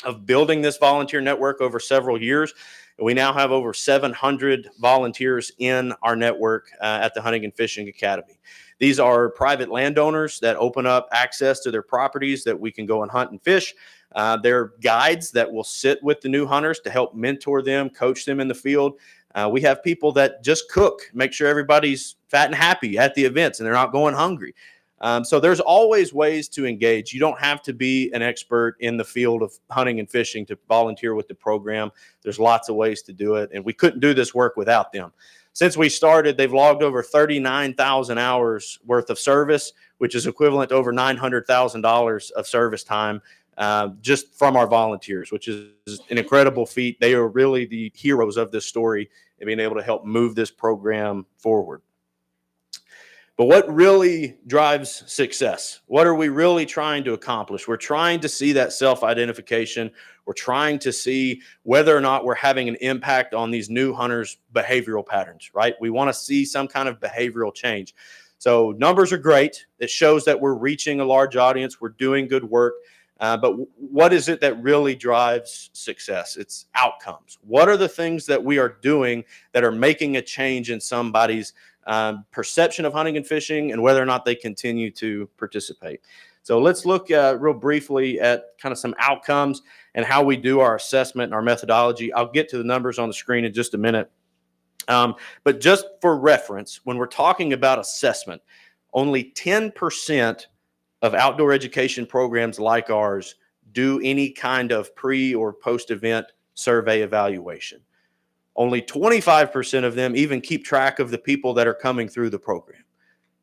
of building this volunteer network over several years. We now have over 700 volunteers in our network at the Hunting and Fishing Academy. These are private landowners that open up access to their properties that we can go and hunt and fish. They're guides that will sit with the new hunters to help mentor them, coach them in the field. We have people that just cook, make sure everybody's fat and happy at the events and they're not going hungry. So there's always ways to engage. You don't have to be an expert in the field of hunting and fishing to volunteer with the program. There's lots of ways to do it, and we couldn't do this work without them. Since we started, they've logged over 39,000 hours worth of service, which is equivalent to over $900,000 of service time just from our volunteers, which is an incredible feat. They are really the heroes of this story and being able to help move this program forward. But what really drives success? What are we really trying to accomplish? We're trying to see that self-identification. We're trying to see whether or not we're having an impact on these new hunters' behavioral patterns, right? We want to see some kind of behavioral change. So numbers are great. It shows that we're reaching a large audience. We're doing good work. But what is it that really drives success? It's outcomes. What are the things that we are doing that are making a change in somebody's perception of hunting and fishing and whether or not they continue to participate? So let's look real briefly at kind of some outcomes and how we do our assessment and our methodology. I'll get to the numbers on the screen in just a minute. But just for reference, when we're talking about assessment, only 10% of outdoor education programs like ours do any kind of pre or post-event survey evaluation. Only 25% of them even keep track of the people that are coming through the program.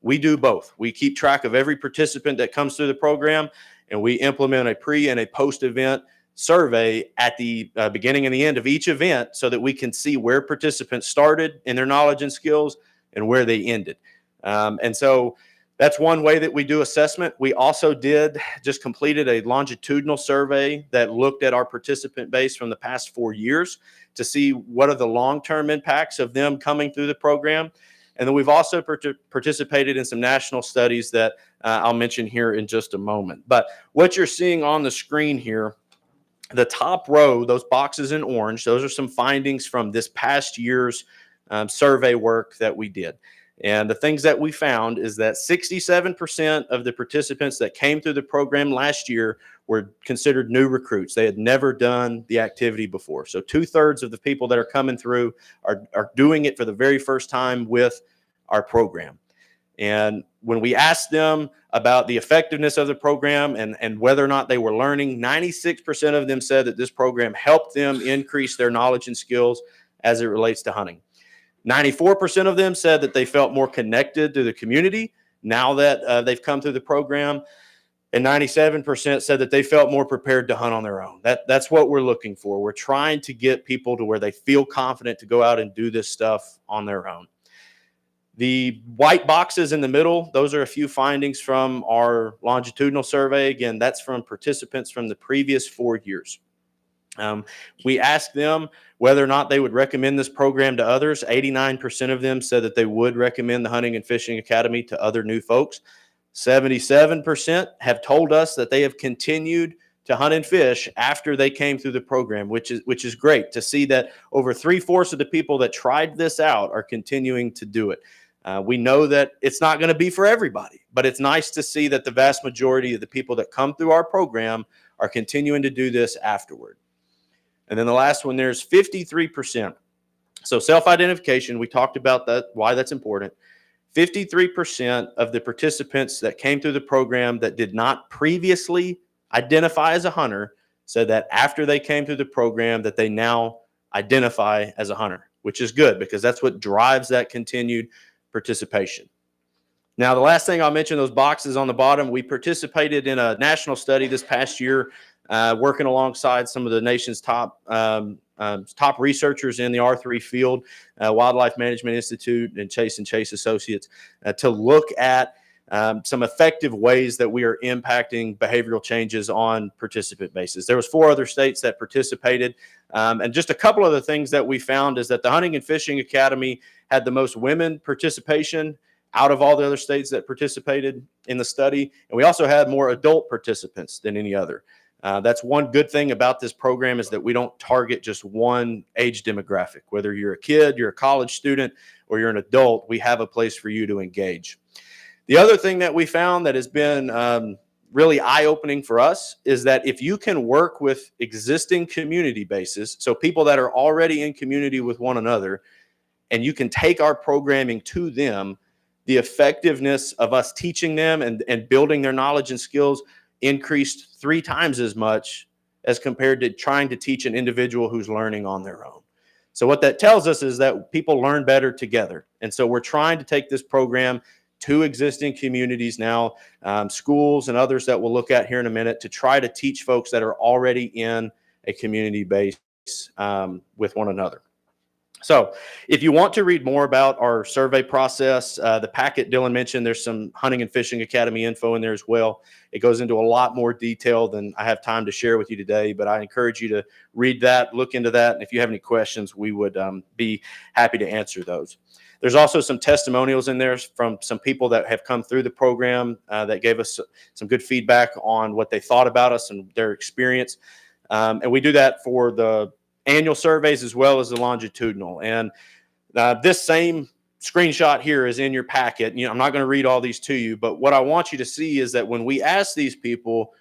We do both. We keep track of every participant that comes through the program, and we implement a pre and a post-event survey at the beginning and the end of each event so that we can see where participants started in their knowledge and skills and where they ended. And so that's one way that we do assessment. We also just completed a longitudinal survey that looked at our participant base from the past 4 years to see what are the long-term impacts of them coming through the program. And then we've also participated in some national studies that I'll mention here in just a moment. But what you're seeing on the screen here, the top row, those boxes in orange, those are some findings from this past year's survey work that we did. And the things that we found is that 67% of the participants that came through the program last year were considered new recruits. They had never done the activity before. So 2/3 of the people that are coming through are doing it for the very first time with our program. And when we asked them about the effectiveness of the program and whether or not they were learning, 96% of them said that this program helped them increase their knowledge and skills as it relates to hunting. 94% of them said that they felt more connected to the community now that they've come through the program. And 97% said that they felt more prepared to hunt on their own. That's what we're looking for. We're trying to get people to where they feel confident to go out and do this stuff on their own. The white boxes in the middle, those are a few findings from our longitudinal survey. Again, that's from participants from the previous 4 years. We asked them whether or not they would recommend this program to others. 89% of them said that they would recommend the Hunting and Fishing Academy to other new folks. 77% have told us that they have continued to hunt and fish after they came through the program, which is great to see that over 3/4 of the people that tried this out are continuing to do it. We know that it's not going to be for everybody, but it's nice to see that the vast majority of the people that come through our program are continuing to do this afterward. And then the last one, there's 53%. So self-identification, we talked about that, why that's important. 53% of the participants that came through the program that did not previously identify as a hunter said that after they came through the program that they now identify as a hunter, which is good because that's what drives that continued participation. Now, the last thing I'll mention, those boxes on the bottom, we participated in a national study this past year, working alongside some of the nation's top researchers in the R3 field, Wildlife Management Institute and Chase Associates, to look at some effective ways that we are impacting behavioral changes on participant bases. There was 4 other states that participated, and just a couple of the things that we found is that the Hunting and Fishing Academy had the most women participation out of all the other states that participated in the study, and we also had more adult participants than any other. That's one good thing about this program is that we don't target just one age demographic. Whether you're a kid, you're a college student, or you're an adult, we have a place for you to engage. The other thing that we found that has been really eye-opening for us is that if you can work with existing community bases, so people that are already in community with one another, and you can take our programming to them, the effectiveness of us teaching them and building their knowledge and skills increased 3 times as much as compared to trying to teach an individual who's learning on their own. So what that tells us is that people learn better together. And so we're trying to take this program to existing communities now, schools and others that we'll look at here in a minute, to try to teach folks that are already in a community base with one another. So if you want to read more about our survey process, the packet Dylan mentioned, there's some Hunting and Fishing Academy info in there as well. It goes into a lot more detail than I have time to share with you today, but I encourage you to read that, look into that, and if you have any questions, we would be happy to answer those. There's also some testimonials in there from some people that have come through the program that gave us some good feedback on what they thought about us and their experience. And we do that for the annual surveys as well as the longitudinal. And this same screenshot here is in your packet. I'm not going to read all these to you, but what I want you to see is that when we ask these people,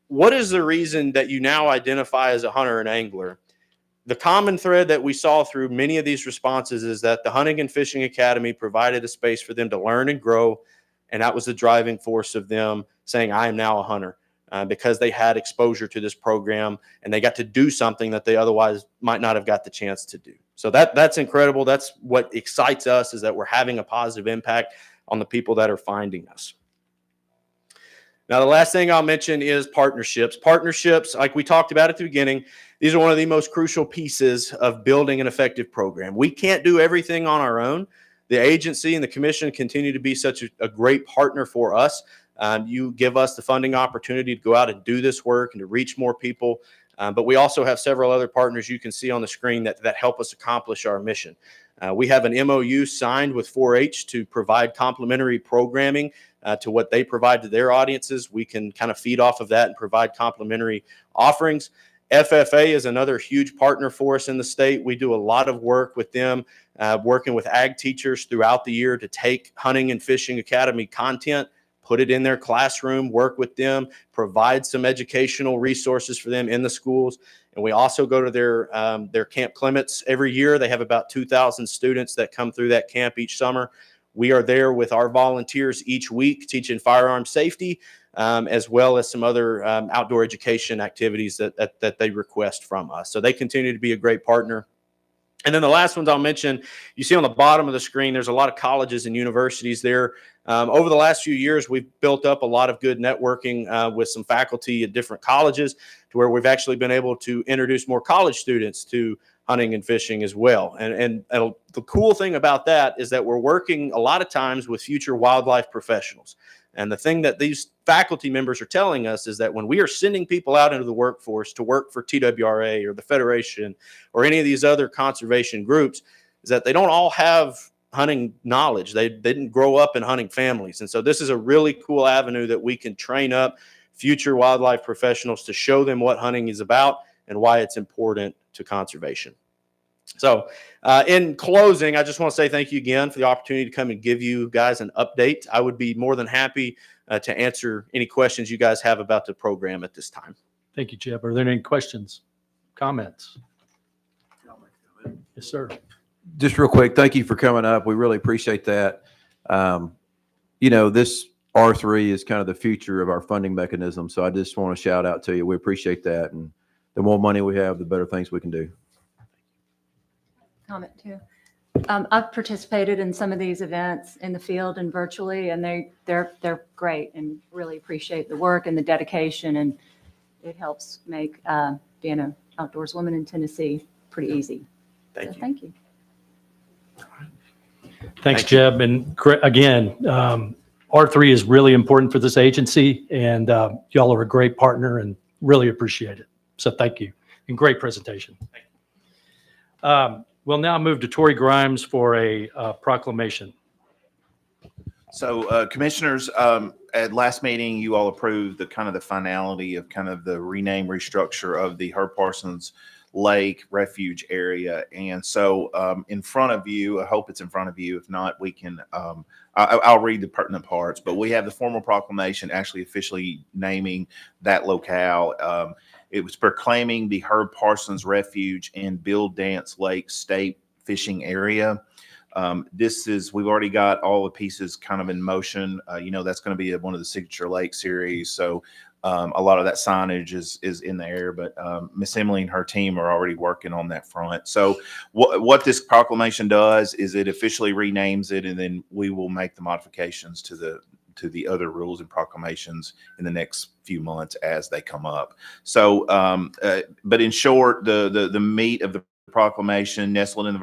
what is the reason that you now identify as a hunter and angler? The common thread that we saw through many of these responses is that the Hunting and Fishing Academy provided a space for them to learn and grow, and that was the driving force of them saying, I am now a hunter. Because they had exposure to this program and they got to do something that they otherwise might not have got the chance to do. So that's incredible. That's what excites us, is that we're having a positive impact on the people that are finding us. Now, the last thing I'll mention is partnerships. Partnerships, like we talked about at the beginning, these are one of the most crucial pieces of building an effective program. We can't do everything on our own. The agency and the commission continue to be such a great partner for us. You give us the funding opportunity to go out and do this work and to reach more people. But we also have several other partners you can see on the screen that help us accomplish our mission. We have an MOU signed with 4-H to provide complementary programming to what they provide to their audiences. We can kind of feed off of that and provide complementary offerings. FFA is another huge partner for us in the state. We do a lot of work with them, working with ag teachers throughout the year to take Hunting and Fishing Academy content, put it in their classroom, work with them, provide some educational resources for them in the schools. And we also go to their Camp Clements every year. They have about 2,000 students that come through that camp each summer. We are there with our volunteers each week teaching firearm safety, as well as some other outdoor education activities that they request from us. So they continue to be a great partner. And then the last ones I'll mention, you see on the bottom of the screen, there's a lot of colleges and universities there. Over the last few years, we've built up a lot of good networking with some faculty at different colleges, to where we've actually been able to introduce more college students to hunting and fishing as well. And the cool thing about that is that we're working a lot of times with future wildlife professionals. And the thing that these faculty members are telling us is that when we are sending people out into the workforce to work for TWRA or the Federation or any of these other conservation groups, is that they don't all have hunting knowledge. They didn't grow up in hunting families. And so this is a really cool avenue that we can train up future wildlife professionals to show them what hunting is about and why it's important to conservation. So in closing, I just want to say thank you again for the opportunity to come and give you guys an update. I would be more than happy to answer any questions you guys have about the program at this time. Thank you, Jeb. Are there any questions, comments? Yes, sir. Just real quick, thank you for coming up. We really appreciate that. This R3 is kind of the future of our funding mechanism. So I just want to shout out to you. We appreciate that. And the more money we have, the better things we can do. Comment too. I've participated in some of these events in the field and virtually, and they're great, and really appreciate the work and the dedication, and it helps make being an outdoors woman in Tennessee pretty easy. Thank you. Thanks, Jeb. And again, R3 is really important for this agency, and y'all are a great partner and really appreciate it. So thank you, and great presentation. We'll now move to Tori Grimes for a proclamation. So commissioners, at last meeting, you all approved the finality of the rename restructure of the Herb Parsons Lake Refuge area. And so in front of you, I hope it's in front of you. If not, we can, I'll read the pertinent parts, but we have the formal proclamation actually officially naming that locale. It was proclaiming the Herb Parsons Refuge and Bill Dance Lake State Fishing Area. We've already got all the pieces kind of in motion. That's going to be one of the Signature Lake series. So a lot of that signage is in the air, but Miss Emily and her team are already working on that front. So what this proclamation does is it officially renames it, and then we will make the modifications to the other rules and proclamations in the next few months as they come up. So, but in short, the meat of the Proclamation, nestled in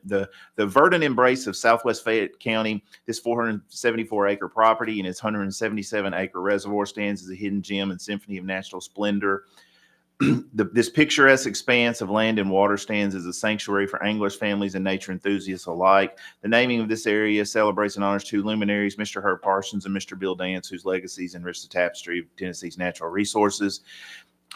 the verdant embrace of Southwest Fayette County. This 474-acre property and its 177-acre reservoir stands as a hidden gem and symphony of natural splendor. This picturesque expanse of land and water stands as a sanctuary for anglers, families, and nature enthusiasts alike. The naming of this area celebrates and honors two luminaries, Mr. Herb Parsons and Mr. Bill Dance, whose legacies enrich the tapestry of Tennessee's natural resources.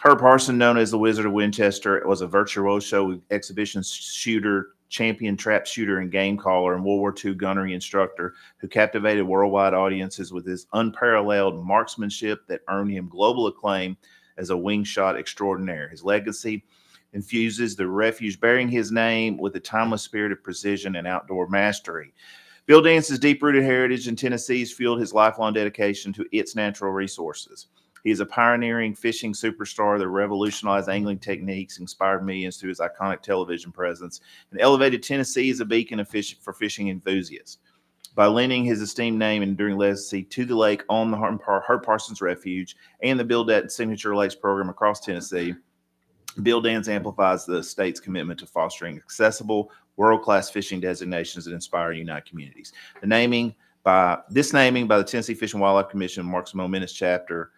Herb Parsons, known as the Wizard of Winchester, was a virtuoso exhibition shooter, champion trap shooter, and game caller, and World War II gunnery instructor who captivated worldwide audiences with his unparalleled marksmanship that earned him global acclaim as a wing shot extraordinaire. His legacy infuses the refuge bearing his name with a timeless spirit of precision and outdoor mastery. Bill Dance's deep-rooted heritage in Tennessee has fueled his lifelong dedication to its natural resources. He is a pioneering fishing superstar that revolutionized angling techniques, inspired millions through his iconic television presence, and elevated Tennessee as a beacon of for fishing enthusiasts. By lending his esteemed name and enduring legacy to the lake on the Herb Parsons Refuge and the Bill Dance Signature Lakes program across Tennessee, Bill Dance amplifies the state's commitment to fostering accessible, world-class fishing designations that inspire and unite communities. This naming by the Tennessee Fish and Wildlife Commission marks a momentous chapter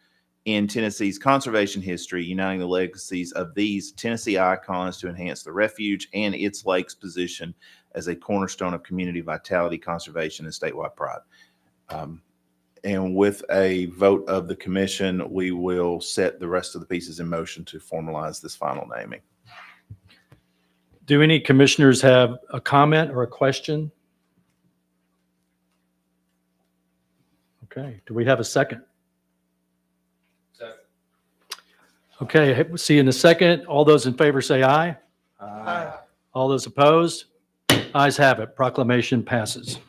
in Tennessee's conservation history, uniting the legacies of these Tennessee icons to enhance the refuge and its lake's position as a cornerstone of community vitality, conservation, and statewide pride. And with a vote of the commission, we will set the rest of the pieces in motion to formalize this final naming. Do any commissioners have a comment or a question? Okay, do we have a second? Okay, we'll see you in a second. All those in favor say aye. Aye. All those opposed? Ayes have it. Proclamation passes.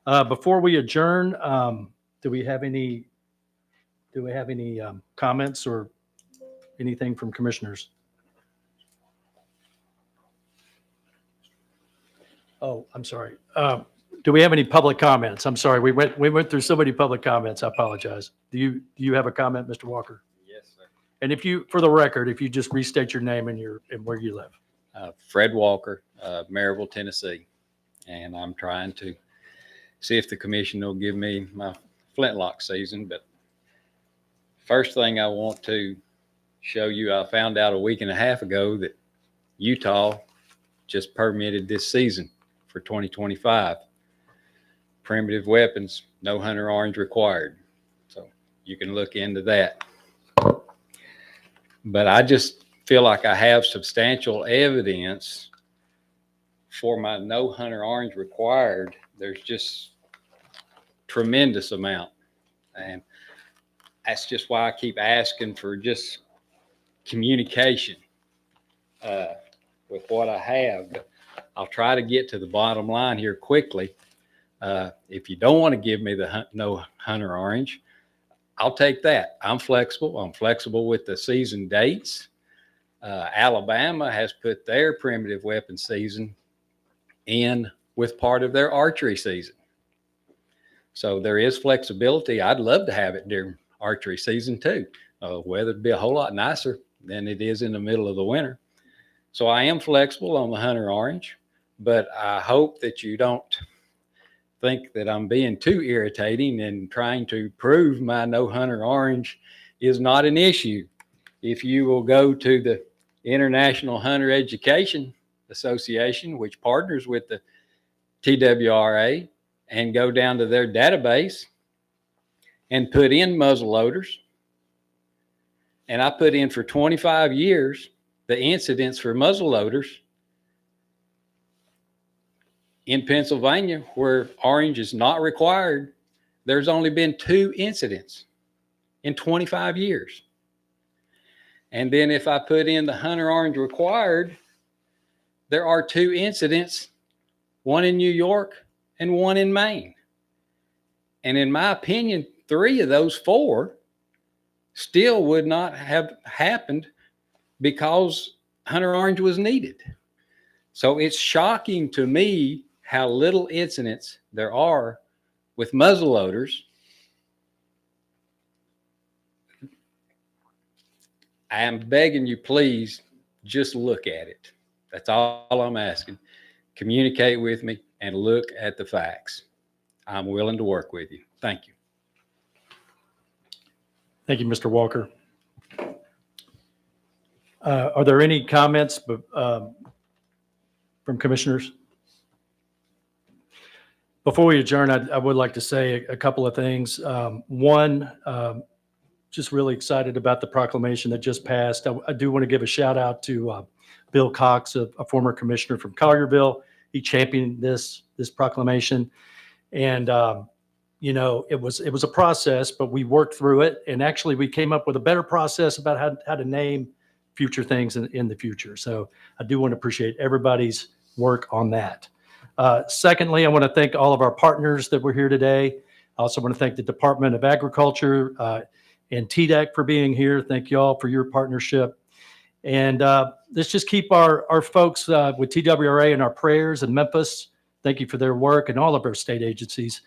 Before we adjourn, do we have any comments or anything from commissioners? Oh, I'm sorry. Do we have any public comments? I'm sorry. We went through so many public comments. I apologize. Do you have a comment, Mr. Walker? Yes, sir. And for the record, if you just restate your name and where you live. Fred Walker, Maryville, Tennessee, and I'm trying to see if the commission will give me my flintlock season. But first thing I want to show you, I found out a week and a half ago that Utah just permitted this season for 2025. Primitive weapons, no hunter orange required. So you can look into that. But I just feel like I have substantial evidence for my no hunter orange required. There's just tremendous amount. And that's just why I keep asking for just communication with what I have. But I'll try to get to the bottom line here quickly. If you don't want to give me the no hunter orange, I'll take that. I'm flexible. I'm flexible with the season dates. Alabama has put their primitive weapon season in with part of their archery season. So there is flexibility. I'd love to have it during archery season too. Weather would be a whole lot nicer than it is in the middle of the winter. So I am flexible on the hunter orange, but I hope that you don't think that I'm being too irritating and trying to prove my no hunter orange is not an issue. If you will go to the International Hunter Education Association, which partners with the TWRA, and go down to their database and put in muzzle loaders, and I put in for 25 years the incidents for muzzle loaders in Pennsylvania, where orange is not required, there's only been 2 incidents in 25 years. And then if I put in the hunter orange required, there are 2 incidents, one in New York and one in Maine. And in my opinion, 3 of those 4 still would not have happened because hunter orange was needed. So it's shocking to me how little incidents there are with muzzle loaders. I am begging you, please just look at it. That's all I'm asking. Communicate with me and look at the facts. I'm willing to work with you. Thank you. Thank you, Mr. Walker. Are there any comments from commissioners? Before we adjourn, I would like to say a couple of things. One, just really excited about the proclamation that just passed. I do want to give a shout out to Bill Cox, a former commissioner from Collierville. He championed this proclamation, and you know, it was a process, but we worked through it, and actually we came up with a better process about how to name future things in the future. So I do want to appreciate everybody's work on that. Secondly, I want to thank all of our partners that were here today. I also want to thank the Department of Agriculture and TDEC for being here. Thank you all for your partnership. And let's just keep our folks with TWRA in our prayers in Memphis. Thank you for their work and all of our state agencies.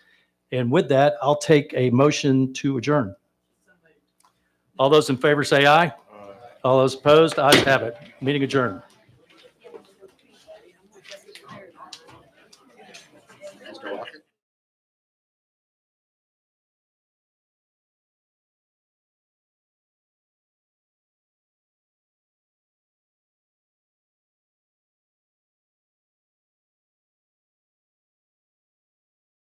And with that, I'll take a motion to adjourn. All those in favor say aye. All those opposed, ayes have it. Meeting adjourned.